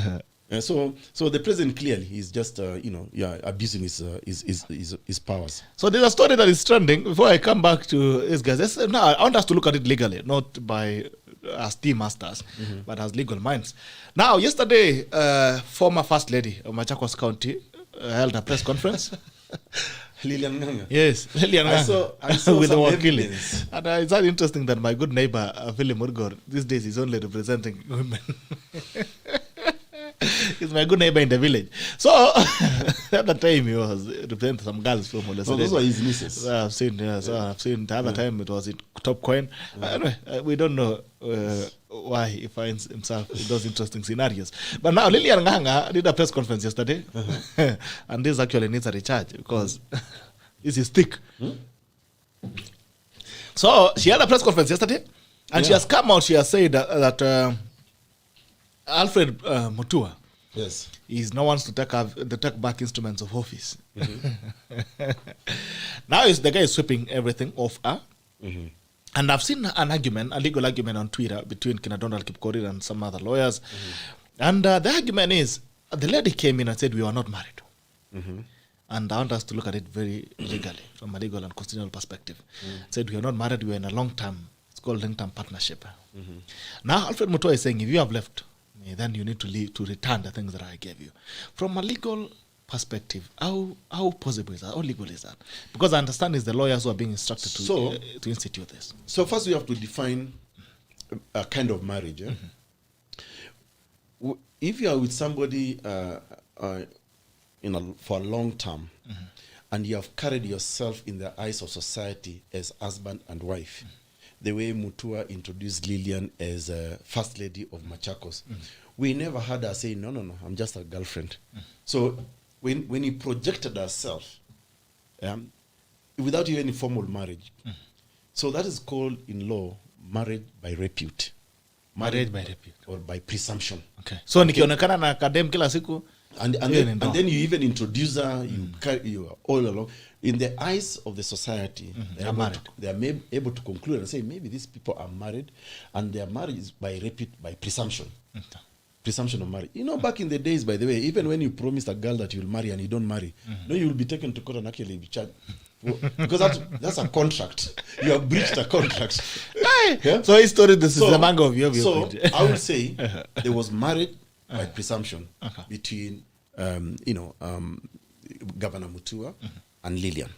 B: So the president clearly is just abusing his powers.
A: So there's a story that is trending. Before I come back to this guys, now I want us to look at it legally, not by as tea masters, but as legal minds. Now, yesterday, former First Lady of Machakos County held a press conference.
B: Lilian Nganga.
A: Yes, Lilian Nganga.
B: I saw
A: with the
B: some
A: wakili.
B: evidence.
A: And it's very interesting that my good neighbor, Philip Murgor, these days is only representing women. He's my good neighbor in the village. So, at the time he was representing some girls from Olesede.
B: So those were his nieces.
A: I've seen, I've seen the other time it was in Top Coin. Anyway, we don't know why he finds himself in those interesting scenarios. But now Lilian Nganga did a press conference yesterday, and this actually needs a recharge because this is thick. So she had a press conference yesterday, and she has come out. She has said that Alfred Mutua,
B: yes,
A: is no wants to take back instruments of office. Now the guy is sweeping everything off her. And I've seen an argument, a legal argument on Twitter between Donald KIPCHUMBA and some other lawyers. And the argument is, the lady came in and said we were not married. And I want us to look at it very legally, from a legal and constitutional perspective. Said we are not married, we are in a long-term, it's called long-term partnership. Now Alfred Mutua is saying, if you have left, then you need to leave to return the things that I gave you. From a legal perspective, how possible is that? How legal is that? Because I understand it's the lawyers who are being instructed to institute this. So
B: first we have to define a kind of marriage. If you are with somebody for a long term, and you have carried yourself in the eyes of society as husband and wife, the way Mutua introduced Lilian as First Lady of Machakos, we never heard her say, no, I'm just a girlfriend. So when he projected herself, without even any formal marriage, so that is called in law marriage by repute.
A: Marriage by repute.
B: Or by presumption.
A: Okay. So nikionekana na kadem kila siku,
B: and then you even introduce her, you are all along. In the eyes of the society, they are able to conclude and say, maybe these people are married, and their marriage is by repute, by presumption. Presumption of marriage. Back in the days, by the way, even when you promised a girl that you'll marry and you don't marry, you will be taken to court and actually be charged. Because that's a contract. You have breached a contract. Yeah? So this is the mango of your view. So I would say there was marriage by presumption between Governor Mutua and Lilian.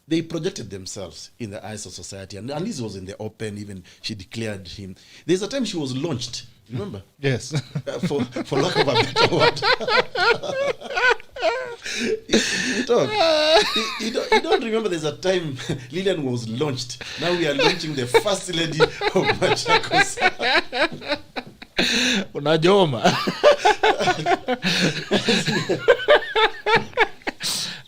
B: They projected themselves in the eyes of society, and this was in the open. Even she declared him. There's a time she was launched. Remember? Yes. For lack of a better word. You don't remember there's a time Lilian was launched. Now we are launching the First Lady of Machakos.
A: Unajoma.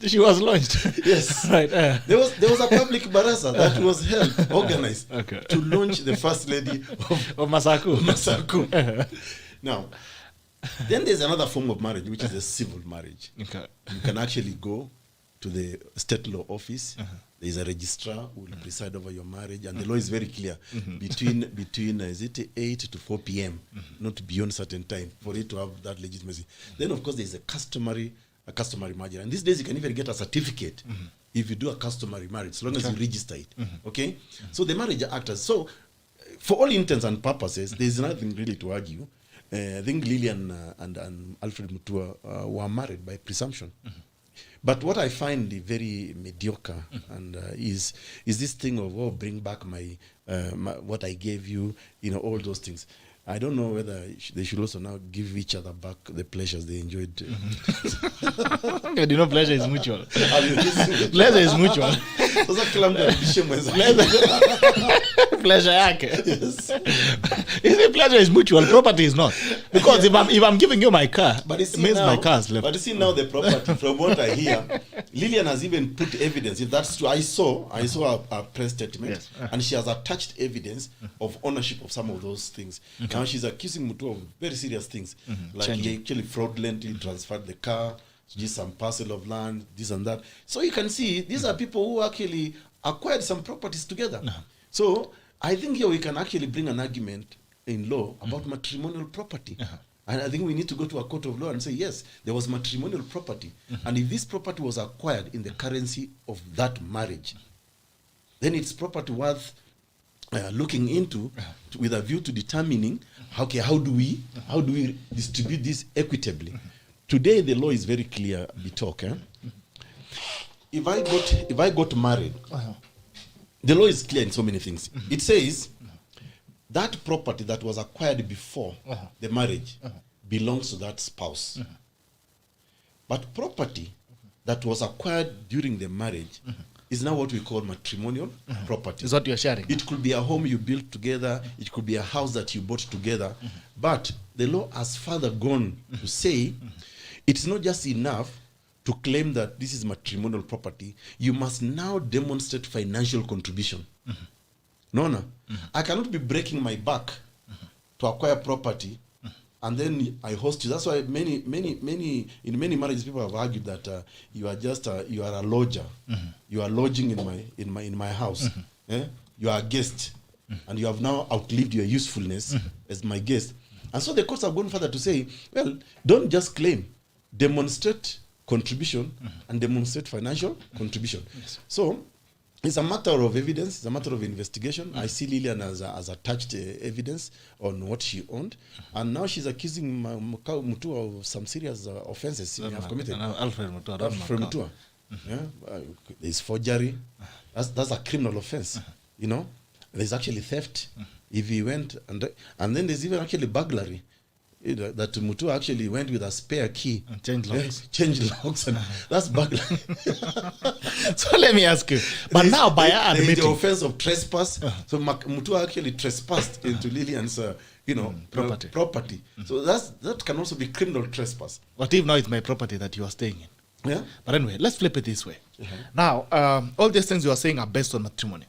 A: She was launched.
B: Yes.
A: Right.
B: There was a public baraza that was held, organized, to launch the first lady
A: of Masaku.
B: Now, then there's another form of marriage, which is a civil marriage.
A: Okay.
B: You can actually go to the state law office. There is a registrar who will preside over your marriage, and the law is very clear. Between is it 8 to 4 p.m., not beyond certain time, for it to have that legitimacy. Then, of course, there is a customary marriage, and these days you can even get a certificate if you do a customary marriage, as long as you register it. Okay, so the marriage actors. So, for all intents and purposes, there is nothing really to argue. I think Lillian and Alfred Mutua were married by presumption. But what I find very mediocre and is this thing of bring back my what I gave you, all those things. I don't know whether they should also now give each other back the pleasures they enjoyed.
A: Pleasure is mutual. Pleasure is mutual. Pleasure yake. Yes. Pleasure is mutual. Property is not. Because if I'm giving you my car,
B: but it
A: means my car is left.
B: But you see now the property, from what I hear, Lillian has even put evidence. If that's true, I saw a press statement, and she has attached evidence of ownership of some of those things. Now she's accusing Mutu of very serious things, like he actually fraudulently transferred the car, just some parcel of land, this and that. So you can see these are people who actually acquired some properties together. So I think here we can actually bring an argument in law about matrimonial property. And I think we need to go to a court of law and say, yes, there was matrimonial property. And if this property was acquired in the currency of that marriage, then it's property worth looking into with a view to determining how do we distribute this equitably. Today the law is very clear, Bitok. If I got married, the law is clear in so many things. It says that property that was acquired before the marriage belongs to that spouse. But property that was acquired during the marriage is now what we call matrimonial property.
A: Is what you're sharing.
B: It could be a home you built together. It could be a house that you bought together. But the law has further gone to say it's not just enough to claim that this is matrimonial property. You must now demonstrate financial contribution. No. I cannot be breaking my back to acquire property and then I host you. That's why in many marriages people have argued that you are a lodger. You are lodging in my house. You are a guest, and you have now outlived your usefulness as my guest. And so the courts have gone further to say, well, don't just claim, demonstrate contribution and demonstrate financial contribution. So it's a matter of evidence. It's a matter of investigation. I see Lillian as attached evidence on what she owned, and now she's accusing Mutua of some serious offenses she may have committed.
A: Alfred Mutua.
B: There's forgery. That's a criminal offense. There's actually theft. If he went and then there's even actually burglary. That Mutua actually went with a spare key
A: and changed locks,
B: and that's burglary.
A: So let me ask you, but now by admitting
B: the offense of trespass, so Mutua actually trespassed into Lillian's property. So that can also be criminal trespass.
A: What if now it's my property that you are staying in?
B: Yeah.
A: But anyway, let's flip it this way. Now, all these things you are saying are based on matrimony.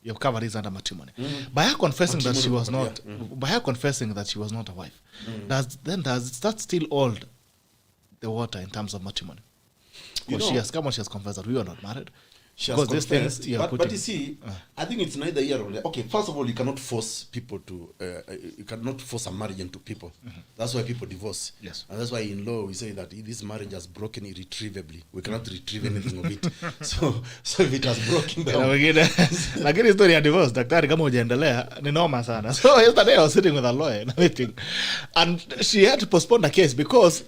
A: You've covered this under matrimony. By her confessing that she was not, by her confessing that she was not a wife, does that still hold the water in terms of matrimony? Because she has confessed that we were not married.
B: She has confessed, but you see, I think it's neither here or there. Okay, first of all, you cannot force people to, you cannot force a marriage into people. That's why people divorce.
A: Yes.
B: And that's why in law we say that this marriage has broken irretrievably. We cannot retrieve anything of it. So if it has broken down.
A: Lakini story ya divorce, daktari kama hujaendelea, ni noma sana. So yesterday I was sitting with a lawyer in a meeting, and she had to postpone the case because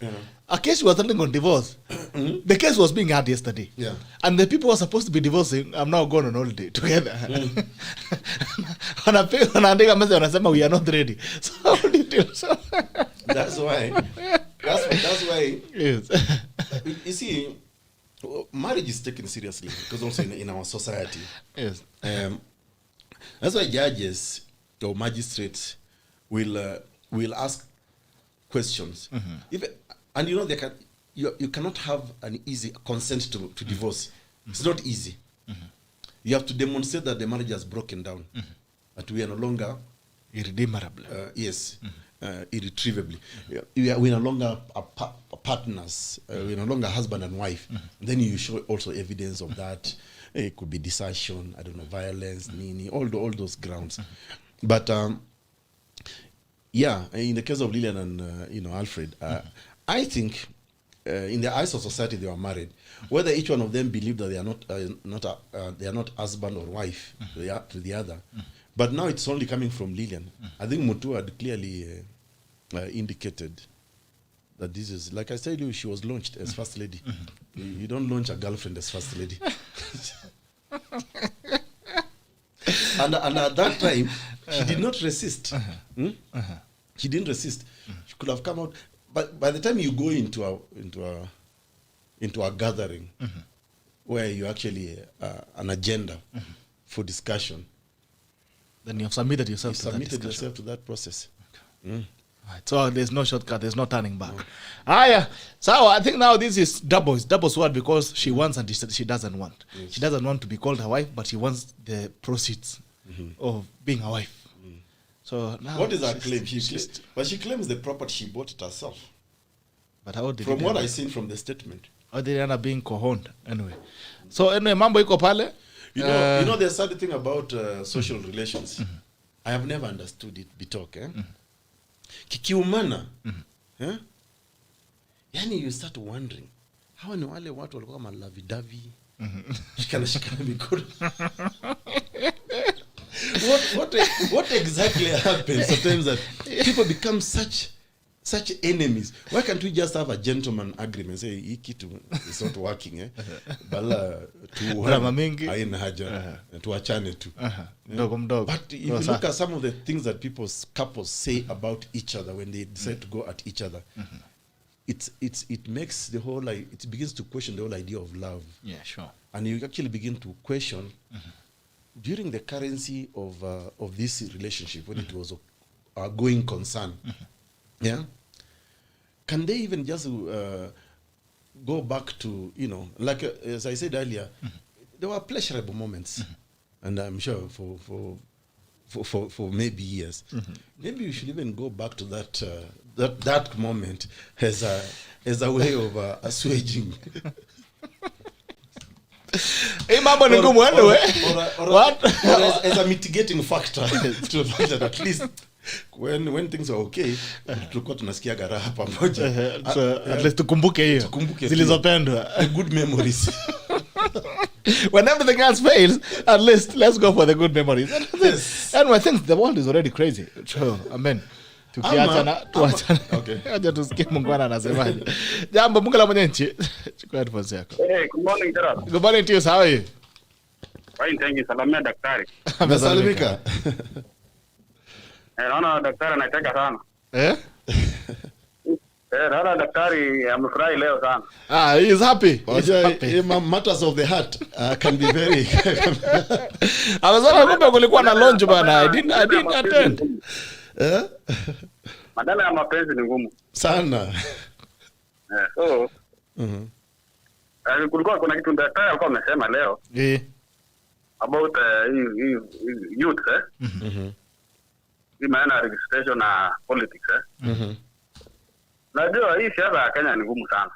A: a case was handling on divorce. The case was being had yesterday.
B: Yeah.
A: And the people who are supposed to be divorcing have now gone on holiday together. Wanaandika message wanasema we are not ready. So
B: that's why.
A: Yes.
B: You see, marriage is taken seriously because also in our society.
A: Yes.
B: That's why judges or magistrates will will ask questions. And you know, you cannot have an easy consent to divorce. It's not easy. You have to demonstrate that the marriage has broken down, that we are no longer
A: irredeemable.
B: Irretrievably. We are no longer partners. We are no longer husband and wife. And then you show also evidence of that. It could be desertion, I don't know, violence, all those grounds. But yeah, in the case of Lillian and Alfred, I think in the eyes of society they were married. Whether each one of them believed that they are not husband or wife to the other, but now it's only coming from Lillian. I think Mutu had clearly indicated that this is, like I said, she was launched as first lady. You don't launch a girlfriend as first lady. and at that time, she did not resist. She didn't resist. She could have come out. But by the time you go into a gathering where you actually an agenda for discussion,
A: then you have submitted yourself
B: to that process. Okay.
A: Right. So there's no shortcut, there's no turning back. Yeah. So I think now this is double. It's double sword because she wants and she doesn't want. Yes. She doesn't want to be called a wife, but she wants the proceeds of being a wife. So now,
B: what is her claim? But she claims the property she bought it herself.
A: But how did
B: from what I seen from the statement?
A: How did they end up being cohoned anyway? So anyway, mambo iko pale.
B: You know the sad thing about social relations. I have never understood it. Bitok, kikiumana. Yani you start wondering, hawa ni wale watu walikuwa malavidavi. Shikana mikono. What exactly happens sometimes that people become such enemies? Why can't we just have a gentleman agreement? Say, hii kitu is not working, Bala
A: drama mingi
B: haina haja tuachane tu.
A: Mdogo.
B: But if you look at some of the things that couples say about each other when they decide to go at each other, it makes the whole, it begins to question the whole idea of love.
A: Yeah, sure.
B: And you actually begin to question during the currency of this relationship, when it was a going concern. Can they even just go back to, like as I said earlier, there were pleasurable moments, and I'm sure for maybe years. Maybe we should even go back to that moment as a way of assuaging.
A: Hey, mambo ni ngumu anyway. What?
B: As a mitigating factor to the fact that at least when things are okay, tulikuwa tunasikia raha pamoja.
A: At least tukumbuke hiyo. Zilizopendwa.
B: The good memories.
A: When everything else fails, at least let's go for the good memories. And I think the world is already crazy. So, amen. Tukiachana.
B: Okay.
A: Aje tusikie Mungwana anasemaje. Jambo Mungu la mwenye nchi. Chukua headphones yako.
C: Hey, good morning, Gerard.
A: Good morning to you, how are you?
C: Fine, thank you. Salamia daktari.
B: Amesalimika.
C: Naona daktari anataka sana. Naona daktari amefurahi leo sana.
A: He is happy.
B: Matters of the heart can be very.
A: Amesema kumbe kulikuwa na launch bana. I didn't attend.
C: Madala ya mapenzi ni ngumu
B: sana.
C: So kulikuwa kuna kitu daktari alikuwa amesema leo about youth hii maana registration na politics najua hii siasa ya Kenya ni ngumu sana.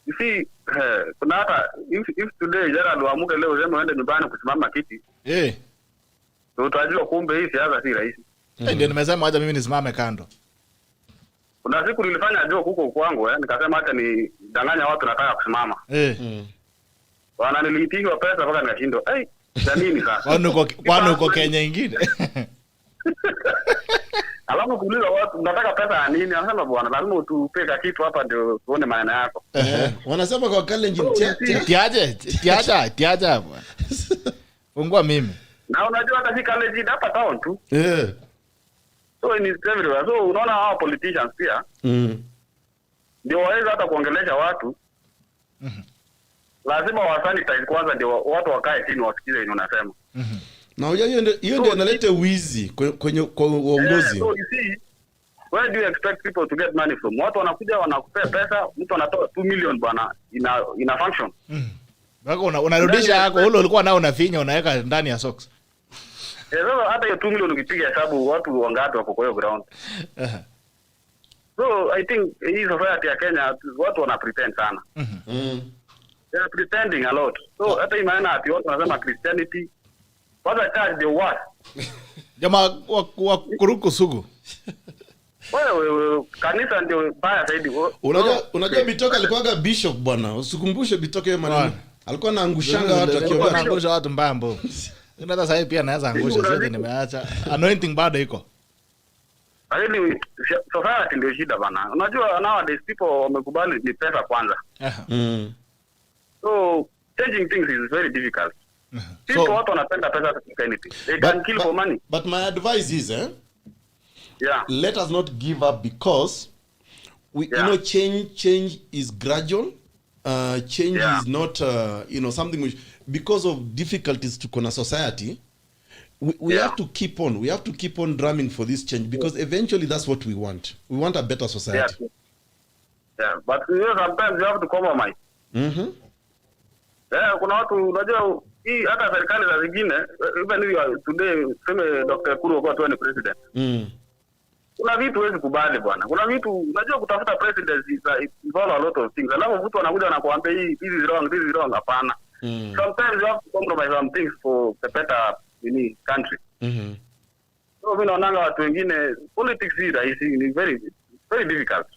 C: You see, kuna hata if today jana duamuke leo zema uende nyumbani kusimama kiti so utajua kumbe hii siasa si rahisi.
A: Ndio nimesema acha mimi nisimame kando.
C: Kuna siku nilifanya joke huko kwangu nikasema hata ni danganya watu nataka kusimama. Wana niliitishwa pesa mpaka nikashindwa. Za nini sasa?
A: Kwani uko Kenya ingine?
B: Alafu kuuliza watu unataka pesa ya nini? Anasema bwana lazima utupeka kitu hapa ndio tuone maana yako.
D: Wanasema kwa Kalenjin
A: tiaja bwana. Ungua mimi.
B: Na unajua hata si Kalenjin hapa town tu. So in everywhere. So unaona hao politicians pia. Ndio waweza hata kuongelesha watu. Lazima wasanitize kwanza ndio watu wakae chini wasikize nini unasema. Na hiyo ndio analeta wizi kwenye kwa uongozi.
C: So you see, where do you expect people to get money from? Watu wanakuja wanakupea pesa, mtu anatoa 2 million bwana ina function.
A: Bako unarudisha yako ule ulikuwa nao unafinya unaweka ndani ya socks.
C: Sasa hata hiyo 2 million ukipiga hesabu watu wangapi wako kwa hiyo ground. So I think hii society ya Kenya watu wana pretend sana. They are pretending a lot. So hata imani ati watu wanasema Christianity what a charge the what?
A: Jamaa wa kuruku sugu.
C: Wewe kanisa ndio baya zaidi.
B: Unajua Bitoka alikuwa bishop bwana. Usikumbushe Bitoka yeye maneno. Alikuwa anaangushanga watu akiomba.
A: Anaangusha watu mbambo. Ndio sasa hivi pia anaweza angusha zote nimeacha. Anointing bado iko.
C: Lakini society ndio shida bana. Unajua nowadays people wamekubali ni pesa kwanza. So changing things is very difficult. People watu wanapenda pesa to anything. They can kill for money.
B: But my advice is let us not give up because you know change is gradual. Change is not something which because of difficulties to kona society we have to keep on. We have to keep on drumming for this change because eventually that's what we want. We want a better society.
C: But sometimes you have to compromise. Kuna watu unajua hii hata serikali za zingine even if today sema Dr. EKURU kwa tu ni president. Kuna vitu huwezi kubali bwana. Kuna vitu unajua kutafuta presidency involve a lot of things. Alafu mtu anakuja na kuambia hii this is wrong hapana. Sometimes you have to compromise some things for the better country. So mimi naona watu wengine politics ni very very difficult.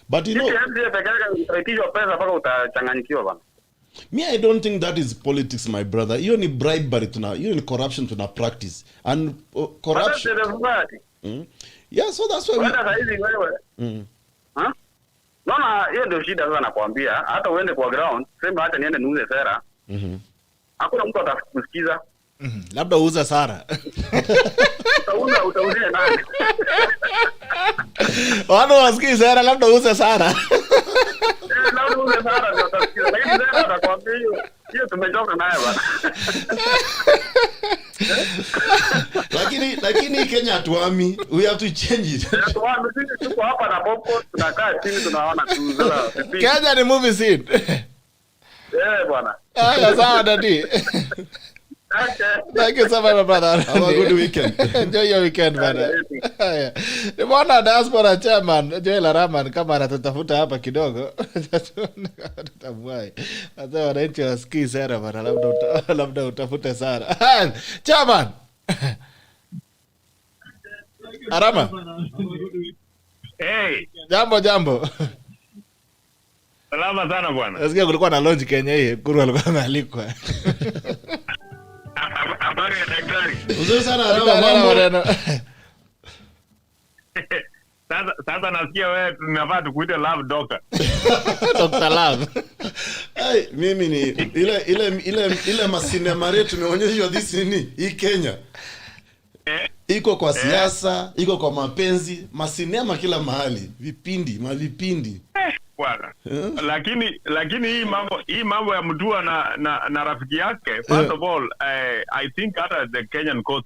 B: But you know
C: pesa mpaka utachanganyikiwa bwana.
B: Me, I don't think that is politics, my brother. Hiyo ni bribery hiyo ni corruption tuna practice and corruption. Yeah, so that's why
C: Naona hiyo ndio shida sasa nakwambia. Hata uende kwa ground, sema hata niende niuze sera. Hakuna mtu atakusikiza.
A: Labda uuza Sara.
C: Utauzia nani?
A: Wano wasikii Sara labda uuze Sara.
C: Labda uuze Sara ndio utasikiza. Lakini Sara atakwambia hiyo tumechoka naye bwana.
B: Lakini Kenya hatuami. We have to change it.
C: Hatuami sisi tuko hapa na popcorn tunakaa chini tunaona tu sasa.
A: Kenya ni movie scene.
C: Bwana.
A: Sawa dadi. Thank you so much, my brother.
B: Have a good weekend.
A: Enjoy your weekend, brother. Ni mwana diaspora chairman Joel Araman kama anatutafuta hapa kidogo. Tutamwai. Hata wananchi wasikii Sara bana, labda utafute Sara. Chairman. Arama.
E: Hey.
A: Jambo.
E: Salama sana bwana.
A: Nasikia kulikuwa na launch Kenya hii, EKURU alikuwa amealikwa.
E: Habari ya daktari.
B: Uzuri sana Arama.
E: Sasa nasikia wewe tunafaa tukuite love doctor.
A: Dr. Love.
B: Mimi ni ile masinema yetu tumeonyeshwa hii Kenya. Iko kwa siasa, iko kwa mapenzi, masinema kila mahali, vipindi.
E: Bwana. Lakini hii mambo ya Mutua na rafiki yake, first of all, I think hata the Kenyan court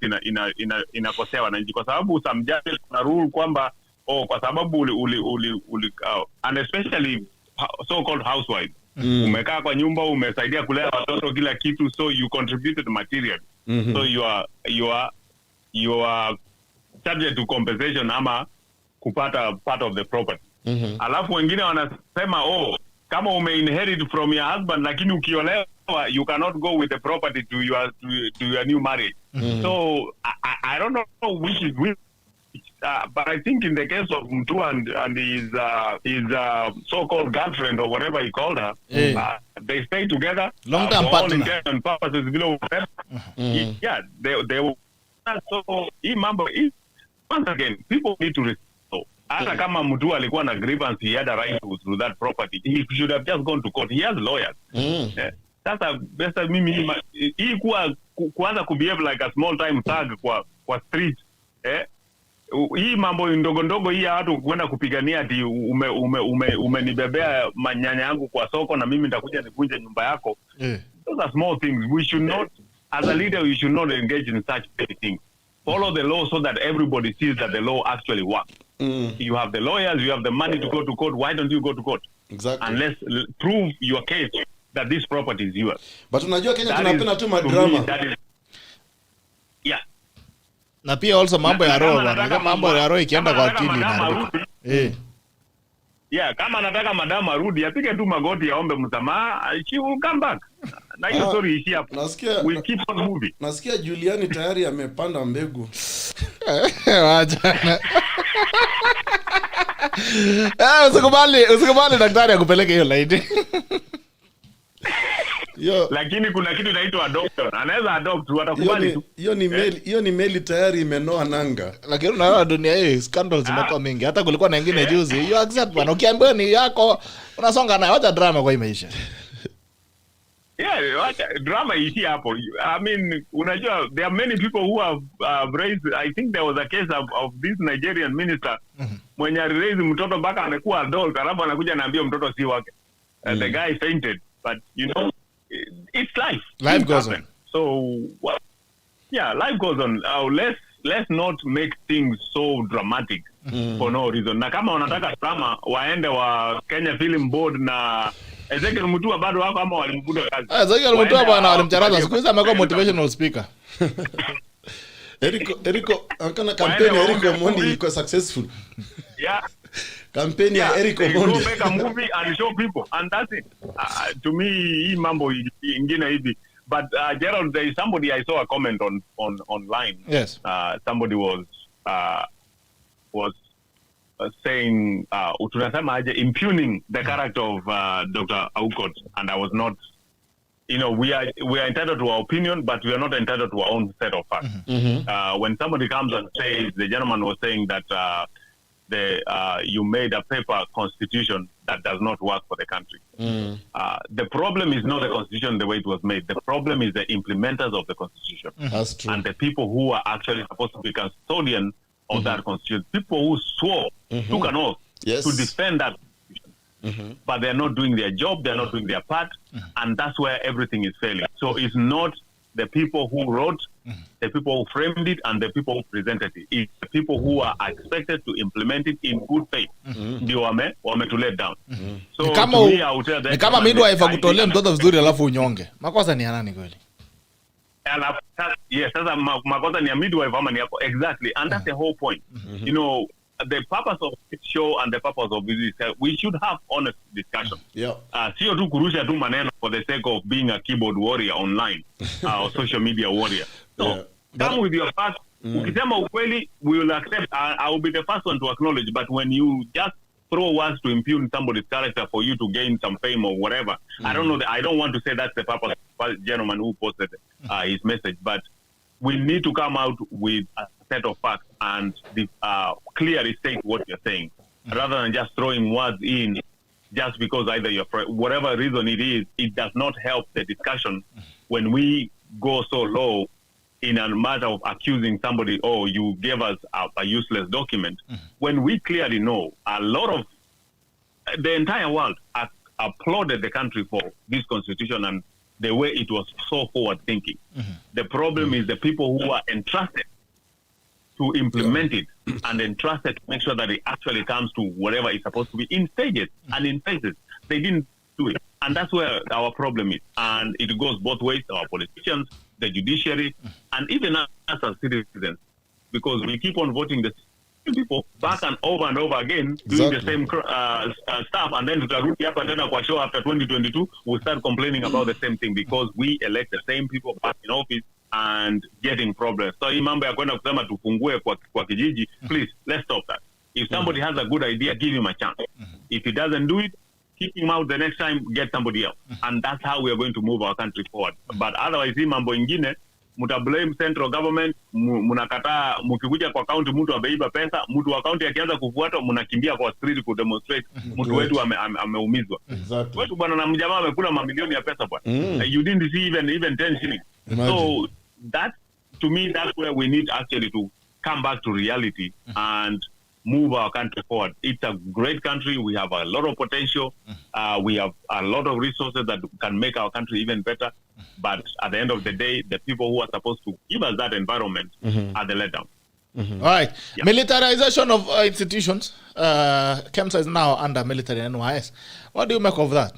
E: inakosea wananchi kwa sababu some judges kuna rule kwamba kwa sababu and especially so called housewives. Umekaa kwa nyumba, umesaidia kulea watoto kila kitu, so you contributed material. So you are subject to compensation ama kupata part of the property. Alafu wengine wanasema kama umeinherit from your husband lakini ukiolewa you cannot go with the property to your new marriage. So I don't know which is which. But I think in the case of Mutua and his so-called girlfriend or whatever he called her, they stay together.
A: Long-term partner.
E: All intents and purposes below. Yeah, they will. So, once again, people need to respect. Hata kama Mutua alikuwa na grievance, he had a right to that property. He should have just gone to court. He has lawyers. Sasa besta mimi hii kuanza kubehave like a small time thug kwa street. Hii mambo ndogo hii ya watu kwenda kupigania ati umenibebea manyanya yangu kwa soko na mimi nitakuja nivunje nyumba yako. Those are small things. We should not as a leader, you should not engage in such things. Follow the law so that everybody sees that the law actually works. You have the lawyers, you have the money to go to court. Why don't you go to court?
B: Exactly.
E: And let's prove your case that this property is yours.
B: But unajua Kenya tunapenda tu
E: To me,
B: madrama.
E: that is, yeah.
A: Na pia also mambo ya roho bwana. Kama mambo ya roho ikienda kwa akili
E: madam
A: inaharibika.
E: arudi, yeah, kama anataka madam arudi apige tu magoti aombe msamaha, she will come back. Na hiyo story ishi hapo. We keep on moving.
B: Nasikia Juliani tayari amepanda mbegu.
A: Wacha. Usikubali daktari akupeleke hiyo laiti.
E: Lakini kuna kitu inaitwa adoption. Anaweza adopt tu, atakubali tu.
B: Hiyo ni meli tayari imenoa nanga.
A: Lakini unaona dunia hii scandals zimekuwa mingi. Hata kulikuwa na nyingine juzi. You accept bwana. Ukiambiwa ni yako unasonga nayo. Wacha drama kwa imeisha.
E: Yeah, wacha drama ishi hapo. I mean, unajua there are many people who have raised. I think there was a case of this Nigerian minister mwenye raised mtoto mpaka amekuwa adult, alafu anakuja naambia mtoto si wake. The guy fainted, but you know, it's life.
A: Life goes on.
E: So, yeah, life goes on. Let's not make things so dramatic for no reason. Na kama wanataka drama, waende wa Kenya Film Board na Ezekiel Mutua bado wako ama walimkuta kazi.
A: Ezekiel Mutua bwana walimcharaza. Siku hizi amekuwa motivational speaker.
B: Eriko akana campaign ya Eriko Mondi iko successful.
E: Yeah.
B: Campaign ya Eriko Mondi.
E: Go make a movie and show people, and that's it. To me, hii mambo ingine hivi. But Gerald, there is somebody I saw a comment on online.
A: Yes.
E: Somebody was saying tunasema aje impugning the character of Dr. AUKOT, and I was not, you know, we are entitled to our opinion, but we are not entitled to our own set of facts. When somebody comes and says, the gentleman was saying that you made a paper constitution that does not work for the country. The problem is not the constitution the way it was made. The problem is the implementers of the constitution.
B: That's true.
E: And the people who are actually supposed to be custodian of that constitution. People who swore, took an oath to defend that constitution. But they're not doing their job, they're not doing their part, and that's where everything is failing. So it's not the people who wrote, the people who framed it, and the people who presented it. It's the people who are expected to implement it in good faith. Ndio wame to let down. So
A: ni kama midwife akutolea mtoto vizuri alafu unyonge. Makosa ni ya nani kweli?
E: Yes, sasa makosa ni ya midwife ama ni yako. Exactly, and that's the whole point. You know, the purpose of this show and the purpose of this, we should have honest discussion.
B: Yeah.
E: Sio tu kurusha tu maneno for the sake of being a keyboard warrior online or social media warrior. So, come with your facts. Ukisema ukweli, we will accept. I will be the first one to acknowledge. But when you just throw words to impugn somebody's character for you to gain some fame or whatever, I don't know. I don't want to say that's the purpose of the gentleman who posted his message. But we need to come out with a set of facts and clearly state what you're saying, rather than just throwing words in just because either you're whatever reason it is. It does not help the discussion when we go so low in a matter of accusing somebody, oh, you gave us a useless document, when we clearly know a lot of the entire world applauded the country for this constitution and the way it was so forward thinking. The problem is the people who are entrusted to implement it and entrusted to make sure that it actually comes to whatever it's supposed to be in stages and in phases. They didn't do it. And that's where our problem is. And it goes both ways, our politicians, the judiciary, and even us as citizens, because we keep on voting the same people back and over again, doing the same stuff, and then tutarudi hapa tena kwa show after 2022, we'll start complaining about the same thing because we elect the same people back in office and getting problems. So hii mambo ya kwenda kusema tufungue kwa kijiji, please, let's stop that. If somebody has a good idea, give him a chance. If he doesn't do it, kick him out the next time, get somebody else. And that's how we are going to move our country forward. But otherwise, hii mambo ingine, muta blame central government, munakataa, mukikuja kwa county mtu ameiba pesa, mtu wa county akianza kufuata, munakimbia kwa street ku demonstrate, mtu wetu ameumizwa.
B: Exactly.
E: Wetu bwana na mjamaa amekula mamilioni ya pesa bwana. You didn't see even 10 shillings. So that, to me, that's where we need actually to come back to reality and move our country forward. It's a great country. We have a lot of potential. We have a lot of resources that can make our country even better. But at the end of the day, the people who are supposed to give us that environment are the letdown.
A: All right. Yeah. Militarization of institutions. KEMSA is now under military NYS. What do you make of that?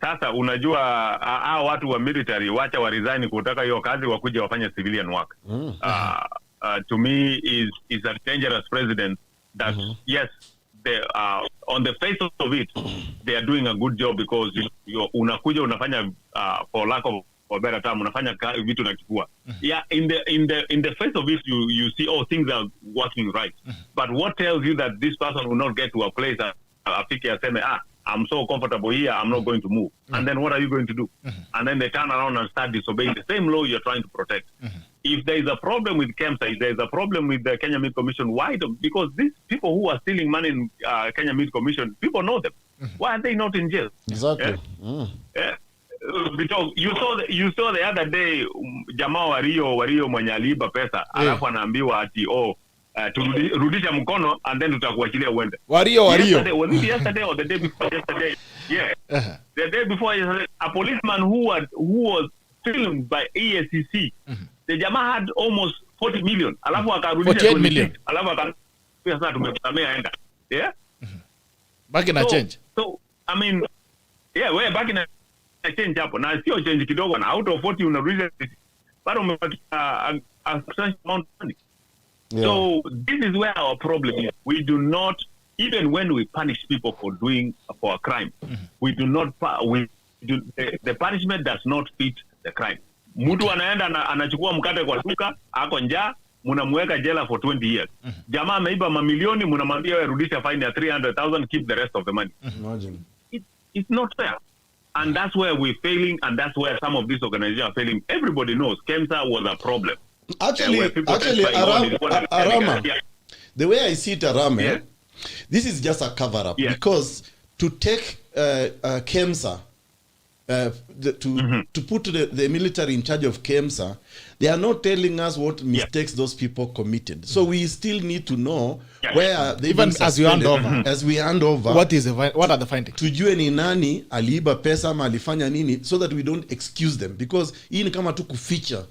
E: Sasa unajua hao watu wa military wacha wa resign kutaka hiyo kazi wakuje wafanye civilian work. To me is a dangerous president that yes, they on the face of it they are doing a good job because unakuja unafanya for lack of a better term unafanya vitu na kifua. Yeah, in the face of it you see things are working right. But what tells you that this person will not get to a place afike aseme I'm so comfortable here, I'm not going to move. And then what are you going to do? And then they turn around and start disobeying the same law you're trying to protect. If there is a problem with KEMSA, if there is a problem with the Kenya Meat Commission, why don't? Because these people who are stealing money in Kenya Meat Commission, people know them. Why are they not in jail?
B: Exactly.
E: Because you saw the other day, jamaa wario mwenye aliiba pesa, alafu anaambiwa ati turudisha mkono and then tutakuachilia uende.
A: Wario.
E: Was it yesterday or the day before yesterday? Yeah. The day before yesterday, a policeman who was filmed by ESCC, the jamaa had almost 40 million. Alafu akarudisha
A: 48 million.
E: Alafu akamwambia sasa tumekusamea enda. Yeah?
A: Back in a change.
E: So, I mean, yeah, we're back in a change hapo. Na sio change kidogo na out of 40 unarudisha bado umepata a substantial amount of money. Yeah. So this is where our problem is. We do not, even when we punish people for a crime, we do not. The punishment does not fit the crime. Mtu anaenda anachukua mkate kwa duka, ako njaa, mnamweka jela for 20 years. Jamaa ameiba mamilioni, mnamwambia wewe rudisha fine ya 300,000, keep the rest of the money.
B: Imagine.
E: It's not fair. And that's where we're failing, and that's where some of these organizations are failing. Everybody knows KEMSA was a problem.
B: Actually, Arama, the way I see it, Arama, this is just a cover-up because to take KEMSA, to put the military in charge of KEMSA, they are not telling us what mistakes those people committed. So we still need to know where they
A: even as we hand over, what are the findings?
B: Tujue ni nani aliiba pesa ama alifanya nini, so that we don't excuse them, because hii ni kama tu kuficha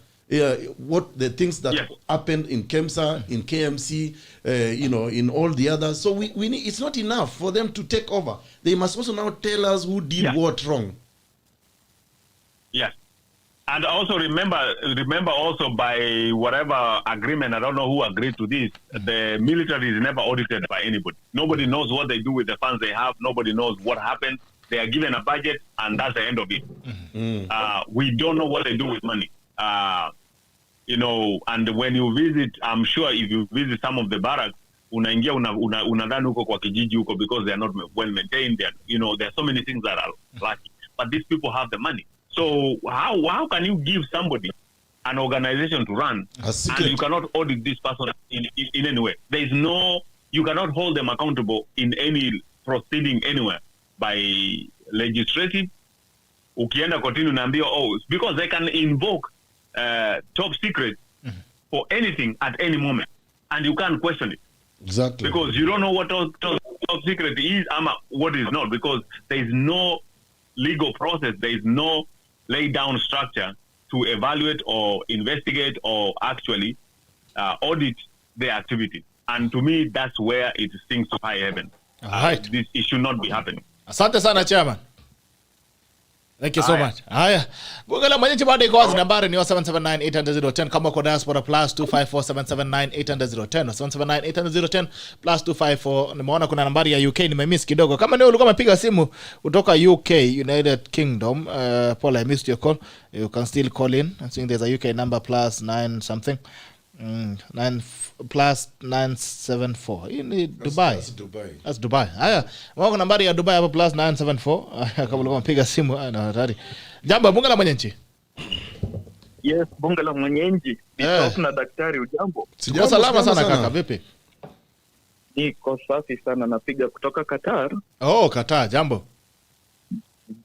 B: what the things that happened in KEMSA, in KMC, in all the others. So we need, it's not enough for them to take over. They must also now tell us who did what wrong.
E: Yes. And also remember also by whatever agreement, I don't know who agreed to this, the military is never audited by anybody. Nobody knows what they do with the funds they have. Nobody knows what happened. They are given a budget and that's the end of it. We don't know what they do with money. And when you visit, I'm sure if you visit some of the barracks, unaingia unadhani huko kwa kijiji huko, because they are not well maintained. There are so many things that are lacking. But these people have the money. So how can you give somebody an organization to run and you cannot audit this person in any way? You cannot hold them accountable in any proceeding anywhere by legislative. Ukienda kotini unaambia because they can invoke top secret for anything at any moment, and you can't question it.
B: Exactly.
E: Because you don't know what top secret is and what is not, because there is no legal process, there is no laid down structure to evaluate or investigate or actually audit their activity. And to me, that's where it stinks to high heaven. It should not be happening.
A: Asante sana chairman. Thank you so much. Haya. Bunge la Mwananchi bado iko wazi, nambari ni 0779801010 kama uko diaspora +25477980010 7798010 +254. Nimeona kuna nambari ya UK nimemiss kidogo. Kama leo ulikuwa umepiga simu kutoka UK, United Kingdom, Paul, I missed your call. You can still call in. I think there's a UK number +9 something. 9+974 in Dubai. That's Dubai. Haya, wako nambari ya Dubai hapo +974. Kama ulikuwa mpiga simu na hatari. Jambo bunge la Mwananchi.
F: Yes, bunge la Mwananchi. Na daktari, ujambo?
A: Siko salama sana kaka, vipi?
F: Niko safi sana, napiga kutoka Qatar.
A: Qatar, jambo.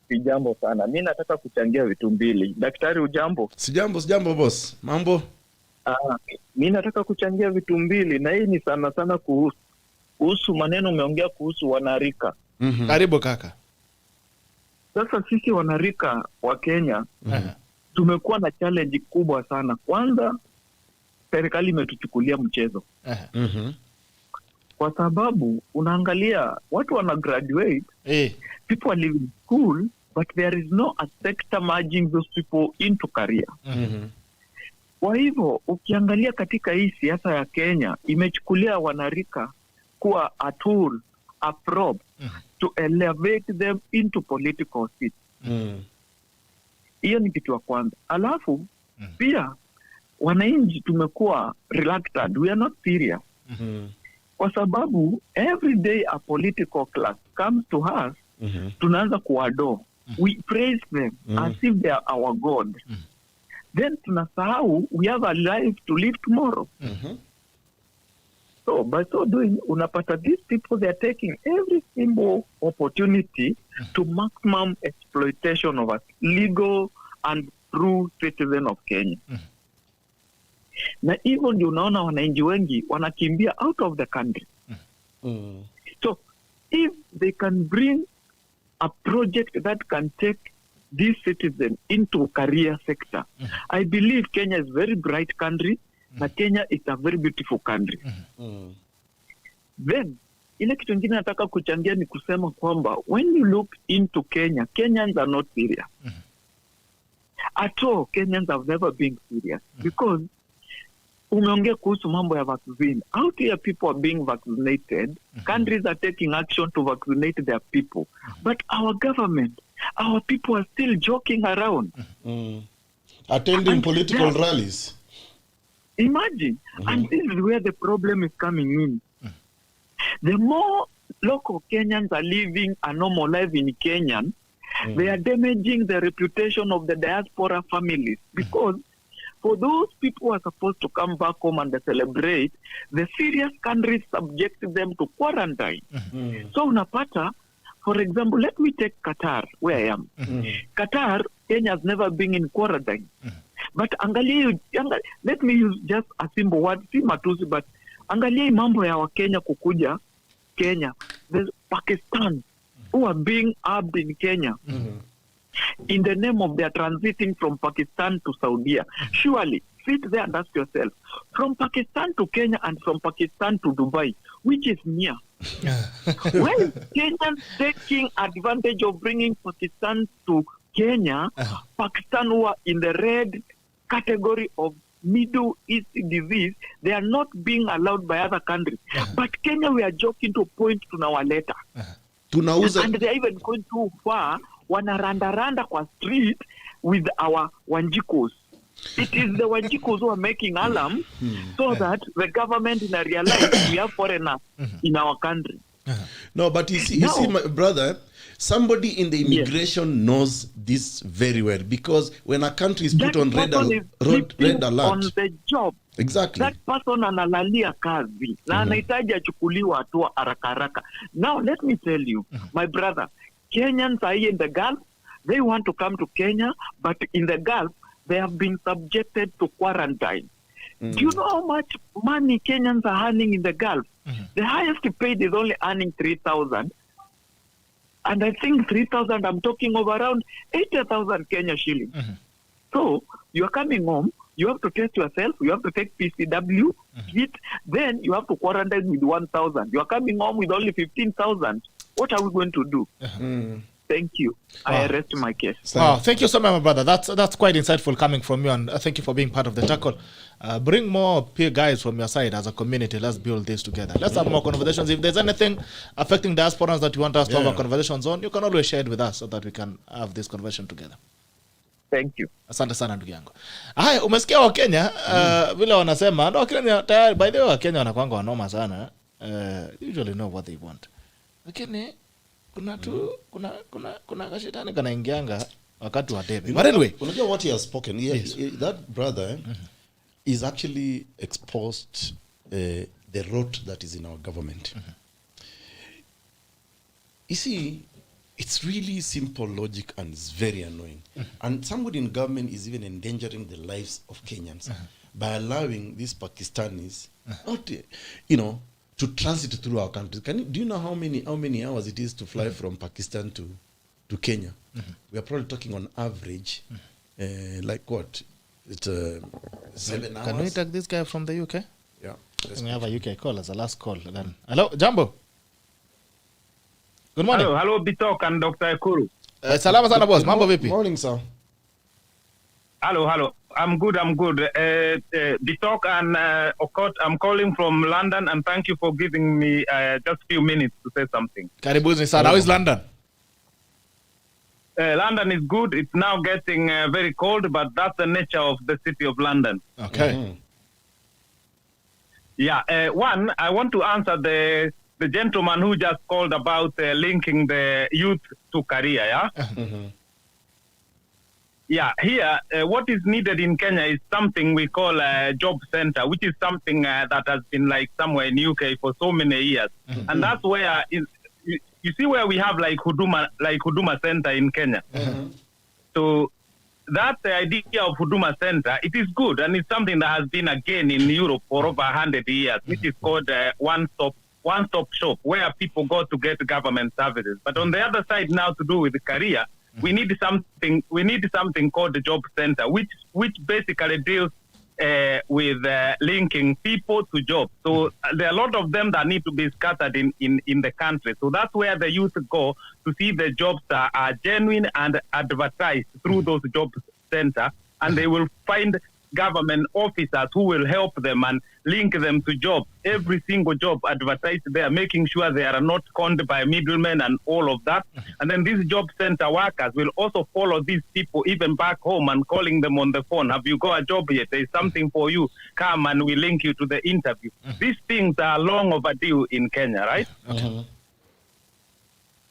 F: Sijambo sana. Mimi nataka kuchangia vitu mbili. Daktari, ujambo?
B: Sijambo boss. Mambo?
F: Mi nataka kuchangia vitu mbili, na hii ni sana sana kuhusu maneno umeongea kuhusu wanarika.
A: Karibu kaka.
F: Sasa sisi wanarika wa Kenya tumekuwa na challenge kubwa sana. Kwanza serikali imetuchukulia mchezo. Kwa sababu unaangalia watu wana graduate, people are leaving school, but there is no a sector merging those people into career. Kwa hivyo ukiangalia katika hii siasa ya Kenya imechukulia wanarika kuwa a tool, a probe to elevate them into political seats. Hiyo ni kitu ya kwanza. Alafu pia wananchi tumekuwa reluctant, we are not serious. Kwa sababu every day a political class comes to us, tunaanza kuadore. We praise them as if they are our God. Then tunasahau we have a life to live tomorrow. So by so doing, unapata these people, they are taking every single opportunity to maximum exploitation of us, legal and true citizen of Kenya. Na hivyo ndio unaona wananchi wengi wanakimbia out of the country. So if they can bring a project that can take this citizen into career sector, I believe Kenya is a very bright country, na Kenya is a very beautiful country. Then ile kitu kingine nataka kuchangia ni kusema kwamba when you look into Kenya, Kenyans are not serious. At all, Kenyans have never been serious because umeongea kuhusu mambo ya vaccine. Out here people are being vaccinated. Countries are taking action to vaccinate their people. But our government, our people are still joking around.
B: Attending political rallies.
F: Imagine. And this is where the problem is coming in. The more local Kenyans are living a normal life in Kenya, they are damaging the reputation of the diaspora families. Because for those people who are supposed to come back home and celebrate, the serious countries subject them to quarantine. So unapata, for example, let me take Qatar, where I am. Qatar, Kenya has never been in quarantine. But angalia, let me use just a simple word, si matusi, but angalia mambo ya Wakenya kukuja Kenya. There's Pakistan who are being armed in Kenya. In the name of their transiting from Pakistan to Saudi. Surely, sit there and ask yourself, from Pakistan to Kenya and from Pakistan to Dubai, which is near? Why is Kenya taking advantage of bringing Pakistan to Kenya? Pakistan who are in the red category of Middle East disease, they are not being allowed by other countries. But Kenya, we are joking to point to our letter. And they are even going too far. Wanaranda kwa street with our Wanjikos. It is the Wanjikos who are making alarm so that the government in a realize we have foreigners in our country.
B: No, but you see, my brother, somebody in the immigration knows this very well, because when a country is put on red alert.
F: On the job.
B: Exactly.
F: That person analalia kazi na anahitaji achukuliwa hatua haraka haraka. Now let me tell you, my brother, Kenyans are here in the Gulf. They want to come to Kenya, but in the Gulf, they have been subjected to quarantine. Do you know how much money Kenyans are earning in the Gulf? The highest paid is only earning 3,000. And I think 3,000, I'm talking of around 80,000 Kenya shillings. So you are coming home, you have to test yourself, you have to take PCW, then you have to quarantine with 1,000. You are coming home with only 15,000. What are we going to do? Thank you. Wow. I arrest my case.
A: Wow, thank you so much, my brother. That's quite insightful coming from you, and thank you for being part of the tackle. Bring more peer guys from your side as a community. Let's build this together. Let's have more conversations. If there's anything affecting diasporans that you want us to have a conversation on, you can always share it with us so that we can have this conversation together.
F: Thank you.
A: Asante sana ndugu yangu. Haya, umesikia wa Kenya vile wanasema, ndio Kenya tayari, by the way, wa Kenya wanakuanga wanoma sana. Usually know what they want. Lakini kuna kashitani kanaingianga wakati wa debe. But anyway,
B: unajua what he has spoken. That brother is actually exposed the rot that is in our government. You see, it's really simple logic and it's very annoying. And somebody in government is even endangering the lives of Kenyans. by allowing these Pakistanis not, to transit through our country. Do you know how many hours it is to fly from Pakistan to Kenya? We are probably talking on average, like what? It's 7 hours.
A: Can we take this guy from the UK?
B: Yeah.
A: We have a UK call as a last call. Then, hello, Jambo. Good morning.
E: Hello, Bitok and Dr. EKURU.
A: Salama sana boss. Mambo vipi?
B: Morning, sir.
E: Hello. I'm good. Bitok and AUKOT, I'm calling from London, and thank you for giving me just a few minutes to say something.
A: Karibuni sana. How is London?
E: London is good. It's now getting very cold, but that's the nature of the city of London.
A: Okay.
E: Yeah. One, I want to answer the gentleman who just called about linking the youth to career. Yeah. Yeah. Here, what is needed in Kenya is something we call a job center, which is something that has been like somewhere in UK for so many years, and that's where you see where we have like Huduma Center in Kenya. So that idea of Huduma Center, it is good, and it's something that has been again in Europe for over 100 years, which is called one-stop shop, where people go to get government services. But on the other side now, to do with the career, we need something called the job center, which basically deals with linking people to jobs. So there are a lot of them that need to be scattered in the country. So that's where the youth go to see the jobs that are genuine and advertised through those job centers, and they will find government officers who will help them and link them to jobs. Every single job advertised there, making sure they are not conned by middlemen and all of that. And then these job center workers will also follow these people even back home and calling them on the phone. Have you got a job yet? There is something for you. Come and we link you to the interview. These things are long overdue in Kenya, right?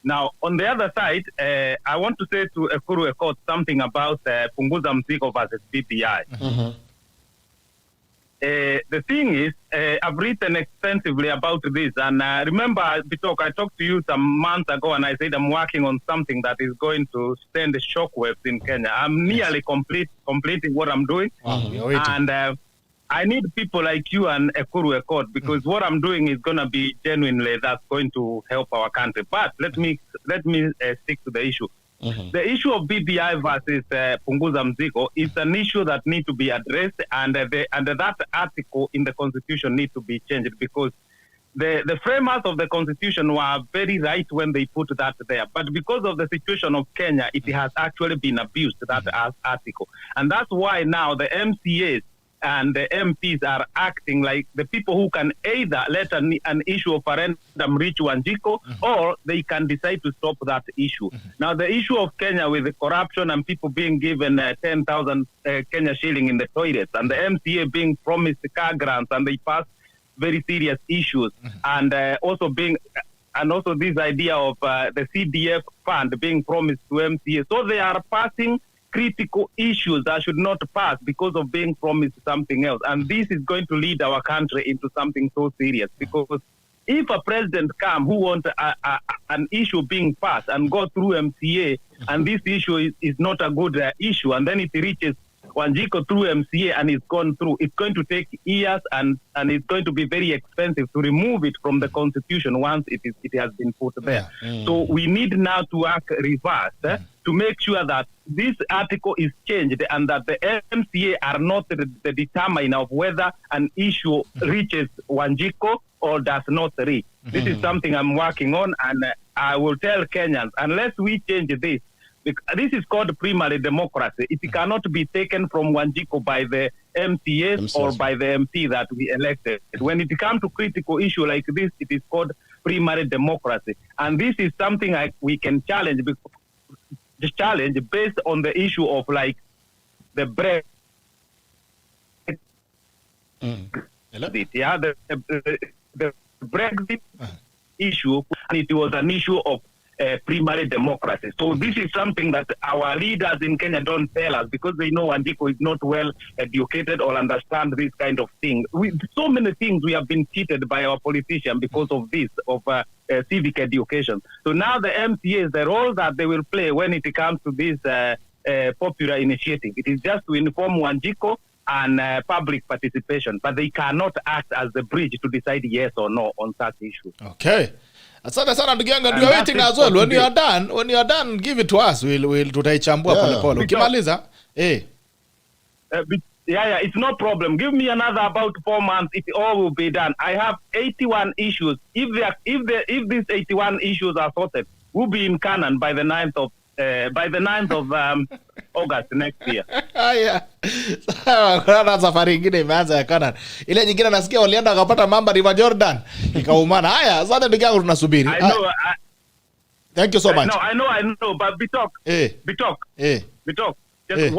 E: Now, on the other side, I want to say to EKURU something about Punguza Mzigo versus BBI. The thing is, I've written extensively about this, and remember, Bitok, I talked to you some months ago, and I said I'm working on something that is going to send shockwaves in Kenya. I'm nearly completing what I'm doing, and I need people like you and EKURU because what I'm doing is going to be genuinely that's going to help our country. But let me stick to the issue. The issue of BBI versus Punguza Mzigo is an issue that needs to be addressed, and that article in the Constitution needs to be changed because the framers of the Constitution were very right when they put that there. But because of the situation of Kenya, it has actually been abused, that article. And that's why now the MCAs and the MPs are acting like the people who can either let an issue of referendum reach Wanjiko or they can decide to stop that issue. Now, the issue of Kenya with the corruption and people being given 10,000 Kenya shilling in the toilets and the MCA being promised car grants and they pass very serious issues and also this idea of the CDF fund being promised to MCA. So they are passing critical issues that should not pass because of being promised something else. And this is going to lead our country into something so serious because if a president come who wants an issue being passed and go through MCA and this issue is not a good issue and then it reaches Wanjiko through MCA and it's gone through, it's going to take years and it's going to be very expensive to remove it from the Constitution once it has been put there. So we need now to act reverse to make sure that this article is changed and that the MCA are not the determiner of whether an issue reaches Wanjiko or does not reach. This is something I'm working on, and I will tell Kenyans, unless we change this is called primary democracy. It cannot be taken from Wanjiko by the MCAs or by the MP that we elected. When it comes to critical issue like this, it is called primary democracy. And this is something we can challenge based on the issue of like the Brexit. Yeah, the Brexit issue, and it was an issue of primary democracy. So this is something that our leaders in Kenya don't tell us because they know Wanjiko is not well educated or understand this kind of thing. So many things we have been cheated by our politicians because of this, of civic education. So now the MCAs, the role that they will play when it comes to this popular initiative, it is just to inform Wanjiko
C: and public participation, but they cannot act as the bridge to decide yes or no on such issues.
A: Okay. Asante sana ndugu yangu. We are waiting as well. When you are done, give it to us. We'll tutaichambua pole pole. Ukimaliza,
C: yeah, it's no problem. Give me another about 4 months. It all will be done. I have 81 issues. If these 81 issues are sorted, we'll be in Canaan by the 9th of August next year.
A: Haya. Sawa, kuna safari nyingine imeanza ya Canaan. Ile nyingine nasikia walienda wakapata mamba River Jordan. Ikaumana. Haya, asante ndugu yangu tunasubiri.
C: I know.
A: Thank you so much.
C: No, I know, but Bitok. Bitok. Just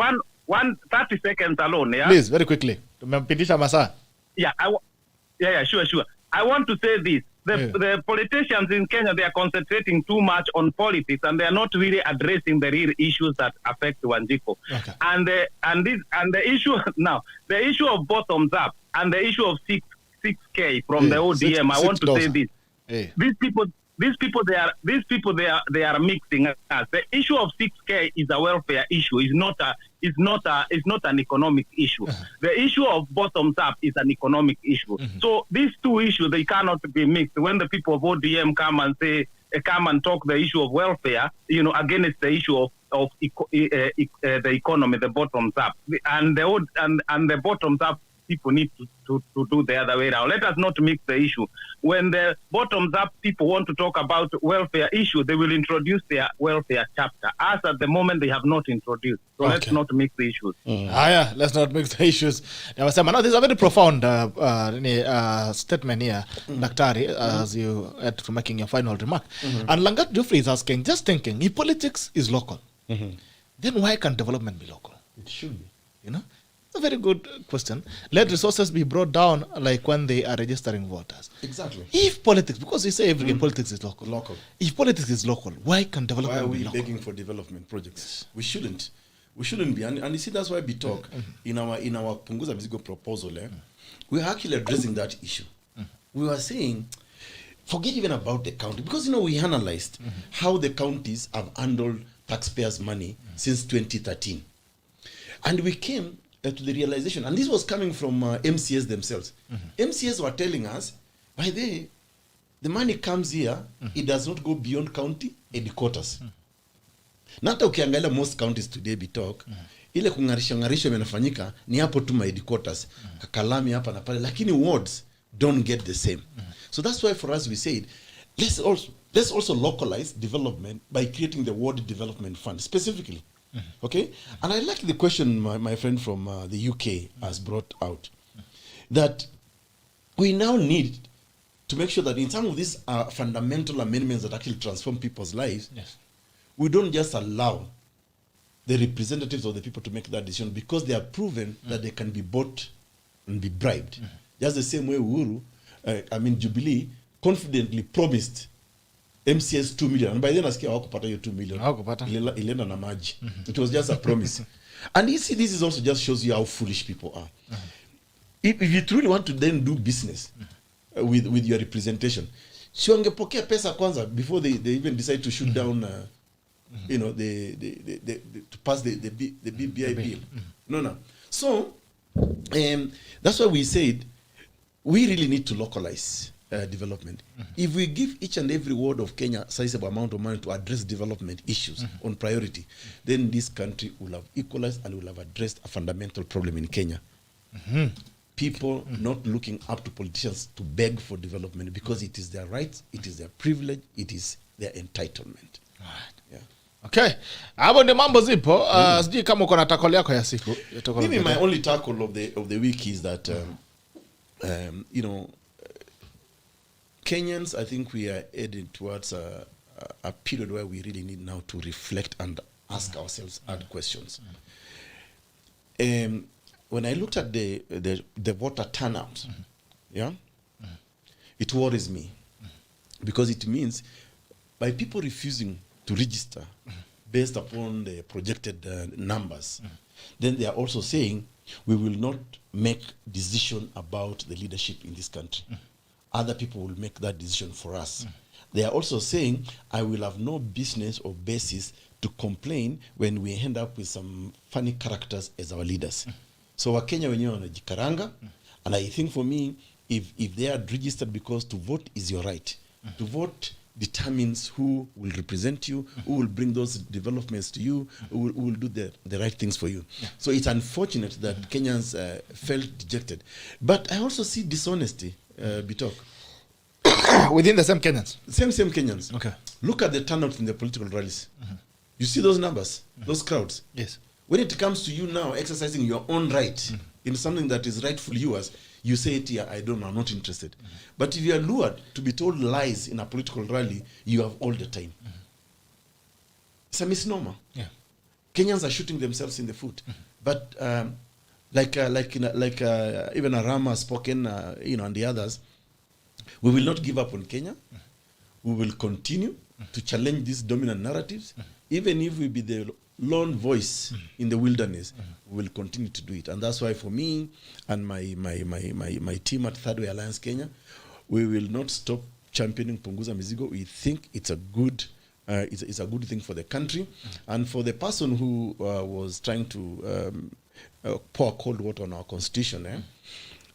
C: one 30 seconds alone, yeah?
A: Please, very quickly. Tumempitisha masaa.
C: Yeah, sure. I want to say this. The politicians in Kenya, they are concentrating too much on politics, and they are not really addressing the real issues that affect Wanjiko.
A: Okay.
C: And the issue now, the issue of bottoms up and the issue of 6K from the ODM. I want to say this. These people they are mixing us. The issue of 6K is a welfare issue. Is not an economic issue. The issue of bottoms up is an economic issue. So these two issues, they cannot be mixed. When the people of ODM come and talk the issue of welfare, against the issue of the economy, the bottoms up, and the bottoms up people need to do the other way around. Let us not mix the issue. When the bottoms up people want to talk about welfare issue, they will introduce their welfare chapter. As at the moment, they have not introduced. So let's not mix the issues.
A: Let's not mix the issues. Now, this is a very profound statement here, Daktari, as you had to making your final remark. And Langat Jufri is asking, just thinking, if politics is local, then why can't development be local?
B: It should be.
A: A very good question. Let resources be brought down like when they are registering voters.
B: Exactly.
A: If politics, because you say every politics is local. If politics is local, why can development be local?
B: Why are we begging for development projects? We shouldn't be. And you see, that's why we talk in our Punguza Mizigo proposal. We are actually addressing that issue. We were saying, forget even about the county, because we analyzed how the counties have handled taxpayers' money since 2013, and we came to the realization, and this was coming from MCS themselves. MCS were telling us, by the money comes here, it does not go beyond county headquarters. Nata ukiangalia most counties today Bitok, ile kungarisha menafanyika ni hapo tu headquarters, Kakalami hapa na pale, lakini wards don't get the same. So that's why for us we said, let's also localize development by creating the ward development fund specifically. Okay, and I like the question my friend from the UK has brought out, that we now need to make sure that in some of these fundamental amendments that actually transform people's lives, we don't just allow the representatives of the people to make that decision because they are proven that they can be bought and be bribed. Just the same way Jubilee confidently promised MCS 2 million, and by then nasikia hawakupata hiyo 2 million. Ilienda na maji. It was just a promise. And you see, this is also just shows you how foolish people are. If you truly want to then do business with your representation, si wangepokea pesa kwanza before they even decide to shoot down to pass the BBI bill. No. So that's why we said we really need to localize development. If we give each and every ward of Kenya a sizable amount of money to address development issues on priority, then this country will have equalized and will have addressed a fundamental problem in Kenya. People not looking up to politicians to beg for development because it is their right, it is their privilege, it is their entitlement.
A: Right. Okay. Hapo ndio mambo zipo. Sijui kama uko na tackle yako ya siku.
B: Maybe my only tackle of the week is that Kenyans, I think we are heading towards a period where we really need now to reflect and ask ourselves hard questions. When I looked at the voter turnout, it worries me because it means by people refusing to register based upon the projected numbers, then they are also saying we will not make decision about the leadership in this country. Other people will make that decision for us. They are also saying, I will have no business or basis to complain when we end up with some funny characters as our leaders. So Wakenya wenyewe wanajikaranga, and I think for me, if they are registered, because to vote is your right. To vote determines who will represent you, who will bring those developments to you, who will do the right things for you. So it's unfortunate that Kenyans felt dejected. But I also see dishonesty, Bitok.
A: Within the same Kenyans?
B: Same Kenyans.
A: Okay.
B: Look at the turnout in the political rallies. You see those numbers, those crowds?
A: Yes.
B: When it comes to you now exercising your own right in something that is rightfully yours, you say it here, I don't know, I'm not interested. But if you are lured to be told lies in a political rally, you have all the time. It's a misnomer.
A: Yeah.
B: Kenyans are shooting themselves in the foot. But like even Arama has spoken, and the others, we will not give up on Kenya. We will continue to challenge these dominant narratives, even if we be the lone voice in the wilderness. We will continue to do it, and that's why for me and my team at Thirdway Alliance Kenya, we will not stop championing Punguza Mizigo. We think it's a good it's a good thing for the country, and for the person who was trying to pour cold water on our constitution.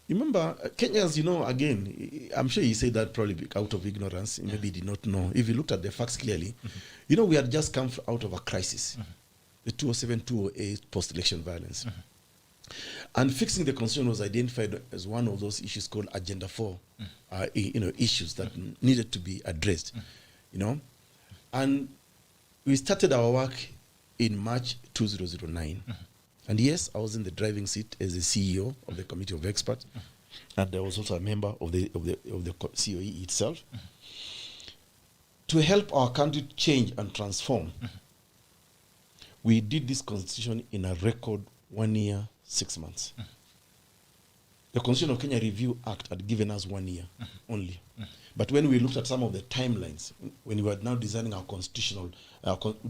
B: Remember, Kenyans, again, I'm sure he said that probably out of ignorance. Maybe he did not know. If you looked at the facts clearly, we had just come out of a crisis, the 2007-2008 post-election violence. And fixing the constitution was identified as one of those issues called Agenda 4, issues that needed to be addressed, And we started our work in March 2009. And yes, I was in the driving seat as the CEO of the Committee of Experts, and I was also a member of the COE itself. To help our country change and transform, we did this constitution in a record 1 year, 6 months. The Constitution of Kenya Review Act had given us 1 year only. But when we looked at some of the timelines, when we were now designing our constitutional,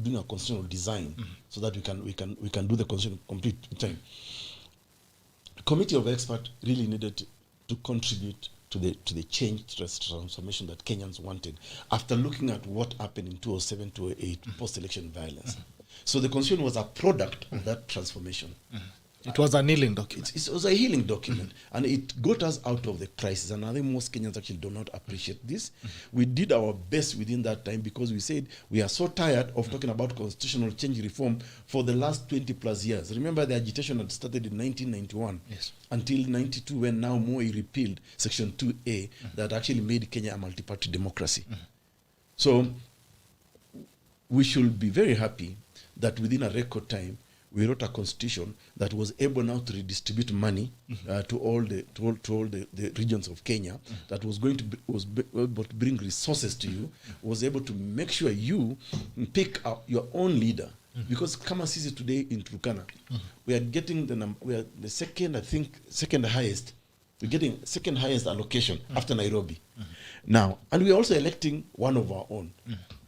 B: doing a constitutional design, so that we can do the constitution complete time, the Committee of Experts really needed to contribute to the change, to the transformation that Kenyans wanted after looking at what happened in 2007-2008 post-election violence. So the constitution was a product of that transformation.
A: It was a healing document.
B: It was a healing document, and it got us out of the crisis. And I think most Kenyans actually do not appreciate this. We did our best within that time, because we said we are so tired of talking about constitutional change reform for the last 20 plus years. Remember, the agitation had started in 1991 until 92, when now Moi repealed Section 2A that actually made Kenya a multi-party democracy. So we should be very happy that within a record time, we wrote a constitution that was able now to redistribute money to all the regions of Kenya, that was going to able to bring resources to you, was able to make sure you pick up your own leader. Because kama sisi today in Turkana, we are getting we are the second highest. We're getting second highest allocation after Nairobi. Now, and we're also electing one of our own.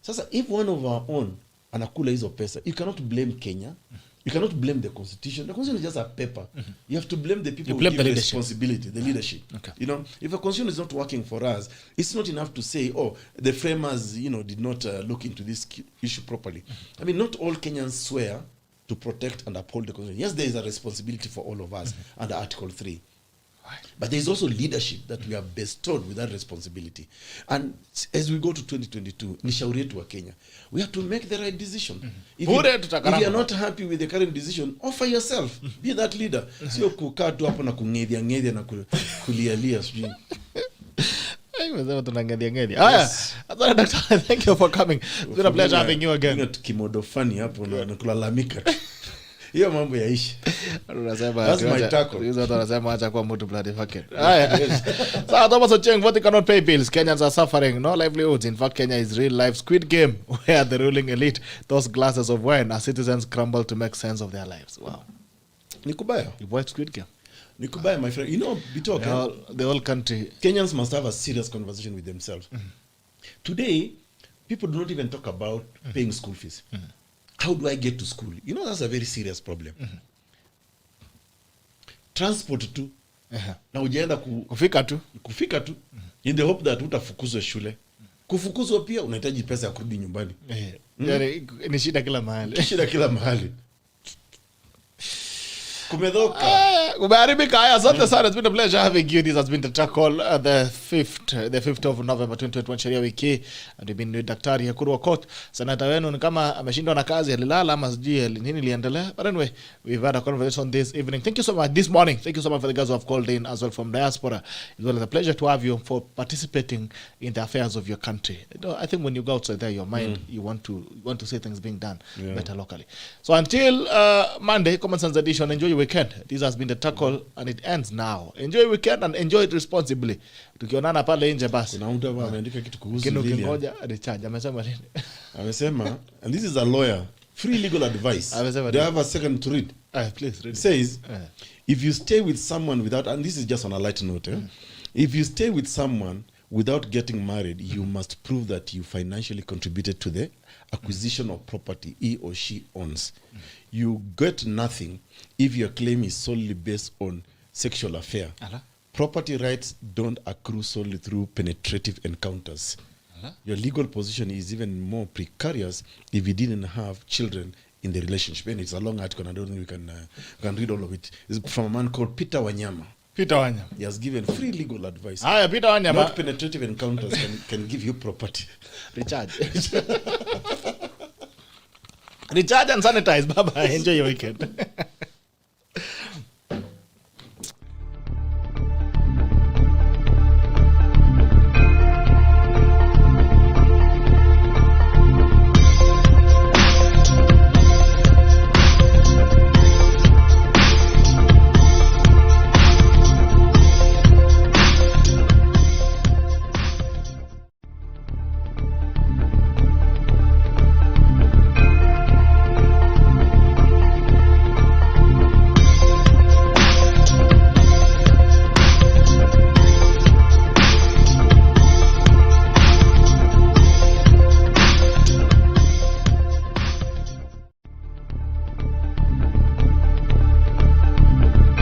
B: Sasa, if one of our own anakula hizo pesa, you cannot blame Kenya. You cannot blame the constitution. The constitution is just a paper. You have to blame the people who give the responsibility, the leadership.
A: Okay.
B: If a constitution is not working for us, it's not enough to say, the framers, did not look into this issue properly. I mean, not all Kenyans swear to protect and uphold the constitution. Yes, there is a responsibility for all of us under Article 3. But there is also leadership that we are bestowed with that responsibility. And as we go to 2022, ni shauri yetu wa Kenya, we have to make the right decision. If you are not happy with the current decision, offer yourself. Be that leader. Sio kukaa tu hapo na kungedhia na kulialia sijui.
A: Thank you for coming. It's been a pleasure having you again.
B: Kimodo funny hapo na kulalamika. Hiyo mambo yaishi.
A: That's my tackle. Hizo tunasema acha kwa mtu bloody fucking. So Thomas Ocheng, what they cannot pay bills. Kenyans are suffering, no livelihoods. In fact, Kenya is real life Squid Game, where the ruling elite, those glasses of wine, as citizens crumble to make sense of their lives. Wow.
B: Nikubaya.
A: You watch Squid Game?
B: Nikubaya, my friend.
A: The whole country.
B: Kenyans must have a serious conversation with themselves. Today, people do not even talk about paying school fees. How do I get to school? That's a very serious problem. Transport too. Na ujaenda
A: kufika tu.
B: In the hope that utafukuzwa shule. Kufukuzwa pia unahitaji pesa ya kurudi nyumbani.
A: Ni shida kila mahali.
B: Shida kila mahali. Kumedhoka.
A: Umeharibika. Haya, asante sana. It's been a pleasure having you. This has been the tackle, the 5th of November 2021 Sheria Wiki. And we've been with Daktari EKURU AUKOT. Senata wenu ni kama ameshindwa na kazi, alilala ama sijui nini liendelea. But anyway, we've had a conversation this evening. Thank you so much. This morning, thank you so much for the guys who have called in as well from diaspora. It was a pleasure to have you for participating in the affairs of your country. I think when you go outside there, your mind, you want to see things being done better locally. So until Monday, Common Sense Edition, enjoy your weekend. This has been the tackle and it ends now. Enjoy your weekend and enjoy it responsibly. Tukionana pale nje basi.
B: Kuna mtu ameandika kitu kuhusu
A: Kinu
B: Lilian.
A: kingoja recharge. Amesema nini?
B: Amesema, and this is a lawyer, free legal advice. Do you have a second to read?
A: Please read
B: It says, if you stay with someone without, and this is just on a light note, if you stay with someone without getting married, you must prove that you financially contributed to the acquisition of property he or she owns. You get nothing if your claim is solely based on sexual affair. Property rights don't accrue solely through penetrative encounters. Your legal position is even more precarious if you didn't have children in the relationship. And it's a long article, and I don't think we can read all of it. It's from a man called Peter Wanyama.
A: Peter Wanyama.
B: He has given free legal advice.
A: Peter Wanyama.
B: Not penetrative encounters can give you property.
A: Recharge. Recharge and sanitize. Bye-bye. Enjoy your weekend.